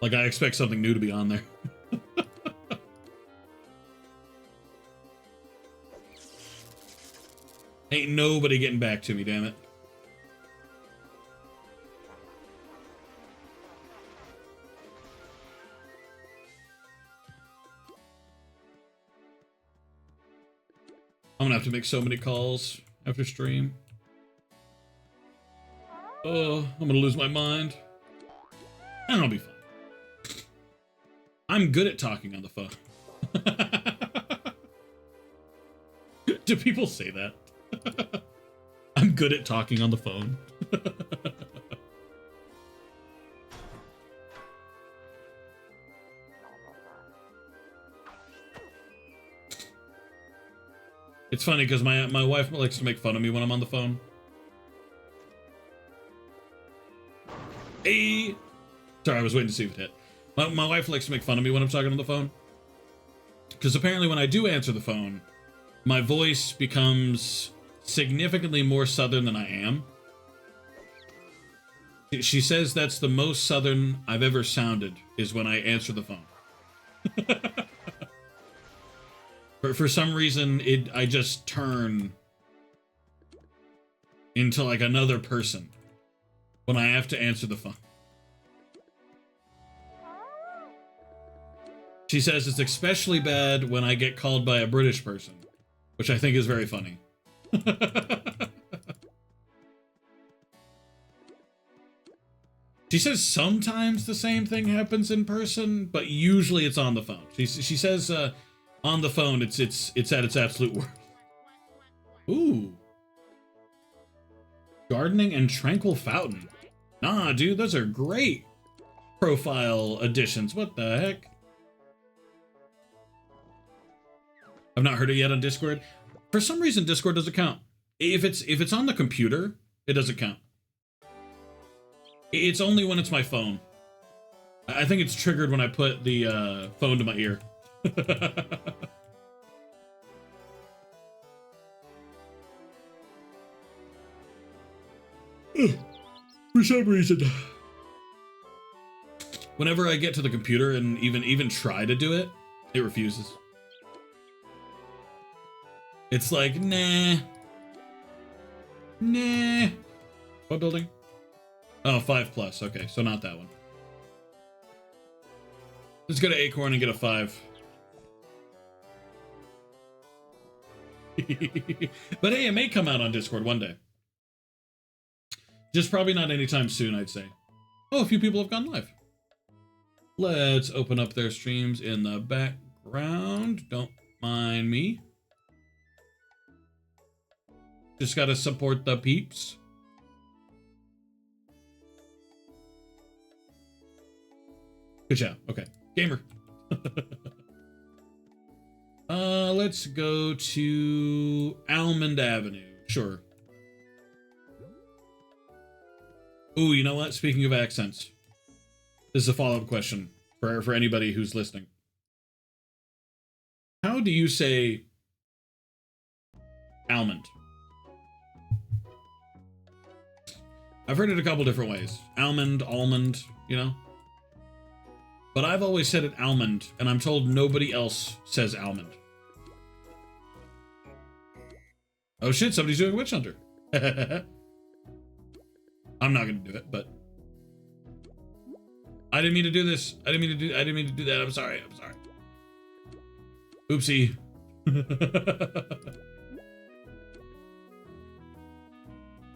A: Like I expect something new to be on there. Ain't nobody getting back to me, damn it. I'm gonna have to make so many calls after stream. Oh, I'm gonna lose my mind. And I'll be fine. I'm good at talking on the phone. Do people say that? I'm good at talking on the phone. It's funny because my wife likes to make fun of me when I'm on the phone. Hey! Sorry, I was waiting to see if it hit. My wife likes to make fun of me when I'm talking on the phone. Because apparently when I do answer the phone, my voice becomes significantly more southern than I am. She says that's the most southern I've ever sounded, is when I answer the phone. For some reason, I just turn into like another person when I have to answer the phone. She says it's especially bad when I get called by a British person, which I think is very funny. She says sometimes the same thing happens in person, but usually it's on the phone. She says on the phone it's at its absolute worst. Ooh. Gardening and Tranquil Fountain. Nah, dude, those are great profile additions. What the heck? I've not heard it yet on Discord. For some reason, Discord doesn't count. If it's on the computer, it doesn't count. It's only when it's my phone. I think it's triggered when I put the phone to my ear. For some reason. Whenever I get to the computer and even try to do it, it refuses. It's like, nah. Nah. What building? Oh, 5+. Okay, so not that one. Let's go to Acorn and get a 5. But hey, it may come out on Discord one day. Just probably not anytime soon, I'd say. Oh, a few people have gone live. Let's open up their streams in the background. Don't mind me. Just gotta support the peeps. Good job. Okay. Gamer. Let's go to Almond Avenue. Sure. Ooh, you know what? Speaking of accents, this is a follow-up question for anybody who's listening. How do you say almond? I've heard it a couple different ways. Almond, almond, you know? But I've always said it almond, and I'm told nobody else says almond. Oh shit, somebody's doing Witch Hunter. I'm not gonna do it, but I didn't mean to do this. I didn't mean to do that. I'm sorry. Oopsie.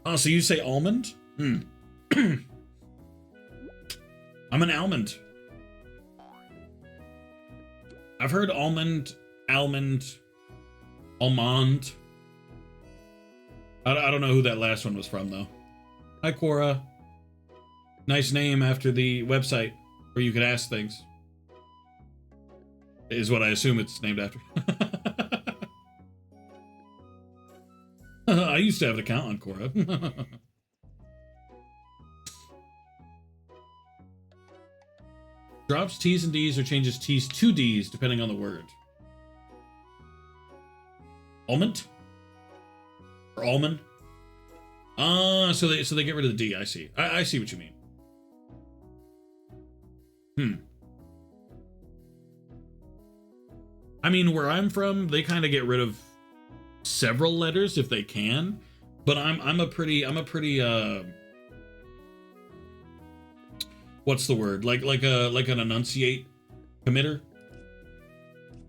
A: Oh, so you say almond? I'm an almond. I've heard almond, almond. I don't know who that last one was from, though. Hi, Cora. Nice name after the website where you could ask things. is what I assume it's named after. I used to have an account on Quora. Drops T's and D's or changes T's to D's depending on the word. Almond? Or almond? So they get rid of the D. I see. I see what you mean. I mean, where I'm from, they kind of get rid of several letters if they can, but I'm a pretty what's the word? Like an enunciate committer.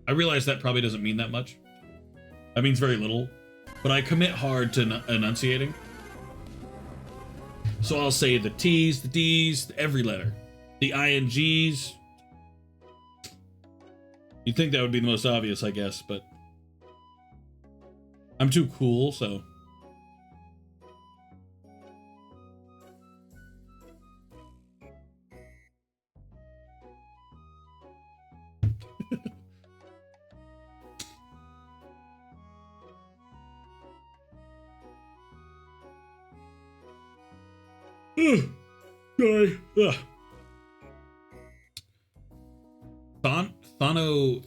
A: I realize that probably doesn't mean that much. That means very little, but I commit hard to enunciating. So I'll say the T's, the D's, every letter, the INGs. You'd think that would be the most obvious, I guess, but I'm too cool, so. Sorry.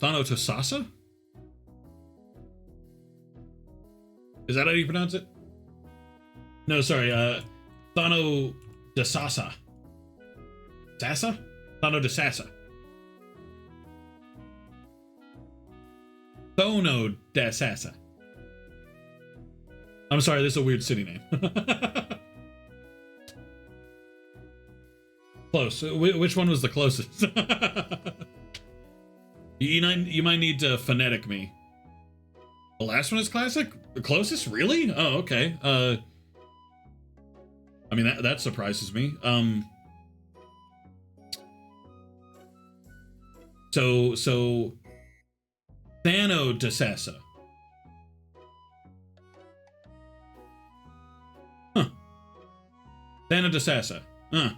A: Thanotosasa? Is that how you pronounce it? No, sorry, Thanodesasa. Sasa? Thanodesasa. Thanodesasa. I'm sorry, this is a weird city name. Close. Which one was the closest? You might need to phonetic me. The last one is classic? The closest? Really? Oh, okay. I mean, that surprises me. So Thanodesasa. Huh. Thanodesasa. Huh.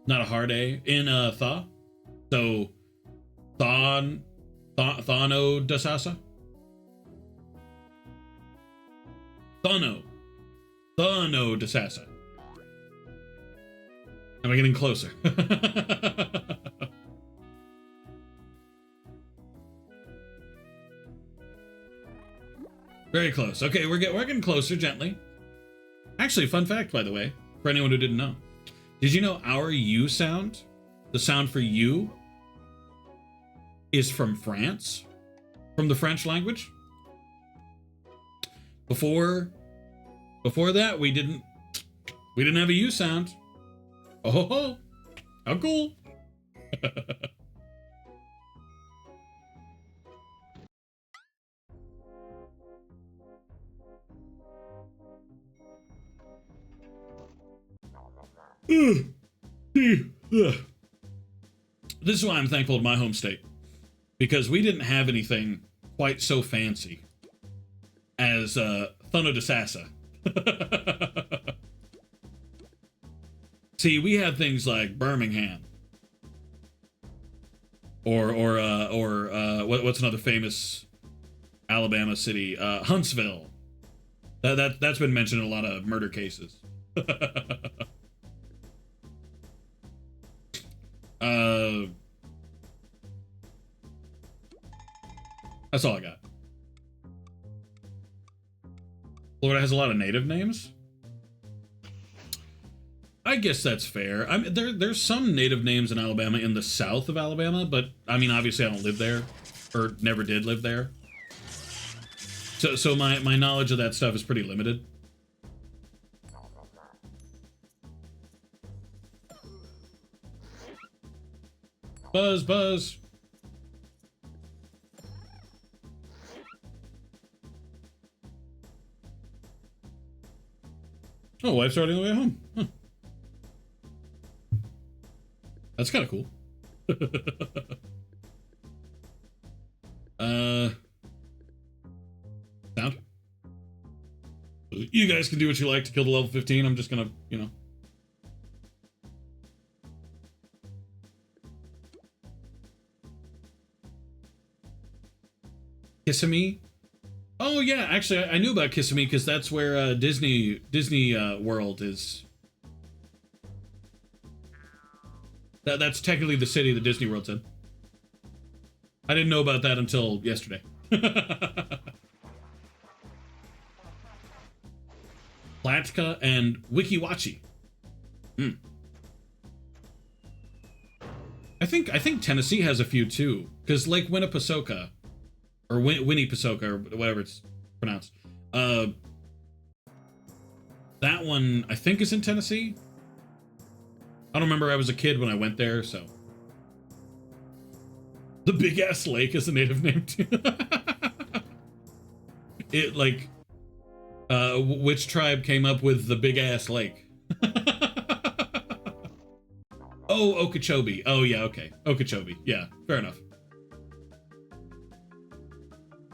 A: Not a hard A in tha. So Thanodesasa. Thanodesasa. Am I getting closer? Very close. Okay, we're getting closer gently. Actually, fun fact, by the way, for anyone who didn't know. Did you know our U sound, the sound for U, is from France? From the French language? Before that, we didn't have a U sound. Oh ho ho! How cool! This is why I'm thankful to my home state, because we didn't have anything quite so fancy as Thanodesasa. See, we had things like Birmingham, or what's another famous Alabama city? Huntsville. That's been mentioned in a lot of murder cases. That's all I got. Florida has a lot of native names. I guess that's fair. I mean, there's some native names in Alabama, in the south of Alabama, but I mean, obviously I don't live there, or never did live there. So my knowledge of that stuff is pretty limited. Buzz, buzz. Oh, wife's already on the way home. Huh. That's kind of cool. Sound? You guys can do what you like to kill the level 15. I'm just gonna, you know. Kissimmee? Oh yeah, actually I knew about Kissimmee because that's where Disney World is. That's technically the city that Disney World's in. I didn't know about that until yesterday. Platka and Wikiwachi. I think Tennessee has a few too, because Lake Winnipesaukee, or Winnipesaukee, or whatever it's pronounced. That one I think is in Tennessee. I don't remember. I was a kid when I went there, so. The Big Ass Lake is a native name too. It like, which tribe came up with the Big Ass Lake? Oh, Okeechobee. Oh yeah, okay, Okeechobee. Yeah, fair enough.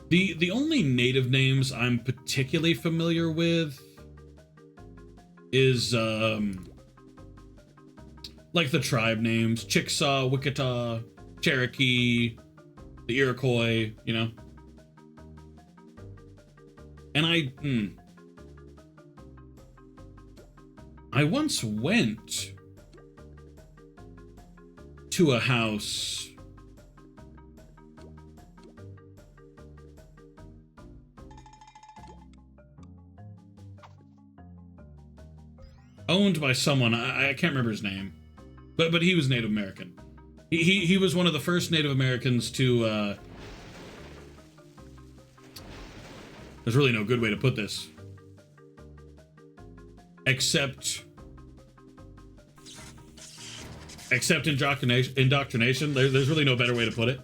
A: The only native names I'm particularly familiar with is like the tribe names: Chickasaw, Wichita, Cherokee, the Iroquois, you know. And I once went to a house owned by someone, I can't remember his name, but he was Native American. He was one of the first Native Americans to, there's really no good way to put this. Except indoctrination. There's really no better way to put it.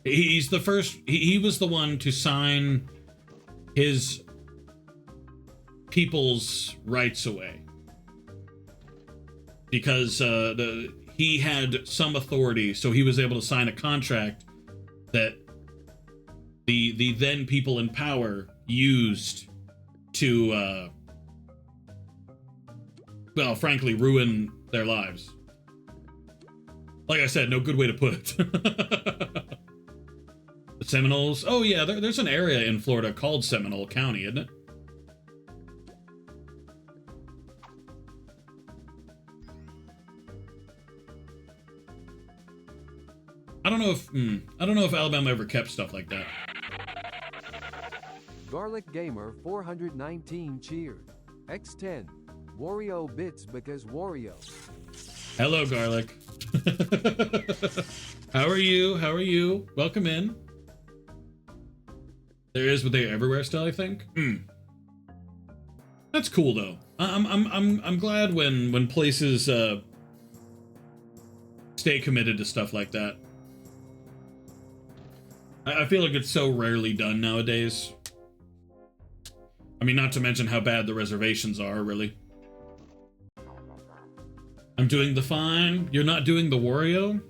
A: He's the first, he was the one to sign his people's rights away. Because he had some authority, so he was able to sign a contract that the then people in power used to, well, frankly, ruin their lives. Like I said, no good way to put it. The Seminoles? Oh yeah, there's an area in Florida called Seminole County, isn't it? I don't know if Alabama ever kept stuff like that.
B: Garlic Gamer 419 cheered. X10. Wario bits because Wario.
A: Hello, Garlic. How are you? How are you? Welcome in. There is, but they're everywhere still, I think. That's cool though. I'm glad when places stay committed to stuff like that. I feel like it's so rarely done nowadays. I mean, not to mention how bad the reservations are, really. I'm doing the fine. You're not doing the Wario?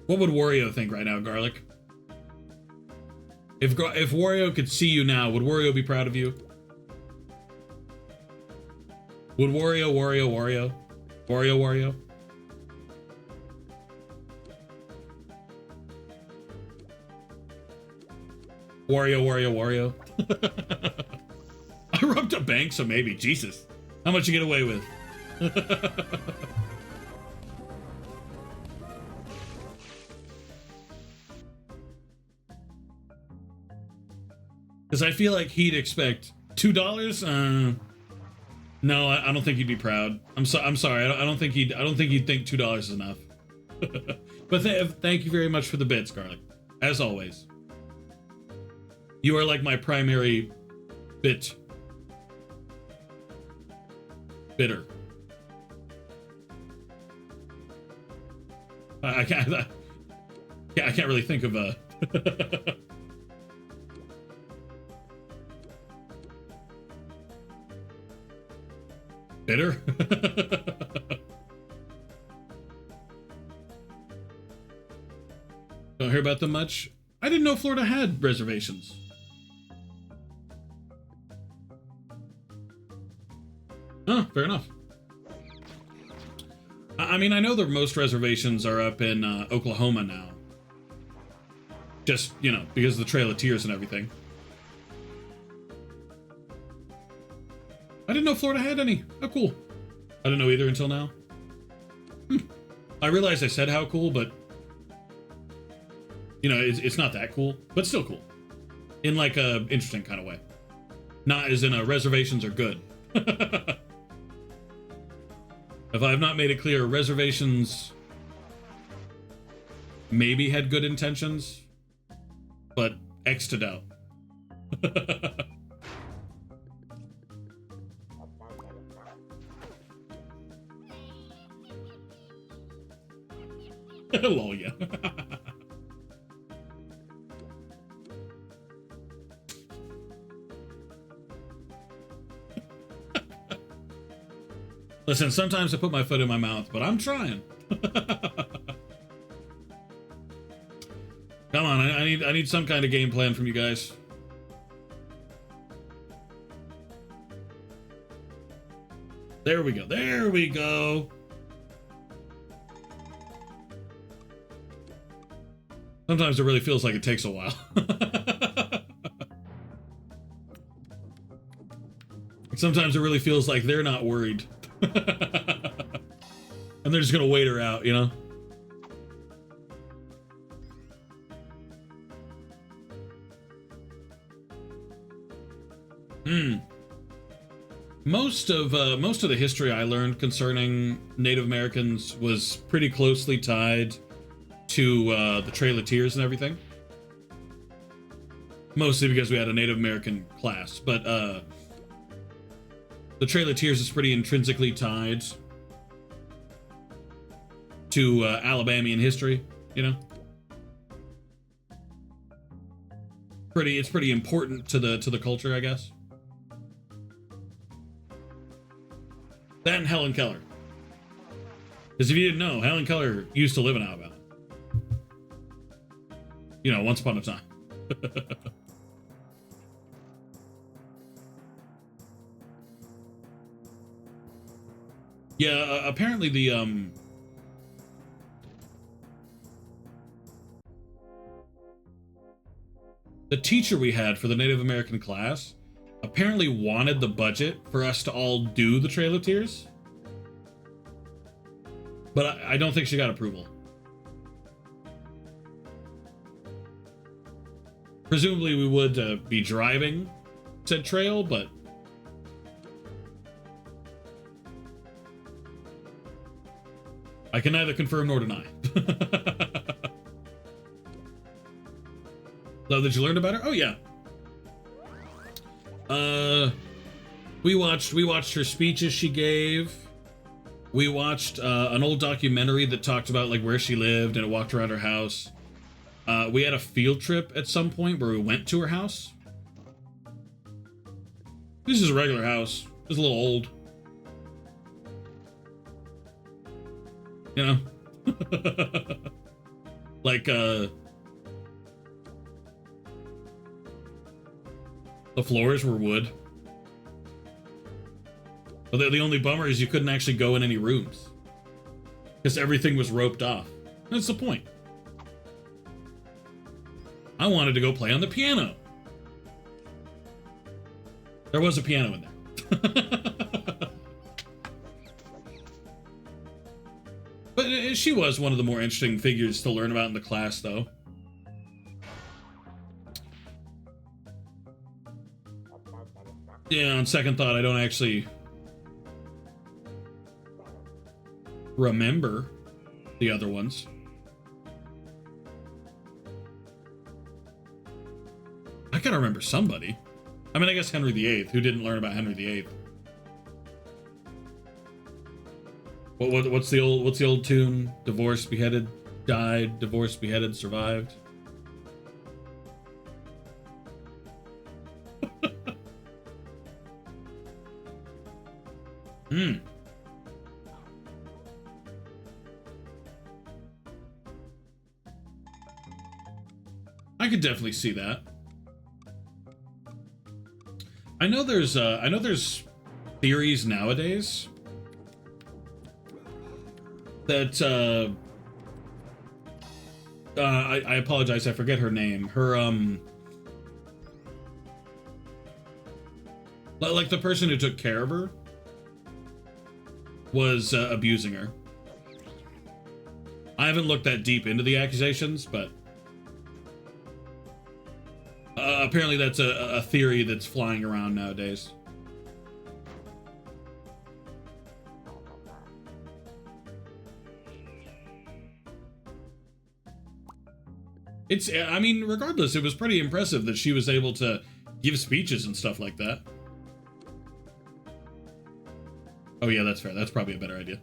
A: What would Wario think right now, Garlic? If Wario could see you now, would Wario be proud of you? Would Wario? Wario? Wario? Wario. I robbed a bank, so maybe. Jesus. How much you get away with? Because I feel like he'd expect $2. No, I don't think he'd be proud. I'm sorry. I don't think he'd think $2 is enough. But thank you very much for the bits, Garlic. As always. You are like my primary bidder. I can't really think of a bidder. Don't hear about them much. I didn't know Florida had reservations. Oh, fair enough. I mean, I know that most reservations are up in Oklahoma now. Just, you know, because of the Trail of Tears and everything. I didn't know Florida had any. How cool. I didn't know either until now. I realized I said how cool, but... You know, it's not that cool, but still cool. In like a interesting kind of way. Not as in reservations are good. If I have not made it clear, reservations maybe had good intentions, but X to doubt. Lol, yeah. Listen, sometimes I put my foot in my mouth, but I'm trying. Come on, I need some kind of game plan from you guys. There we go. There we go. Sometimes it really feels like it takes a while. Sometimes it really feels like they're not worried. And they're just gonna wait her out, you know? Most of the history I learned concerning Native Americans was pretty closely tied to the Trail of Tears and everything. Mostly because we had a Native American class, but the Trail of Tears is pretty intrinsically tied to Alabamian history, you know. It's pretty important to the culture, I guess. That and Helen Keller. Because if you didn't know, Helen Keller used to live in Alabama. You know, once upon a time. Yeah, apparently the teacher we had for the Native American class apparently wanted the budget for us to all do the Trail of Tears. But I don't think she got approval. Presumably we would be driving said trail, but... I can neither confirm nor deny. Love that you learned about her? Oh, yeah. We watched her speeches she gave. We watched an old documentary that talked about like where she lived, and it walked around her house. We had a field trip at some point where we went to her house. This is a regular house. It's a little old. You know? Like, the floors were wood. But the only bummer is you couldn't actually go in any rooms. Because everything was roped off. That's the point. I wanted to go play on the piano. There was a piano in there. But she was one of the more interesting figures to learn about in the class, though. Yeah, on second thought, I don't actually remember the other ones. I gotta remember somebody. I mean, I guess Henry VIII. Who didn't learn about Henry VIII? What's the old tune? Divorced, beheaded, died. Divorced, beheaded, survived. I could definitely see that. I know there's theories nowadays that I apologize, I forget her name. Her like the person who took care of her was abusing her. I haven't looked that deep into the accusations, but apparently that's a theory that's flying around nowadays. I mean, regardless, it was pretty impressive that she was able to give speeches and stuff like that. Oh yeah, that's fair. That's probably a better idea.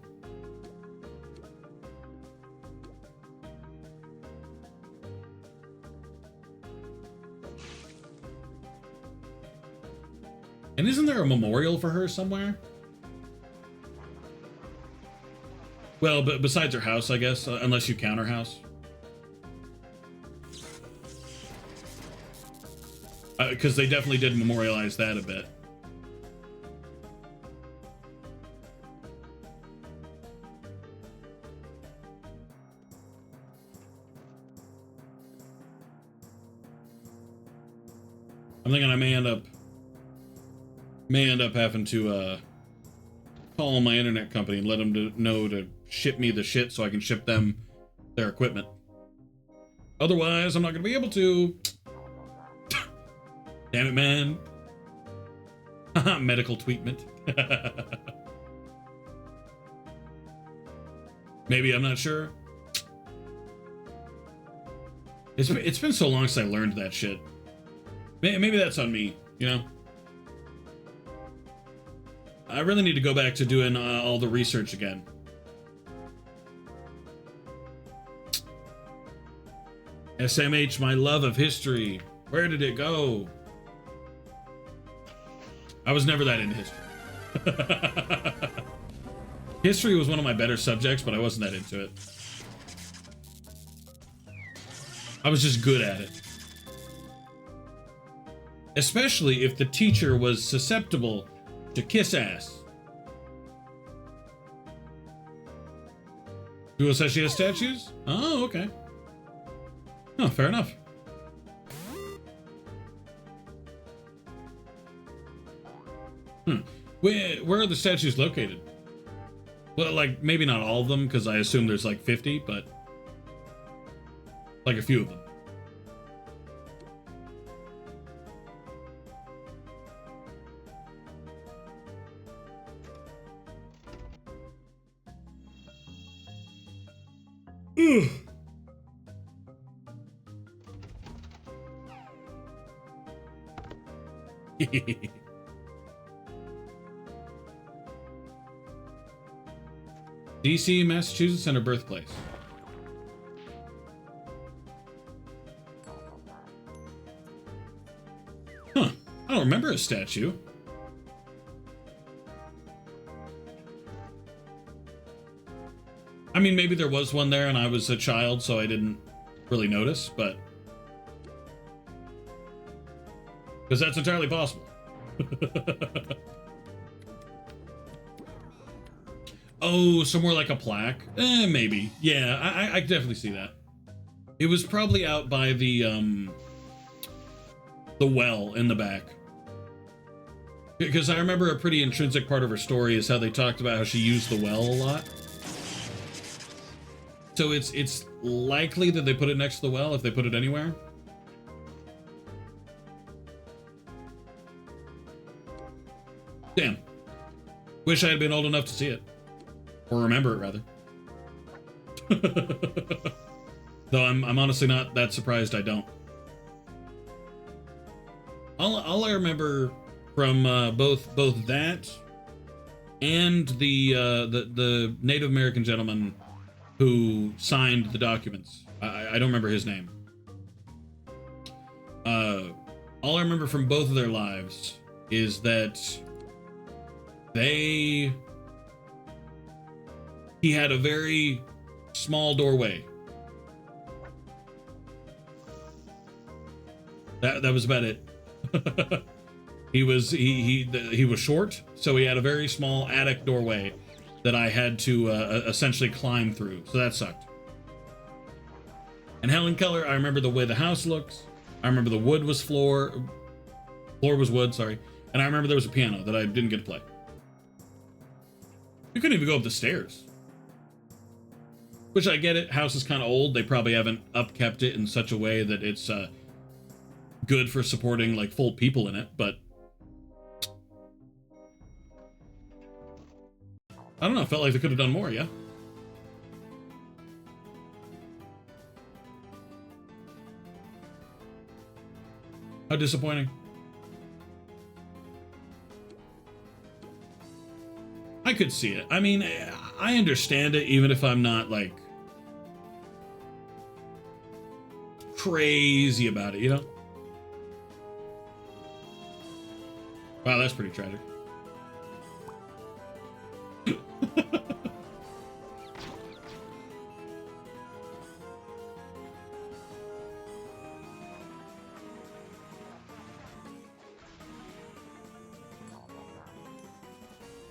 A: And isn't there a memorial for her somewhere? Well, but besides her house, I guess, unless you count her house. Because they definitely did memorialize that a bit. I'm thinking I may end up having to call my internet company and let them know to ship me the shit so I can ship them their equipment. Otherwise, I'm not going to be able to. Damn it, man. Medical treatment. Maybe, I'm not sure. It's been so long since I learned that shit. Maybe that's on me, you know? I really need to go back to doing all the research again. SMH, my love of history. Where did it go? I was never that into history. History was one of my better subjects, but I wasn't that into it. I was just good at it. Especially if the teacher was susceptible to kiss ass. Google says she has statues? Oh, okay. Oh, fair enough. Where are the statues located? Well, like, maybe not all of them, because I assume there's like 50, but like a few of them. DC, Massachusetts, and her birthplace. Huh. I don't remember a statue. I mean, maybe there was one there and I was a child, so I didn't really notice, but... because that's entirely possible. Oh, somewhere like a plaque? Maybe. Yeah, I definitely see that. It was probably out by the well in the back. Because I remember a pretty intrinsic part of her story is how they talked about how she used the well a lot. So it's likely that they put it next to the well, if they put it anywhere. Damn. Wish I had been old enough to see it. Or remember it, rather. Though I'm honestly not that surprised I don't. All I remember from both that and the Native American gentleman who signed the documents. I don't remember his name. All I remember from both of their lives is that he had a very small doorway. That was about it. He was short, so he had a very small attic doorway that I had to essentially climb through. So that sucked. And Helen Keller, I remember the way the house looks. I remember the wood was floor was wood, sorry. And I remember there was a piano that I didn't get to play. You couldn't even go up the stairs. Which I get it, house is kind of old. They probably haven't upkept it in such a way that it's good for supporting like full people in it, but I don't know, felt like they could have done more, yeah? How disappointing. I could see it. I mean, I understand it, even if I'm not, like, crazy about it, you know? Wow, that's pretty tragic.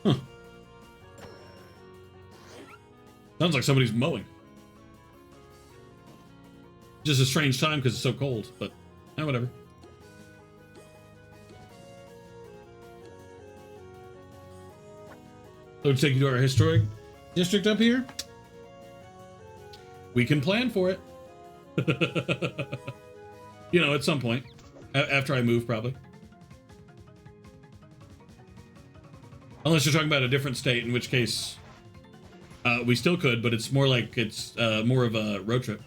A: Huh. Sounds like somebody's mowing. Just a strange time because it's so cold, but whatever. So to take you to our historic district up here, we can plan for it. You know, at some point, after I move, probably. Unless you're talking about a different state, in which case we still could, but it's more like it's more of a road trip.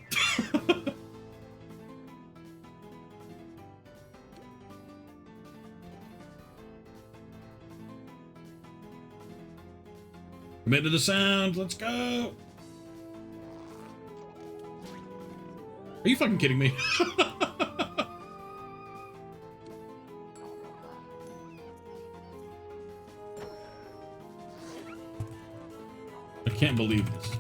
A: Commit to the sound. Let's go. Are you fucking kidding me? I can't believe this.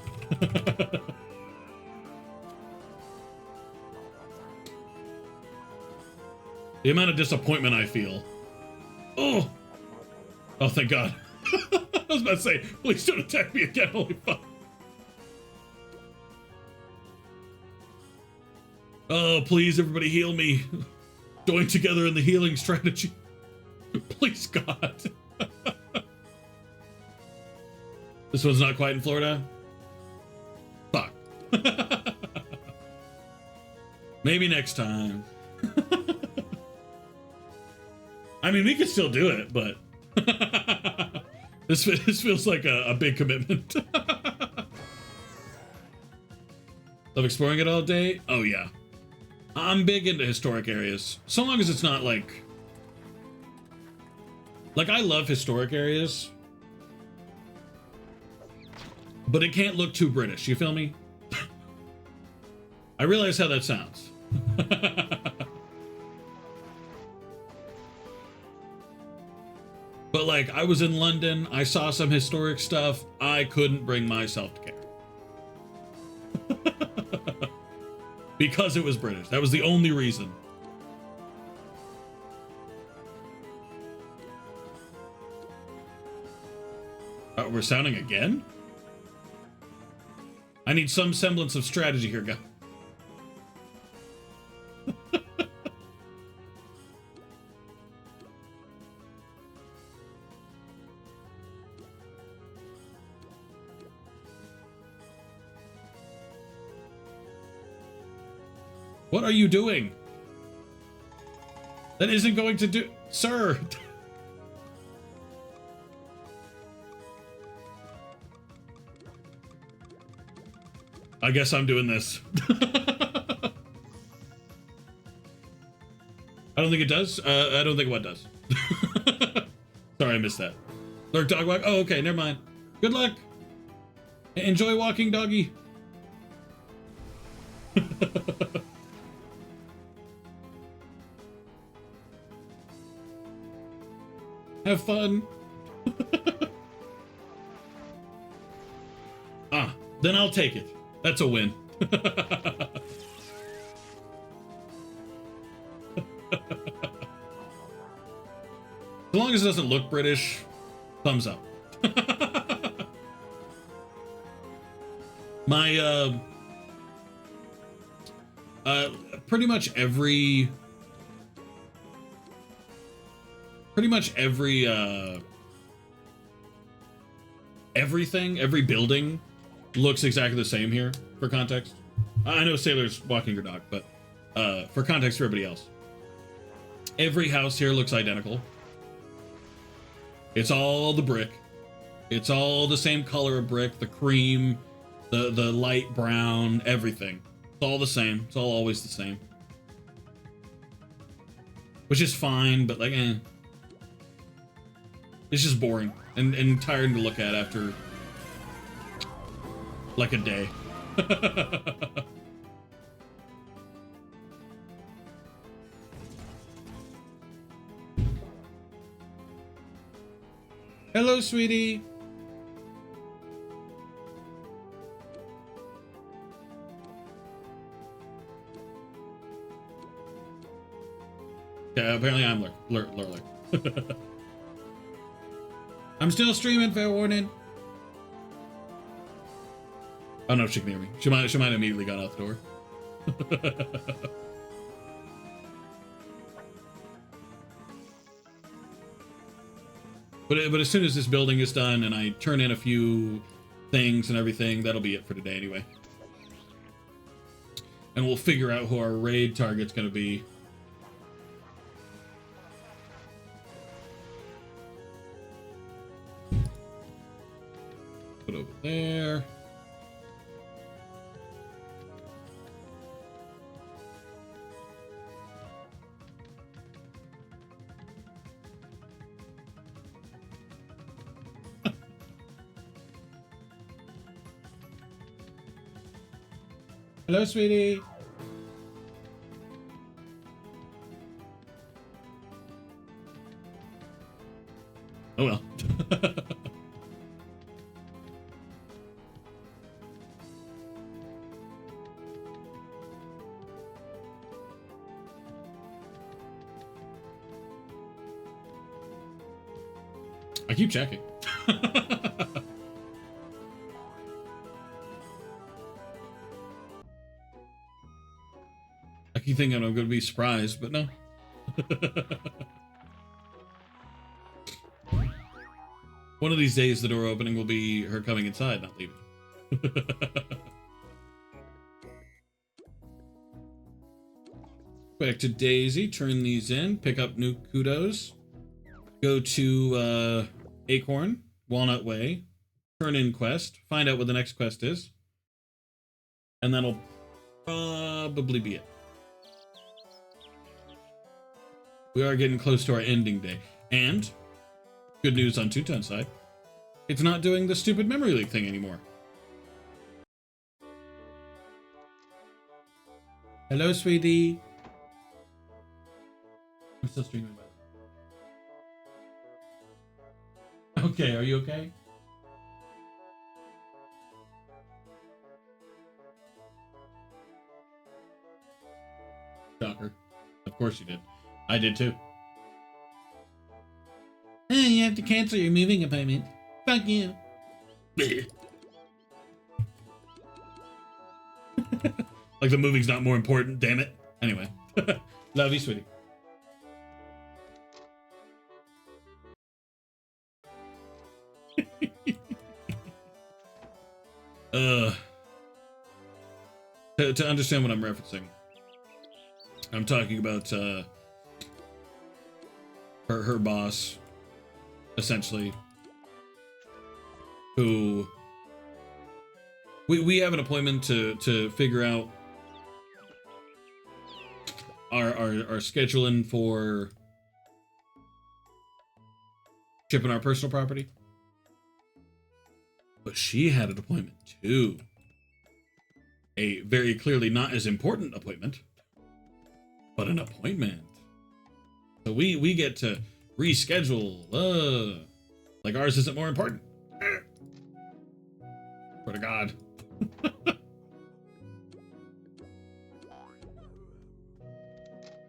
A: The amount of disappointment I feel. Oh, thank God. I was about to say, please don't attack me again. Holy fuck. Oh, please, everybody heal me. Join together in the healing strategy. Please, God. This one's not quite in Florida? Fuck. Maybe next time. I mean, we could still do it, but... This feels like a big commitment. Love exploring it all day? Oh, yeah. I'm big into historic areas. So long as it's not like... Like, I love historic areas. But it can't look too British, you feel me? I realize how that sounds. But like, I was in London, I saw some historic stuff, I couldn't bring myself to care. Because it was British. That was the only reason. We're sounding again? I need some semblance of strategy here, guys. What are you doing? That isn't going to do... Sir! I guess I'm doing this. I don't think it does. I don't think what does. Sorry, I missed that. Lurk dog walk. Oh, okay, never mind. Good luck. Enjoy walking, doggy. Have fun. Then I'll take it. That's a win. As long as it doesn't look British, thumbs up. My pretty much every everything, every building looks exactly the same here, for context. I know Sailor's walking her dog, but for context for everybody else, every house here looks identical. It's all the brick. It's all the same color of brick, the cream, the light brown, everything. It's all the same. It's all always the same. Which is fine, but like, it's just boring and tiring to look at after like a day. Hello, sweetie. Yeah, apparently I'm lurler. I'm still streaming, fair warning. I don't know if she can hear me. She might have immediately got out the door. But as soon as this building is done and I turn in a few things and everything, that'll be it for today anyway. And we'll figure out who our raid target's gonna be. Put over there. Hello, sweetie. Oh well. I keep checking. I keep thinking I'm going to be surprised, but no. One of these days, the door opening will be her coming inside, not leaving. Back to Daisy, turn these in, pick up new kudos. Go to Acorn, Walnut Way, turn in quest, find out what the next quest is, and that'll probably be it. We are getting close to our ending day. And, good news on Toontowns side, it's not doing the stupid memory leak thing anymore. Hello, sweetie. I'm still streaming, by the way. Okay, are you okay? Shocker. Of course you did. I did too. You have to cancel your moving appointment. Fuck you. Like the moving's not more important, damn it. Anyway. Love you, sweetie. To understand what I'm referencing, I'm talking about her boss, essentially, who we have an appointment to figure out our scheduling for shipping our personal property. But she had an appointment too. A very clearly not as important appointment, but an appointment. So we get to reschedule. Like ours isn't more important. Swear to God.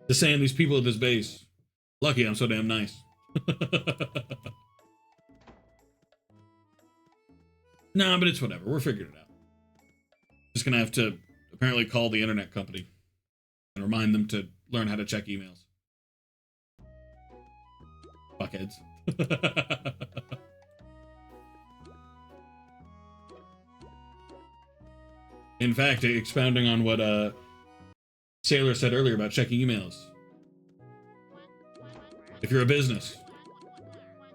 A: Just saying, these people at this base, lucky I'm so damn nice. Nah, but it's whatever. We're figuring it out. Just gonna have to apparently call the internet company and remind them to learn how to check emails. Fuckheads. In fact, expounding on what Sailor said earlier about checking emails. If you're a business,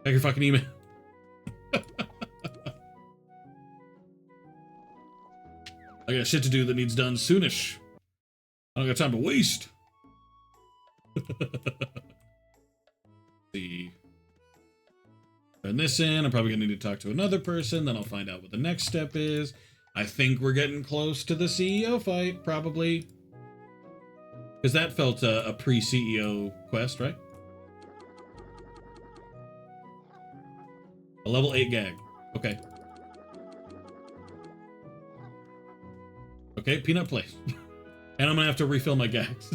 A: check your fucking email. I got shit to do that needs done soonish. I don't got time to waste. See. Turn this in. I'm probably gonna need to talk to another person. Then I'll find out what the next step is. I think we're getting close to the CEO fight, probably. Because that felt a pre-CEO quest, right? A level 8 gag. Okay. Okay, peanut place. And I'm gonna have to refill my gags.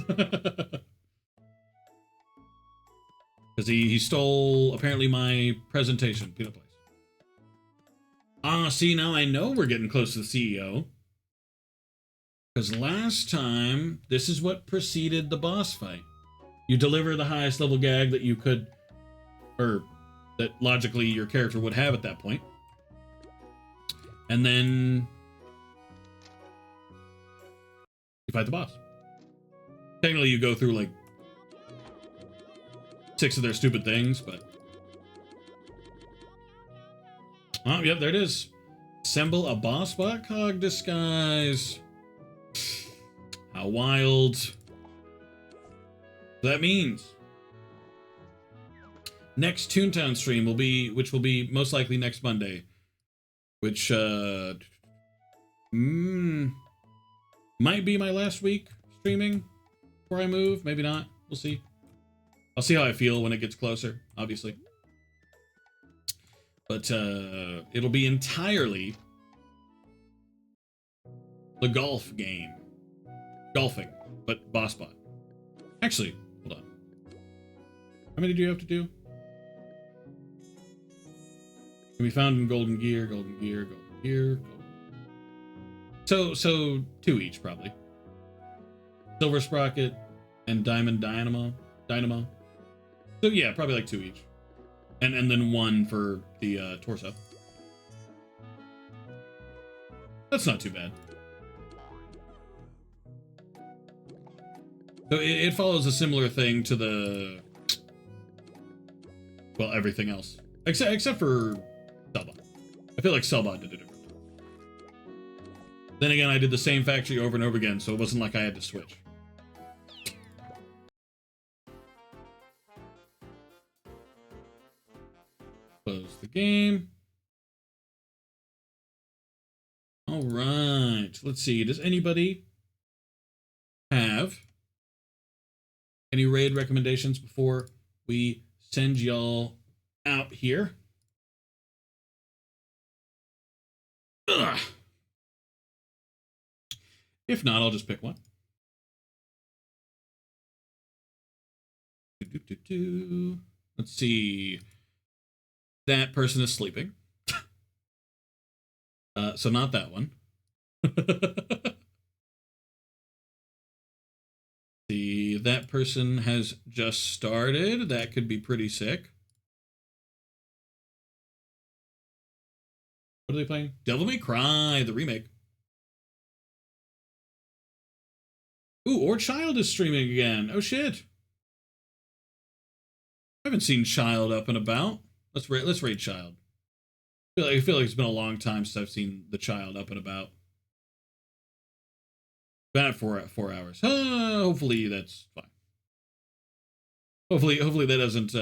A: Because he stole, apparently, my presentation. Peanut place. Ah, see, now I know we're getting close to the CEO. Because last time, this is what preceded the boss fight. You deliver the highest level gag that you could, or that logically your character would have at that point. And then you fight the boss. Technically, you go through like 6 of their stupid things, but... Oh, yep, there it is. Assemble a boss bot cog disguise. How wild. That means next Toontowns stream will be, which will be most likely next Monday, which might be my last week streaming before I move. Maybe not. We'll see. I'll see how I feel when it gets closer, obviously. But it'll be entirely the golf game. Golfing, but boss bot. Actually, hold on. How many do you have to do? Can be found in golden gear, golden gear, golden gear. Golden... So 2 each probably. Silver sprocket and diamond dynamo. So yeah, probably like 2 each. And then 1 for the torso. That's not too bad. So it follows a similar thing to the... Well, everything else. Except for Cellbot. I feel like Cellbot did it different. Then again, I did the same factory over and over again, so it wasn't like I had to switch. Close the game. All right. Let's see. Does anybody have any raid recommendations before we send y'all out here? Ugh. If not, I'll just pick one. Let's see. That person is sleeping. So not that one. See, that person has just started. That could be pretty sick. What are they playing? Devil May Cry, the remake. Ooh, or Child is streaming again. Oh shit. I haven't seen Child up and about. Let's rate Child. I feel like it's been a long time since I've seen the Child up and about. Been at 4 hours. Hopefully that's fine. Hopefully that doesn't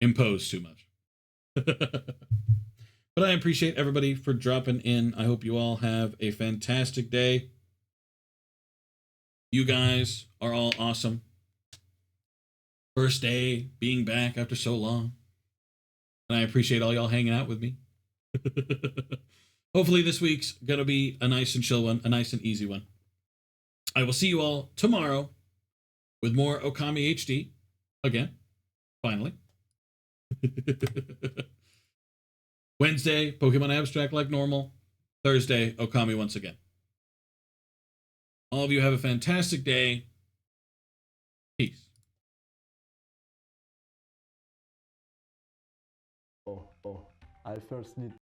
A: impose too much. But I appreciate everybody for dropping in. I hope you all have a fantastic day. You guys are all awesome. First day being back after so long. And I appreciate all y'all hanging out with me. Hopefully this week's gonna be a nice and chill one, a nice and easy one. I will see you all tomorrow with more Okami HD again. Finally. Wednesday, Pokemon Abstract like normal. Thursday, Okami once again. All of you have a fantastic day. Peace.
C: I first need